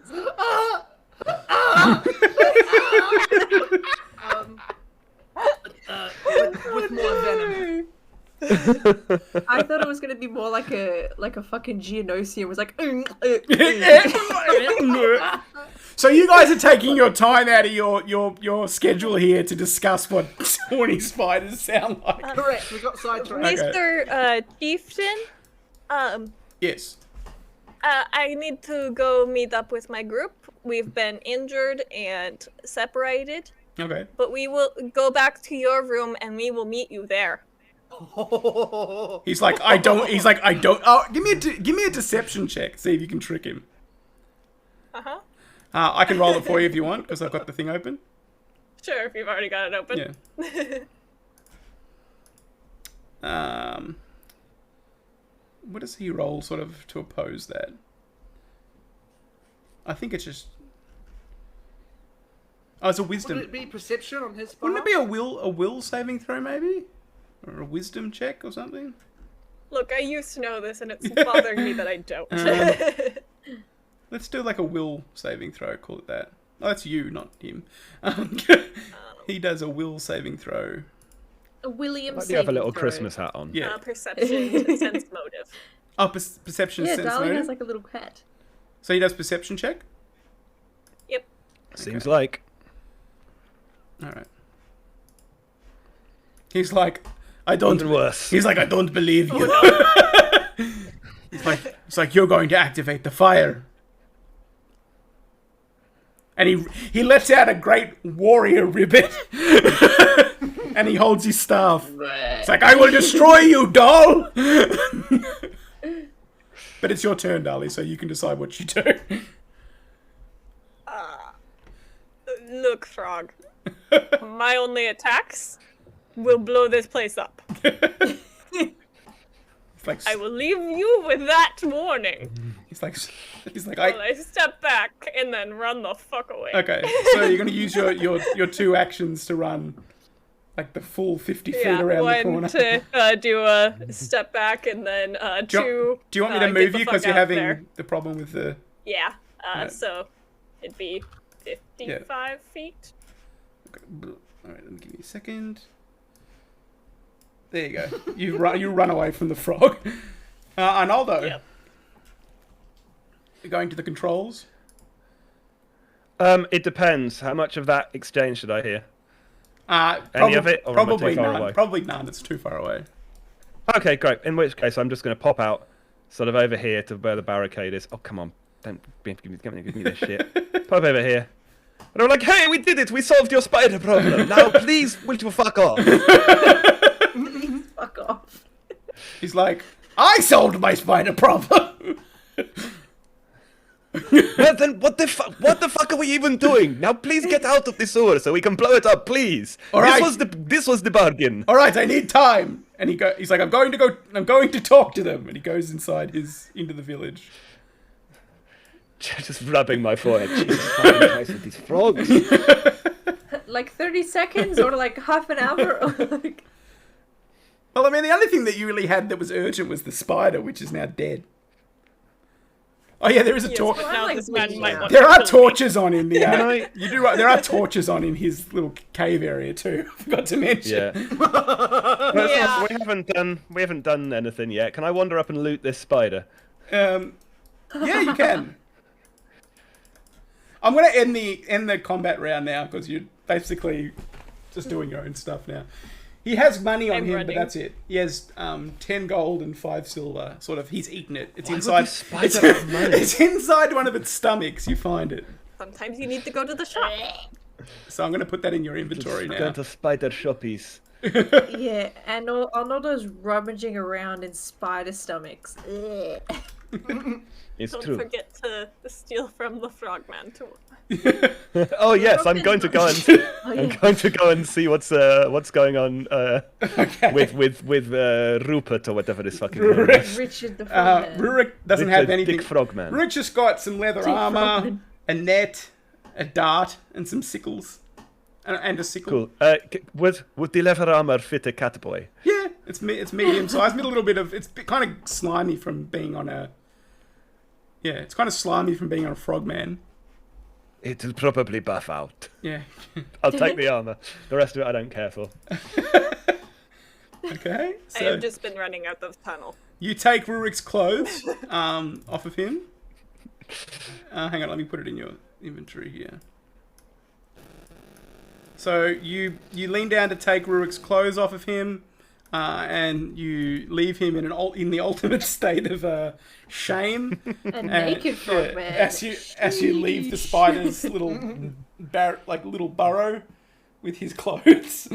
With more venom. I thought it was gonna be more like a fucking Geonosium. It was like. So you guys are taking your time out of your schedule here to discuss what horny spiders sound like. Correct, we got sidetracked. Okay. Mr. Chieftain, Yes. I need to go meet up with my group. We've been injured and separated, Okay. but we will go back to your room and we will meet you there. He's like, I don't. Oh, give me a deception check. See if you can trick him. Uh-huh. I can roll it for you if you want, because I've got the thing open. Sure, if you've already got it open. Yeah. What does he roll sort of to oppose that? I think it's just. Oh, it's a wisdom. Would it be perception on his part? Wouldn't it be a will saving throw maybe, or a wisdom check or something? Look, I used to know this and it's bothering me that I don't. Let's do like a will saving throw. Call it that. Oh, that's you, not him. He does a will saving throw. A William Why do you have a little throw. Christmas hat on? Yeah. Perception to sense motive. Oh, perception Yeah, sense Darling motive. has like a little hat. So he does perception check. Yep. Seems like. All right. He's like, I don't. Even worse. He's like, I don't believe you. It's like you're going to activate the fire. And he lets out a great warrior ribbon. And he holds his staff. It's like, I will destroy you, doll. But it's your turn, Darlie, so you can decide what you do. Look, Frog. My only attacks will blow this place up. It's like, I will leave you with that warning. he's like, While I step back and then run the fuck away. okay. So you're gonna use your 2 actions to run, like the full 50 feet around the corner. One to do a step back and then two. Do you want me to get move the you fuck because you're out having there. the problem with the? Yeah. Right. So it'd be 55 feet. Okay. All right, let me give you a second. There you go. You run away from the frog. Arnaldo. Yep. You're going to the controls. It depends. How much of that exchange should I hear? Any of it, or am I probably too far none. away? Probably none. It's too far away. Okay, great. In which case, I'm just going to pop out, sort of over here to where the barricade is. Oh, come on. Don't give me this shit. Pop over here. And I'm like, hey, we did it. We solved your spider problem. Now, please, will you fuck off? Fuck off. He's like, I solved my spider problem. Well, then, what the fuck are we even doing? Now, please get out of the sewer so we can blow it up, please. All right. This was the bargain. All right, I need time. And he's like, I'm going to talk to them. And he goes into the village. Just rubbing my forehead. Jesus fucking Christ with these frogs. Like 30 seconds or like half an hour? Or like... Well, I mean, the only thing that you really had that was urgent was the spider, which is now dead. Oh yeah, there is a Yes, torch. but now like this man winning might out. want There to are kill me. torches on in the. I- You do right. There are torches on in his little cave area too. I forgot to mention. Yeah. Yeah. We haven't done anything yet. Can I wander up and loot this spider? Yeah, you can. I'm gonna end the combat round now because you're basically just doing your own stuff now. He has money on I'm him, but running. that's it. He has 10 gold and 5 silver. Sort of, he's eaten it. It's Why would inside. this spider have money? It's inside one of its stomachs. You find it. Sometimes you need to go to the shop. So I'm gonna put that in your inventory now. Going to spider shoppies. Yeah, and Arnoldo's rummaging around in spider stomachs. Ugh. It's Don't true. forget to steal from the frogman too. Oh yes, I'm going to go and I'm going to go and see what's going on with Rupert or whatever this fucking name is. Richard the Frogman. Rurik doesn't Richard have anything. Dick Frogman. Rurik just got some leather Dick armor, Frogman. a net, a dart, and some sickles, and a sickle. Cool. Would the leather armor fit a cat boy? Yeah, it's medium sized. With a little bit of it's kind of slimy from being on a. Yeah, it's kind of slimy from being on a frogman. It'll probably buff out. Yeah. I'll take the armor. The rest of it I don't care for. Okay. I So have just been running out of tunnel. you take Rurik's clothes off of him. Hang on, let me put it in your inventory here. So you lean down to take Rurik's clothes off of him, and you leave him in the ultimate state of shame. A naked frogman. As you leave the spider's little little burrow with his clothes.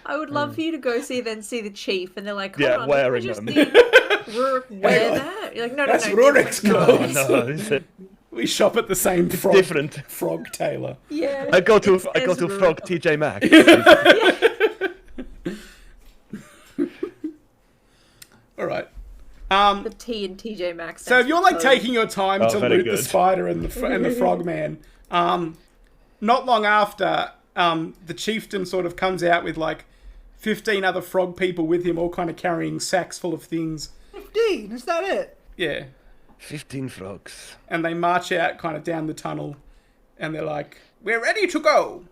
I would love for you to go see the chief, and they're like, Yeah, hold on, wearing didn't we them. just see Rurik wear that? You're like, no, That's no, Rurik's different clothes. No, is it? We shop at the same different. frog tailor. Yeah. I go to it says Frog Rurik. TJ Maxx. All right. The T and TJ Maxx. So if you're like clothes. taking your time Oh, to very loot the good. spider and the frogman, not long after, the chieftain sort of comes out with like 15 other frog people with him, all kind of carrying sacks full of things. 15, is that it? Yeah. 15 frogs. And they march out kind of down the tunnel, and they're like, "We're ready to go."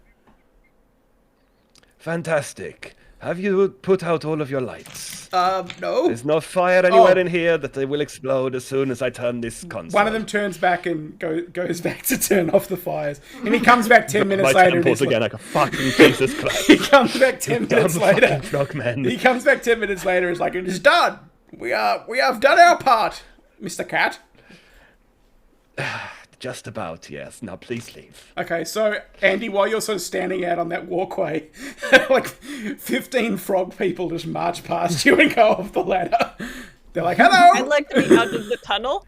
Fantastic. Have you put out all of your lights? No. There's no fire anywhere Oh. in here that they will explode as soon as I turn this console. One of them turns back and goes back to turn off the fires, and he comes back 10 minutes My later. and temples he's again like- like a fucking Jesus Christ. He comes back 10 minutes Dumb later. fucking frogman. He comes back 10 minutes later. It's like, "It is done. We have done our part, Mr. Cat." The Just about, yes. Now please leave. Okay, so Andy, while you're sort of standing out on that walkway, like 15 frog people just march past you and go off the ladder. They're like, "Hello." I'd like to be out of the tunnel.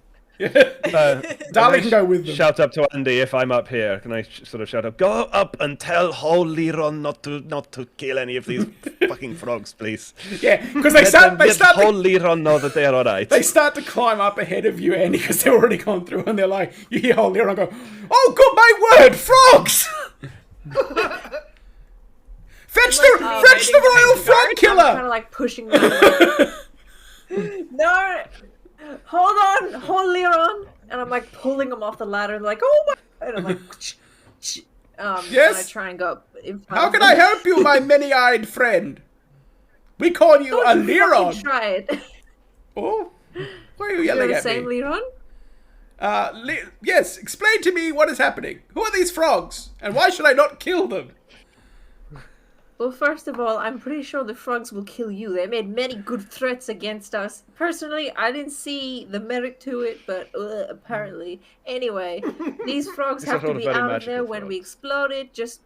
Darling can go with them. Shout up to Andy if I'm up here. Can I sort of shout up? Go up and tell Holy Ron not to kill any of these fucking frogs, please. Yeah, because they start Holy Ron know that they are alright. they start to climb up ahead of you, Andy, because they've already gone through, and they're like, you hear Holy Ron go, "Oh, good my word, frogs!" Fetch the royal frog I'm kind killer! of like pushing them. No, hold on, hold on, and I'm like pulling them off the ladder, and like, oh my, and I'm like, Yes? and I try and go up in front How of can them. I help you, my many-eyed friend? We call you a Fucking Liron. try it. Oh, why are you You're yelling the at same, me? Liron? Yes, explain to me what is happening. Who are these frogs, and why should I not kill them? Well, first of all, I'm pretty sure the frogs will kill you. They made many good threats against us. Personally, I didn't see the merit to it, but apparently. Anyway, these frogs These have are to all be very out of magical there when we frogs. exploded. Just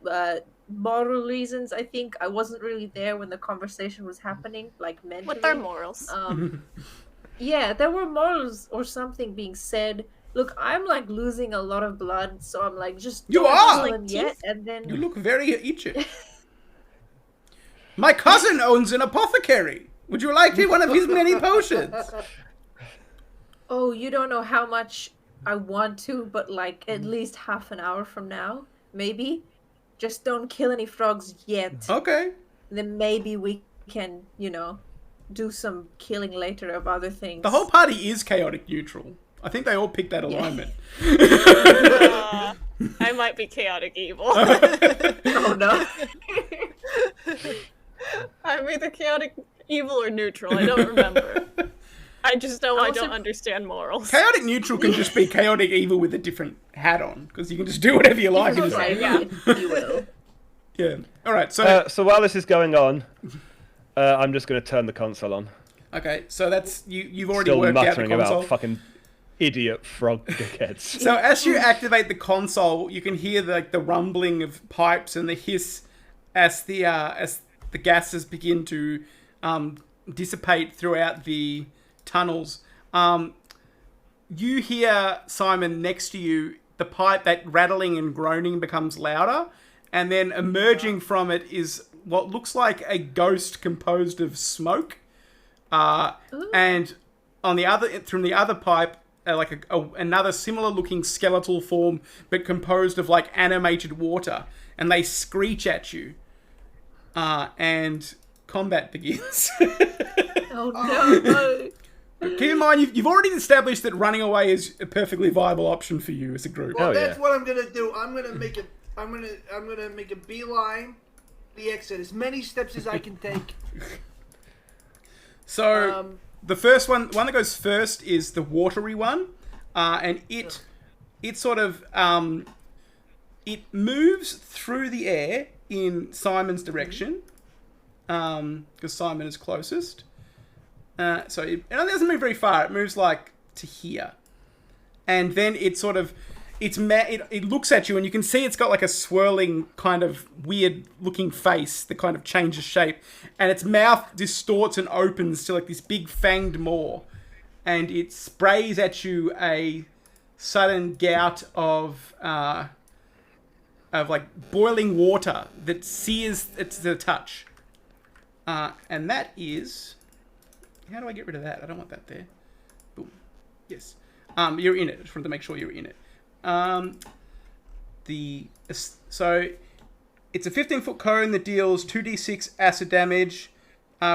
moral reasons, I think. I wasn't really there when the conversation was happening, like mentally. What are morals? Yeah, there were morals or something being said. Look, I'm like losing a lot of blood, so I'm like, just You don't are! kill him yet, and then You look very itchy. My cousin owns an apothecary. Would you like one of his many potions? oh, you don't know how much I want to, but like at least half an hour from now, maybe. Just don't kill any frogs yet. Okay. Then maybe we can, do some killing later of other things. The whole party is chaotic neutral. I think they all picked that alignment. I might be chaotic evil. Oh no. I'm either chaotic evil or neutral. I don't remember. I just know I Also- don't understand morals. Chaotic neutral can just be chaotic evil with a different hat on, because you can just do whatever you like. Right, Inside. yeah. if you will. Yeah. All right. So So while this is going on, I'm just going to turn the console on. okay. So that's you've already Still worked out the muttering console. about fucking idiot frog dickheads. So as you activate the console, you can hear the rumbling of pipes and the hiss as the gases begin to dissipate throughout the tunnels. You hear, Simon, next to you, the pipe, that rattling and groaning becomes louder, and then emerging from it is what looks like a ghost composed of smoke. And on the other, from the other pipe, like another similar looking skeletal form, but composed of like animated water, and they screech at you. And combat begins. Oh no. Keep in mind, you've already established that running away is a perfectly viable option for you as a group. Well, Oh, that's yeah. what I'm gonna do. I'm gonna make a beeline, the exit, as many steps as I can take. So the first one that goes first is the watery one, and it sort of it moves through the air in Simon's direction, because Simon is closest. So it doesn't move very far. It moves like to here, and then it sort of it looks at you, and you can see it's got like a swirling kind of weird looking face that kind of changes shape, and its mouth distorts and opens to like this big fanged maw, and it sprays at you a sudden gout of like boiling water that sears it to the touch, and that is. How do I get rid of that? I don't want that there. Boom. Yes. You're in it. I just wanted to make sure you're in it. So it's a 15-foot cone that deals 2d6 acid damage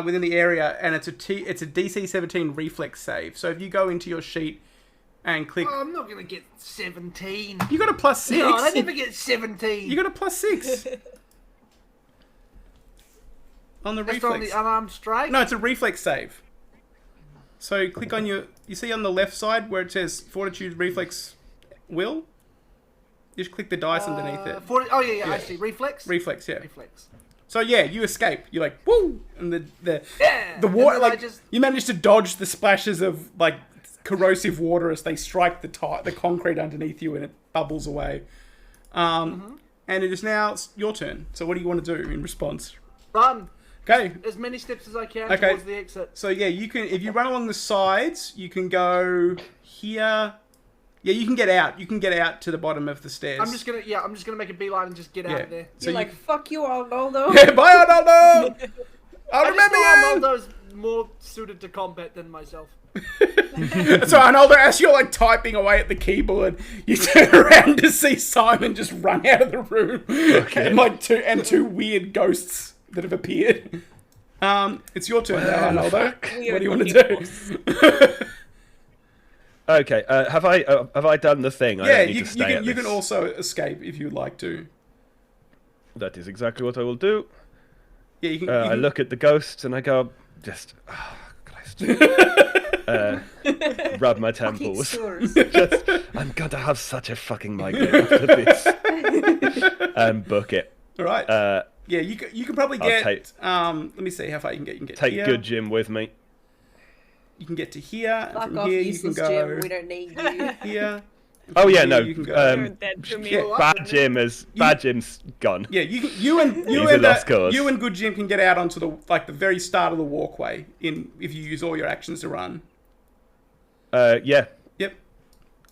within the area, and it's a DC 17 reflex save. So if you go into your sheet and click, Oh, I'm not gonna get 17. you got a +6. No, I never get 17. You got a +6 on the That's on reflex. the unarmed strike. No, it's a reflex save. So click on you see on the left side where it says Fortitude Reflex Will? You just click the dice underneath it. Oh yeah, Yeah. I see. Reflex. Reflex, yeah. Reflex. So yeah, you escape. You're like, woo! And the Yeah. water, and then like, you manage to dodge the splashes of, like, corrosive water as they strike the concrete underneath you, and it bubbles away. And it is now your turn. So what do you want to do in response? Run Okay. as many steps as I can Okay. towards the exit. So yeah, you can, if you run along the sides, you can go here. Yeah, you can get out. You can get out to the bottom of the stairs. I'm just gonna make a beeline and just get out of there. So You're like, fuck you, Arnaldo. yeah, bye, Arnaldo. I'll I remember just you. know Arnaldo's more suited to combat than myself. So Arnaldo, as you're like typing away at the keyboard, you turn around to see Simon just run out of the room, and like two weird ghosts that have appeared. It's your turn now, Arnaldo. What do you want to do? Okay, have I done the thing? I Yeah, don't need to stay at you this. can also escape if you'd like to. That is exactly what I will do. Yeah, you can. I look at the ghosts and I go, just, Christ. Rub my temples. Just, I'm going to have such a fucking migraine after this. And book it. All right. Yeah, you can probably I'll get. take- let me see how far you can get. You can get Take here. good Jim with me. You can get to here. And Fuck from off, here you can useless go Jim. We don't need you. here. And Oh from yeah, here no. You can go. You're dead to me. Yeah. Bad Jim's gone. Yeah, you and He's a lost cause. you and Good Jim can get out onto the very start of the walkway if you use all your actions to run. Yeah. Yep.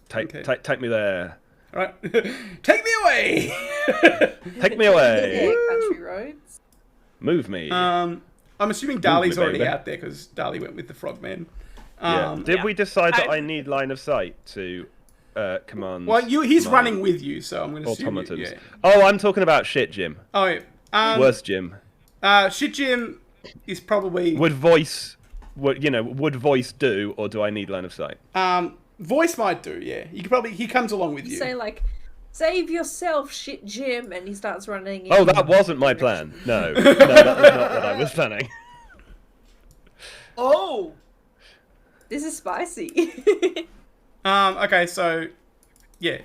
Take me there. All right. Take me away. Take me away. Yeah, country roads. Move me. I'm assuming Dali's me, already baby. out there because Dali went with the frogmen. Yeah. Did yeah. we decide that I- I need line of sight to command? Well, he's my running with you, so I'm going to assume automatons. yeah. Oh, I'm talking about shit, Jim. Oh, yeah. Worst Jim. Shit Jim is probably Would voice do, or do I need line of sight? voice might do. Yeah, you could probably he comes along with you. Say like, save yourself, shit, Jim, and he starts running. Oh, in- that wasn't my plan. No, that was not what I was planning. Oh, This is spicy. Okay, so yeah,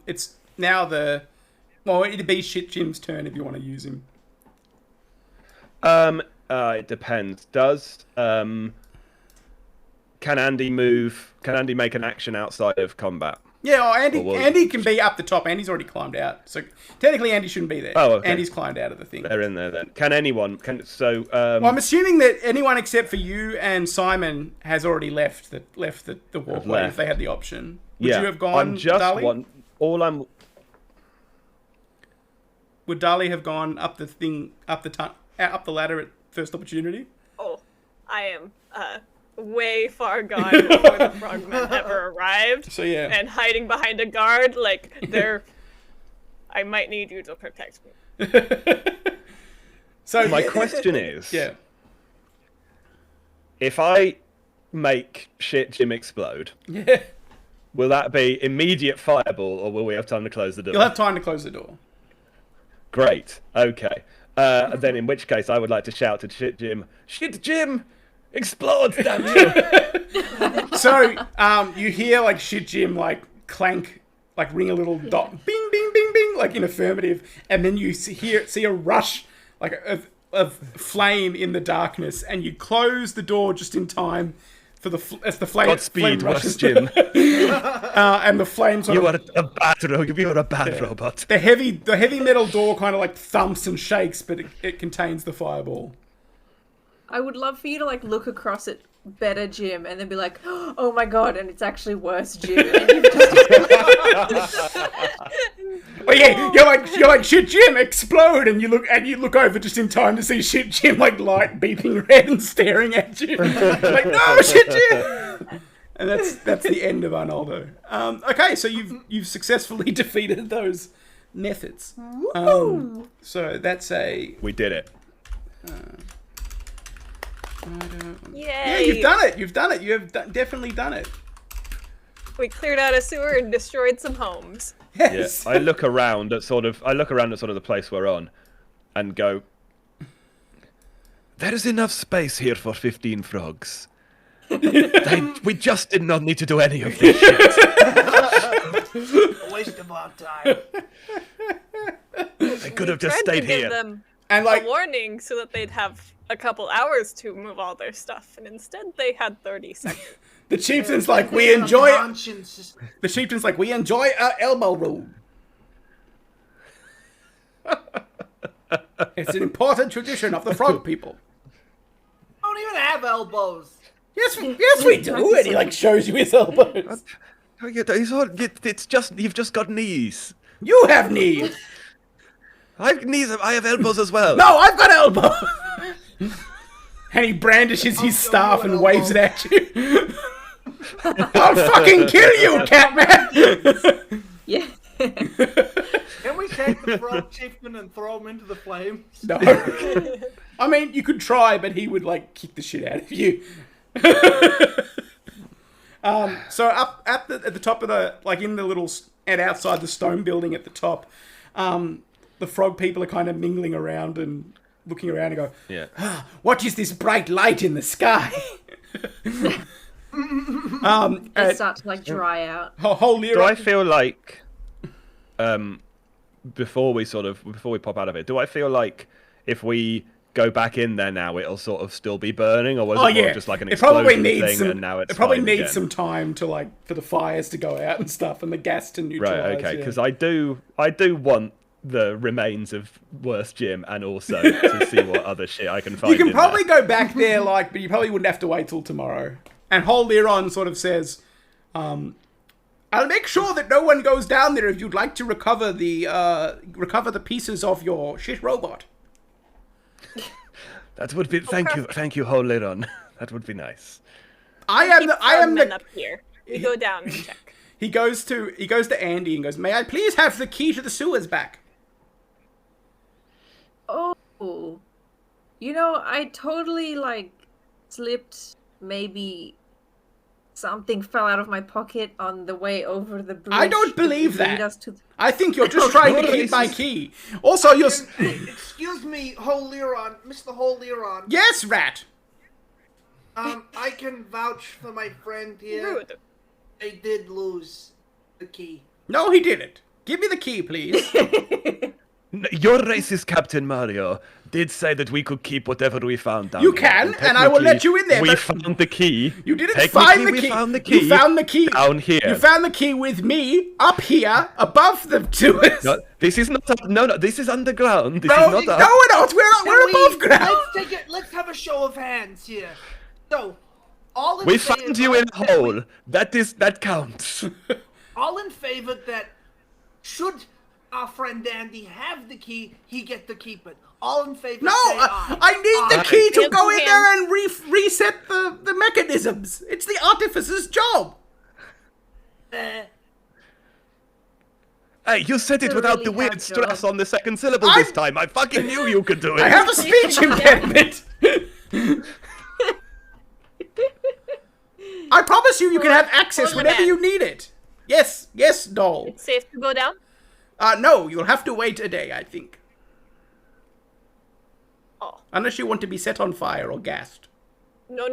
it's now it'd be Shit Jim's turn if you want to use him. It depends. Can Andy move? Can Andy make an action outside of combat? Yeah, Or will- Andy can be up the top. Andy's already climbed out, so technically Andy shouldn't be there. Oh, okay. Andy's climbed out of the thing. They're in there then. Can anyone? Well, I'm assuming that anyone except for you and Simon has already left the walkway if left. they had the option. Would yeah, you have gone, I'm just Dali? one. All I'm. Would Dali have gone up the ladder at first opportunity? Oh, I am way far gone before the frogmen ever arrived. So yeah. And hiding behind a guard, like I might need you to protect me. So My question is, yeah. if I make shit Jim explode, Yeah. will that be immediate fireball, or will we have time to close the door? You'll have time to close the door. Great. Okay. Then, in which case, I would like to shout to Shit Jim, explode! Damn you! So, you hear like Shit Jim like clank, like ring a little dot, bing, bing, bing, bing, like in affirmative, and then you see a rush, like of flame in the darkness, and you close the door just in time for as the flame. Godspeed, flame rushes, Worst Jim. and the flames. You are a bad robot. The heavy metal door kind of like thumps and shakes, but it contains the fireball. I would love for you to like look across at better Jim and then be like, oh my god, and it's actually worse Jim. And you've just... Oh yeah, you're like Shit Jim, explode, and you look over just in time to see Shit Jim like light beeping red and staring at you. Like, no, Shit Jim. And that's the end of Arnaldo. Okay, so you've successfully defeated those methods. So that's a We did it. Yay! yeah. You've done it. You've done it. You have definitely done it. We cleared out a sewer and destroyed some homes. Yes. Yeah. I look around at sort of the place we're on, and go. There is enough space here for 15 frogs. We just did not need to do any of this shit. a waste of our time. They could have just Tried to stayed give here. them And like a warning so that they'd have a couple hours to move all their stuff, and instead they had 30 seconds. The chieftain's like, we enjoy it. Conscience. The chieftain's like, we enjoy our elbow room. It's an important tradition of the frog people. Don't even have elbows. Yes, we do. And he like shows you his elbows. Oh, yeah, it's just you've just got knees. You have knees. I have knees. I have elbows as well. No, I've got elbows. And he brandishes his staff and waves it at you. I'll fucking kill you, Catman. Yeah. Can we take the frog chieftain and throw him into the flames? No. I mean, you could try, but he would like kick the shit out of you. So up at the top of the, like in the little, and outside the stone building at the top, the frog people are kind of mingling around and looking around and go, Yeah. what is this bright light in the sky? It starts to like dry out. Whole Do I feel like, before we pop out of it, do I feel like if we go back in there now, it'll sort of still be burning, or was it more just like an explosion thing, and now it's it probably fine needs again? some time to like for the fires to go out and stuff, and the gas to neutralize. Right, okay, yeah. because I do want the remains of Worst Jim, and also to see what other shit I can find. You can in probably there. go back there, like, but you probably wouldn't have to wait till tomorrow. And whole Liron sort of says, I'll make sure that no one goes down there if you'd like to recover the pieces of your shit robot. That would be thank you, Whole Liron. That would be nice. I am men the up here. We go down and check. He goes to Andy and goes, "May I please have the key to the sewers back?" Oh, you know, I totally like slipped. Maybe something fell out of my pocket on the way over the bridge. I don't believe to lead that. us to I think you're just trying to keep my key. Also, you're... Excuse me, Liron, Mr. Liron. Yes, Rat. I can vouch for my friend here. Rude. They did lose the key. No, he didn't. Give me the key, please. Your racist Captain Mario did say that we could keep whatever we found down You here, can, and I will let you in there, We but- found the key. You didn't Technically, find the key. We found the key. You found the key down here. You found the key with me up here above the sewers. No, this is not up. No, this is underground. This No, is no, not up. we're not. We're above ground. Let's have a show of hands here. So, all in We favor found you in a that we- hole. That counts. All in favor that should our friend Andy have the key, he get to keep it. All in favor. No, say I need the aye. key to Hands go to in there and reset the mechanisms. It's the artificer's job. Uh, Hey, you said it It's a without really the weird hard stress job. on the second syllable this time. I fucking knew you could do it. I have a speech impediment. I promise you can have access Hold the whenever man. you need it. Yes, doll. It's safe to go down? No, you'll have to wait a day, I think. Oh. Unless you want to be set on fire or gassed. No.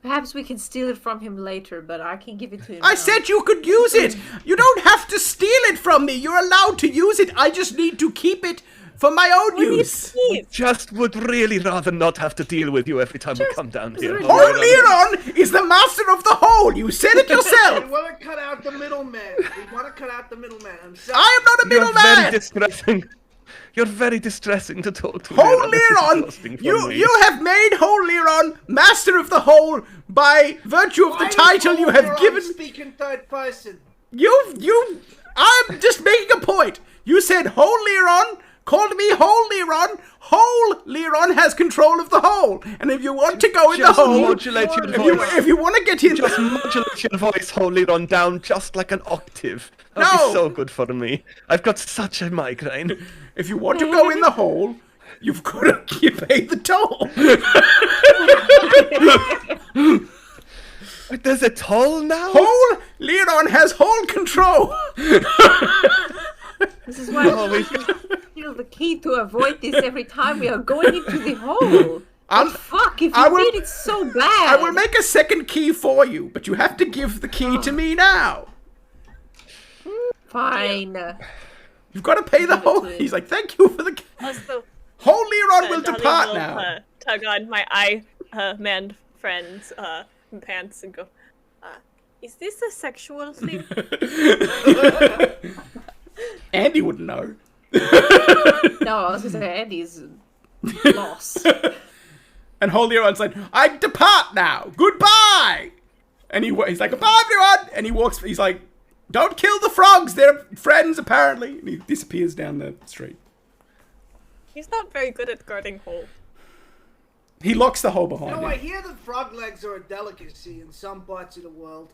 Perhaps we can steal it from him later, but I can give it to him. I now. said you could use it! You don't have to steal it from me! You're allowed to use it! I just need to keep it for my own use! Please. Just would really rather not have to deal with you every time we come down here. really- Hole Liron is the master of the hole! You said it we yourself! want to cut out the middleman. I'm sorry. I am not a You're very middleman! distressing. You're very distressing to talk to. Hole This is Liron! exhausting for me. You have made Hole Liron master of the hole by virtue of the Why is title you have Liron given. Speaking third person. I'm just making a point. You said Hole Liron, called me Hole Liron. Hole Liron has control of the hole, and if you want to go in the Just hole, modulate your voice. if you want to get in, Just modulate your voice, Whole Liron, down just like an octave. That'd No. be so good for me. I've got such a migraine. if you want to go in the hole, you've got to pay the toll. Wait, there's a toll now? Hole Liron has hole control. This is why Oh, we steal the key to avoid this every time we are going into the hole. I'm- Fuck, if I you will- did it so bad. I will make a second key for you, but you have to give the key to me now. Fine. You've got to pay the Give it hole. to him. He's like, thank you for the key. Also, Hole Liron will Dolly depart will, now. tug on my eye man friend's pants and go, Is this a sexual thing? Andy wouldn't know. No, I was gonna say Andy's lost. And Holy One's like, I depart now. Goodbye. And he's like, goodbye, everyone. And he walks. He's like, don't kill the frogs. They're friends, apparently. And he disappears down the street. He's not very good at guarding hole. He locks the hole behind No, I him. hear that frog legs are a delicacy in some parts of the world.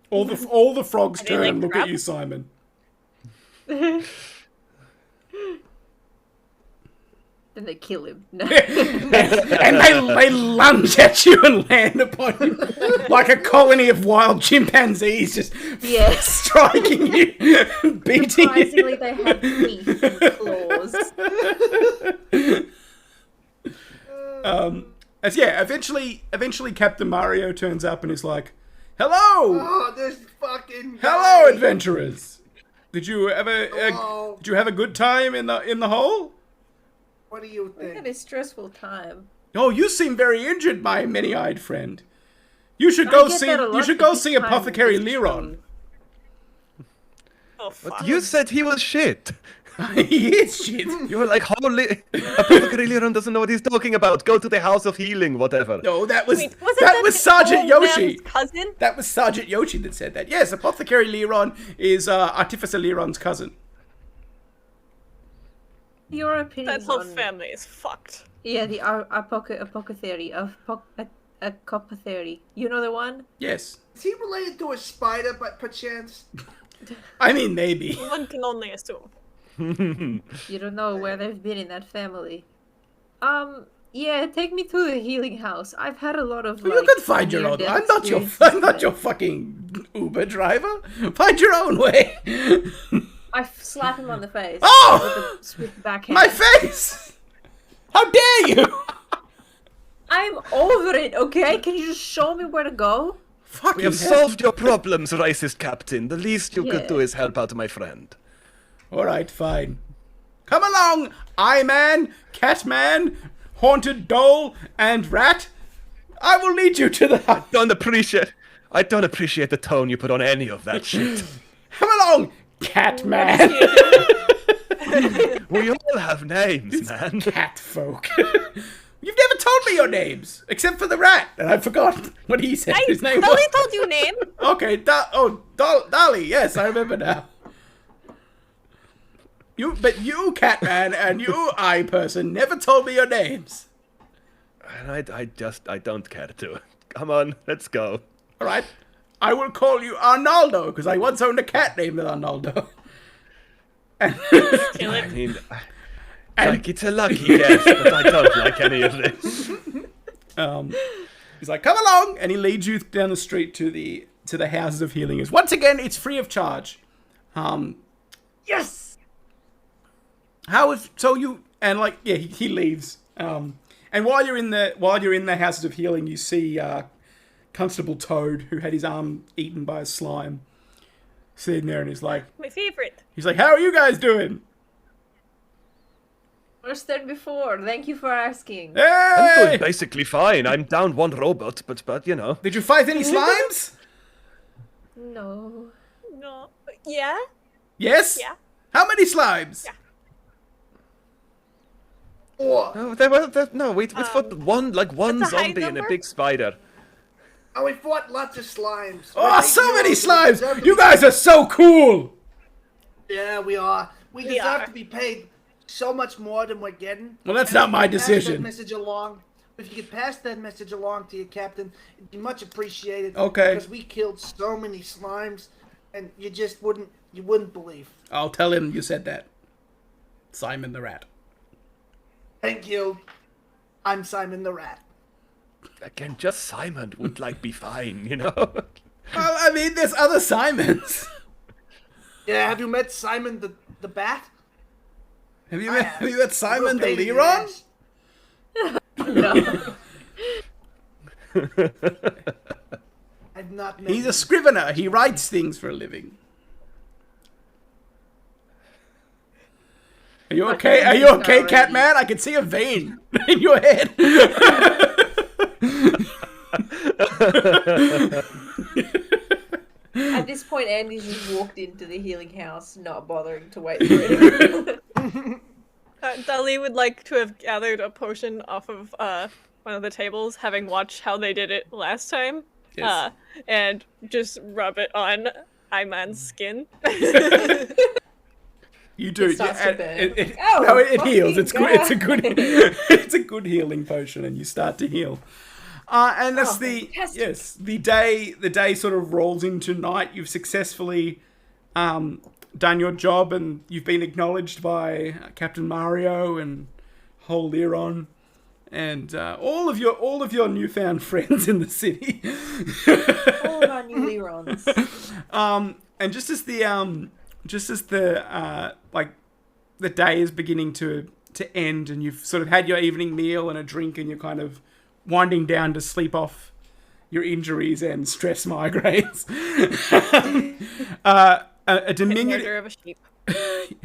All the frogs Are they turn like and look crab? at you, Simon. Then they kill him. No. And they lunge at you and land upon you like a colony of wild chimpanzees just Yes. striking you, beating Surprisingly, you. they have teeth and claws. As eventually Captain Mario turns up and is like, hello! Oh, this fucking Hello, guy. adventurers! Did you have a good time in the hole? What do you We had think? a stressful time. Oh, you seem very injured, my many-eyed friend. You should I go get see. that a You lot, should but go this see time Apothecary it's Liron. Oh, fuck. You said he was shit. He is shit. You were like, holy... Apothecary Liron doesn't know what he's talking about. Go to the House of Healing, whatever. No, that was Wait, wasn't that was the Sergeant old Yoshi. man's cousin? That was Sergeant Yoshi that said that. Yes, Apothecary Liron is Artificer Liron's cousin. Your opinions That whole on family is fucked. yeah the apothecary of apothecary. You know the one? Yes. Is he related to a spider, by perchance? I mean, maybe. One can only assume. You don't know where they've been in that family. Yeah, take me to the healing house. I've had a lot of You like, can find your own. near-death I'm experiences not there. your fucking Uber driver. Find your own way. I slap him on the face. Oh! With a swift backhand. My face! How dare you! I'm over it, okay? Can you just show me where to go? Fuck We you. have solved your problems, racist captain. The least you could Yeah. do is help out my friend. All right, fine. Come along, Eye Man, Cat Man, Haunted Doll, and Rat. I will lead you to the hut. I don't appreciate the tone you put on any of that shit. Come along, Cat Man. We all have names, man. Cat folk. You've never told me your names, except for the rat, and I forgot what he said his name Dolly was. told you name. Okay, Dolly. Yes, I remember now. But you, Catman, and you, Eye Person, never told me your names. And I don't care to. Come on, let's go. All right, I will call you Arnaldo because I once owned a cat named Arnaldo. And, Kill I it. mean, like it's a lucky guess, but I don't like any of this. he's like, "Come along," and he leads you down the street to the houses of healingers. Once again, it's free of charge. Yes! He leaves. And while you're in the houses of healing, you see Constable Toad, who had his arm eaten by a slime, sitting there, and he's like, My favorite. "How are you guys doing?" Worse than before. Thank you for asking. I'm Hey! doing basically fine. I'm down one robot, but you know. Did you fight any slimes? No. No. Yeah? Yes. Yeah. How many slimes? Yeah. Or, No, we fought one a high zombie and a number? big spider. and we fought lots of slimes. Oh, We so think many we slimes! deserve to You be- guys are so cool. Yeah, we are. We We deserve are. to be paid so much more than we're getting. Well, that's And not if my you could pass that decision. message along. If you could pass that message along to your captain, it'd be much appreciated. Okay. Because we killed so many slimes, and you just wouldn't believe. I'll tell him you said that. Simon the Rat. Thank you. I'm Simon the Rat. Again, just Simon would be fine, you know. Well, I mean, there's other Simons. Yeah, have you met Simon the Bat? Have you met Simon the Real pain in the Liron? ass. No. I've not met He's a him. scrivener. He writes things for a living. Are you okay? Are you okay, Already. Catman? I can see a vein in your head. Andy's just walked into the healing house, not bothering to wait for it. Dali would like to have gathered a potion off of one of the tables, having watched how they did it last time, Yes. and just rub it on Iman's skin. You do. It starts to burn. It heals. It's good. It's a God. good. It's a good healing potion, and you start to heal. And that's fantastic. the day sort of rolls into night. You've successfully done your job, and you've been acknowledged by Captain Mario and whole Liron, and all of your newfound friends in the city. All of our new Lirons. And just as the the day is beginning to end, and you've sort of had your evening meal and a drink, and you're kind of winding down to sleep off your injuries and stress migraines. A diminutive Murder of a sheep.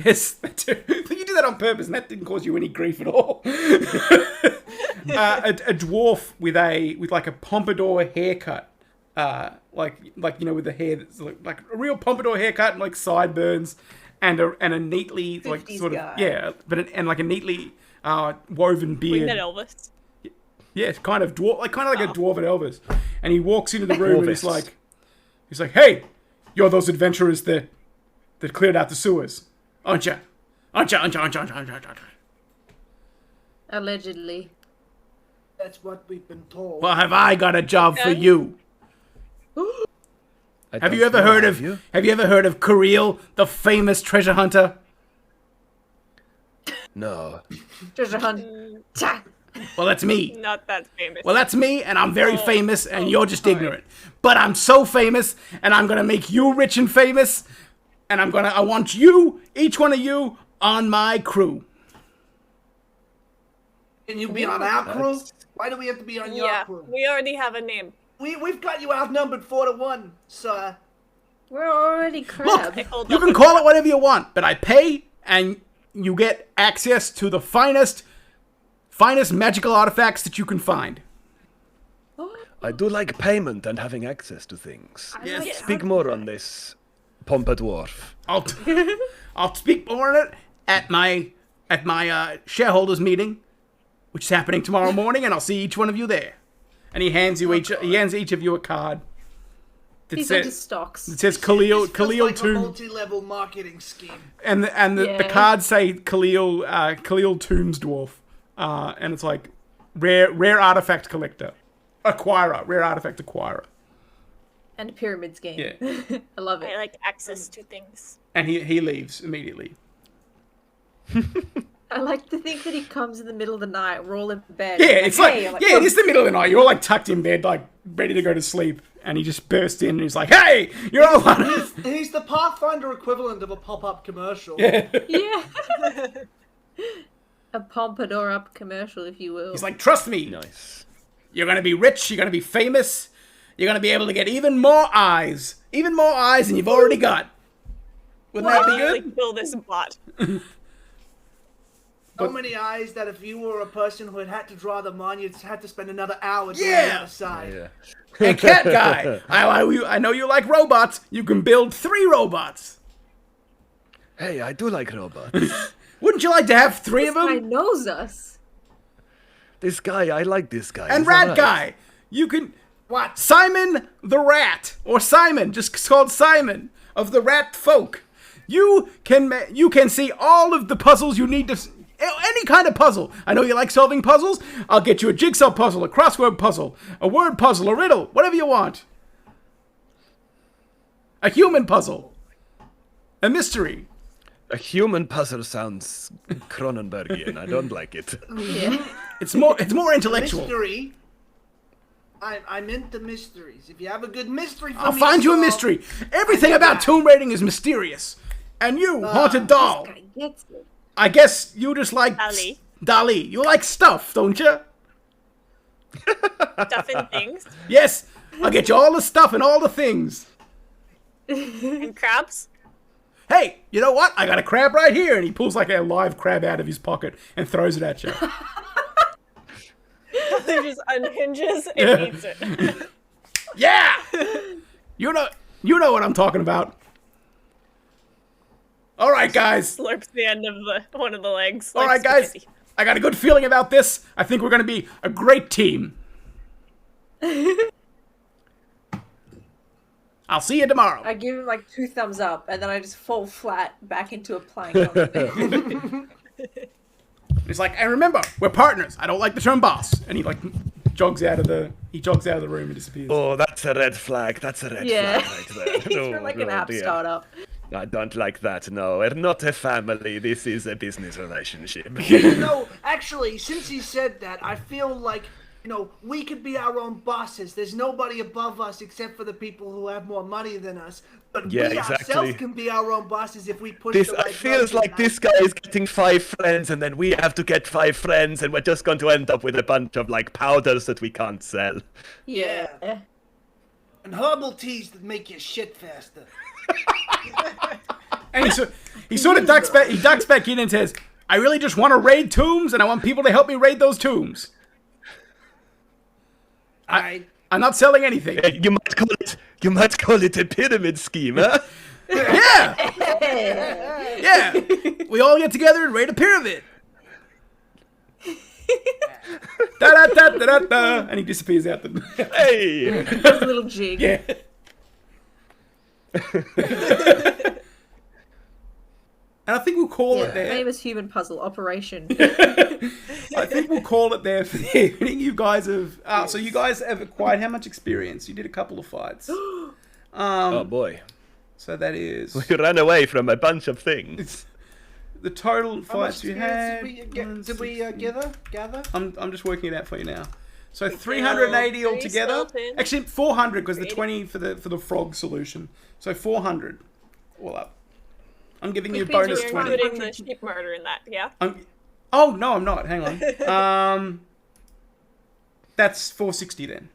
Yes, that too. You did that on purpose, and that didn't cause you any grief at all. A dwarf with like a pompadour haircut, with the hair that's like a real pompadour haircut and like sideburns, and a neatly like 50s sort of guy. like a neatly woven beard. Winged Elvis. Yeah, kind of like a dwarven Elvis. And he walks into the room and he's like, "Hey, you're those adventurers that cleared out the sewers, aren't you? Aren't you? Allegedly. That's what we've been told. Well, have I got a job for Okay. you? Have you ever heard of Kirill, the famous treasure hunter? No. Treasure hunt. Ta. Well, that's me. Not that famous. Well, that's me, and I'm very famous, and you're just ignorant. But I'm so famous, and I'm gonna make you rich and famous, and I want you, each one of you, on my crew. Can you be on our crew? Why do we have to be on your Yeah, crew? we already have a name. We've got you outnumbered 4-1, sir. We're already crab. Look, you can call it whatever you want, but I pay, and you get access to the finest magical artifacts that you can find. I do like payment and having access to things. Yes. Speak more on this, Pompadwarf. I'll speak more on it at my shareholders meeting, which is happening tomorrow morning, and I'll see each one of you there. And he hands each of you a card. These are just stocks. It says Khalil This feels like a Tomb, multi-level marketing scheme. and the Yeah. cards say Khalil Tombs Dwarf, and it's like rare artifact collector, rare artifact acquirer. And a pyramid scheme. Yeah. I love I it. like access to things. And he leaves immediately. I like to think that he comes in the middle of the night. We're all in bed. Yeah, He's it's like, "Hey," I'm it is the middle of the night. You're all like tucked in bed, like ready to go to sleep, and he just bursts in and he's like, "Hey, you're all on." He's the Pathfinder equivalent of a pop-up commercial. Yeah. A pompadour up commercial, if you will. He's like, "Trust me, Nice. you're gonna be rich. You're gonna be famous. You're gonna be able to get even more eyes than you've already got." Wouldn't that be good? Like, fill this bot. So many eyes that if you were a person who had to draw them on, you'd have to spend another hour doing Yeah. the other side. Yeah. Hey, cat guy, I know you like robots. You can build 3 robots. Hey, I do like robots. Wouldn't you like to have 3 of This guy them? knows us. This guy, I like this guy. And He's rat alright. guy, you can. What? Simon the Rat, or Simon, just called Simon, of the Rat Folk. You can see all of the puzzles you need to. Any kind of puzzle. I know you like solving puzzles. I'll get you a jigsaw puzzle, a crossword puzzle, a word puzzle, a riddle, whatever you want. A human puzzle. A mystery. A human puzzle sounds Cronenbergian. I don't like it. Yeah. It's more intellectual. Mystery. I'm into mysteries. If you have a good mystery for I'll me find to you a solve, mystery. Everything I about that. tomb raiding is mysterious. And you, haunted doll. This guy gets it. I guess you just like Dali. Dali. You like stuff, don't you? Stuff and things. Yes, I'll get you all the stuff and all the things. And crabs. Hey, you know what? I got a crab right here. And he pulls like a live crab out of his pocket and throws it at you. He just unhinges and eats it. Yeah! You know what I'm talking about. All right, guys. Slurps the end of one of the legs. All like right, guys. spaghetti. I got a good feeling about this. I think we're going to be a great team. I'll see you tomorrow. I give him like 2 thumbs up, and then I just fall flat back into a plank on the bed. He's like, and remember, we're partners. I don't like the term boss. And he like jogs out of the room and disappears. Oh, that's a red flag. That's a red Yeah. flag right there. He's from like an app dear. startup. I don't like that. No, we're not a family. This is a business relationship. No, actually, since he said that, I feel like, we could be our own bosses. There's nobody above us except for the people who have more money than us. But Yeah, we exactly. ourselves can be our own bosses if we push This the right feels buttons. like this guy is getting 5 friends, and then we have to get 5 friends, and we're just going to end up with a bunch of like powders that we can't sell. Yeah. And herbal teas that make you shit faster. And he sort of ducks back. He ducks back in and says, "I really just want to raid tombs, and I want people to help me raid those tombs. Alright. I'm not selling anything." You might call it a pyramid scheme, huh? Yeah, yeah. We all get together and raid a pyramid. Da da da da da da, and he disappears out the. Hey! There's a little jig. Yeah. And I think we'll call it there. Famous human puzzle operation. I think we'll call it there for the evening. You guys have so you guys have acquired how much experience? You did a couple of fights. Oh boy. So that is We ran away from a bunch of things. the total How much fights you had. experience did we gather? I'm just working it out for you now. So 380 killed altogether. 3 skeletons. Actually 400 because the 380. 20 for the frog solution. So 400 all up. I'm giving you a Which means bonus you're 20. Including the sheep murder in that, yeah? Oh no, I'm not. Hang on. That's 460 then.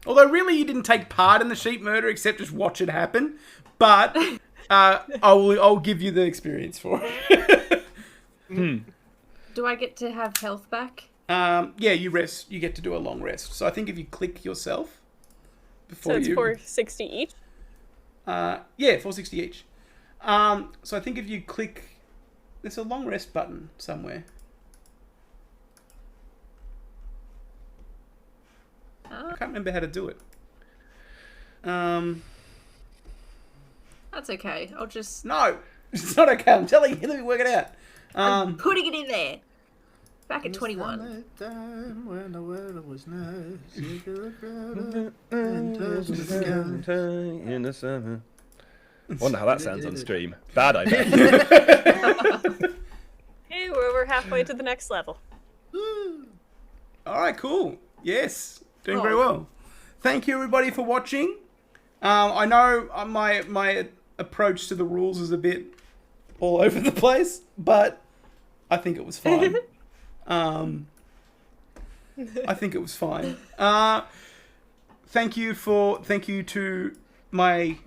Although really, you didn't take part in the sheep murder except just watch it happen. But I'll give you the experience for it. Do I get to have health back? Yeah, you rest. You get to do a long rest. So I think if you click yourself before So it's you, 460 each? yeah, 460 each. So I think if you click, there's a long rest button somewhere. I can't remember how to do it. That's okay. I'll just... No, it's not okay. I'm telling you, let me work it out. I'm putting it in there. Back at 21. In the summer. Wonder how that sounds on stream. Bad idea. Hey, we're over halfway to the next level. All right, cool. Yes, doing very well. Thank you, everybody, for watching. I know my approach to the rules is a bit all over the place, but I think it was fine. I think it was fine. Thank you to my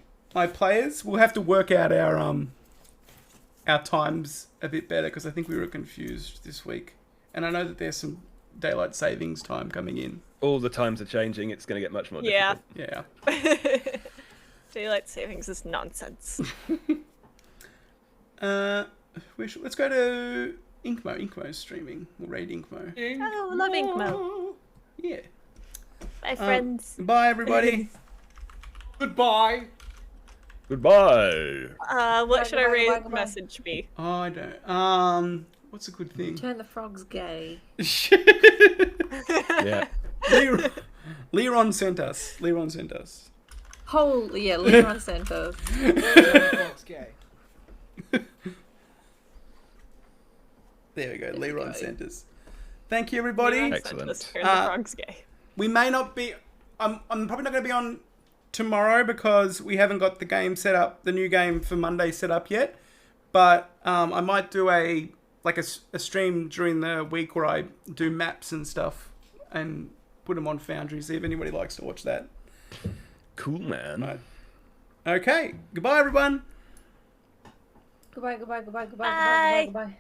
players. We'll have to work out our times a bit better because I think we were confused this week, and I know that there's some daylight savings time coming in. All the times are changing. It's going to get much more difficult. Yeah. Daylight savings is nonsense. Let's go to Inkmo. Inkmo's streaming. We'll raid Inkmo. Oh, love Inkmo. Yeah. Bye, friends. Bye, everybody. Goodbye. Goodbye. What should I goodbye, raise goodbye, the goodbye. message be? Oh, I don't. What's a good thing? Turn the frogs gay. Yeah. Leron sent us. Holy, yeah, Leon sent us. That's gay. There we go. Leron sent us. Thank you, everybody. Leon Excellent. sent us, Turn the frogs gay. We may not be. I'm probably not going to be on tomorrow because we haven't got the game set up, the new game for Monday set up yet. But I might do a stream during the week where I do maps and stuff and put them on Foundry. See if anybody likes to watch that. Cool, man. Right. Okay. Goodbye, everyone. Goodbye, goodbye, goodbye, goodbye, Bye. goodbye, goodbye.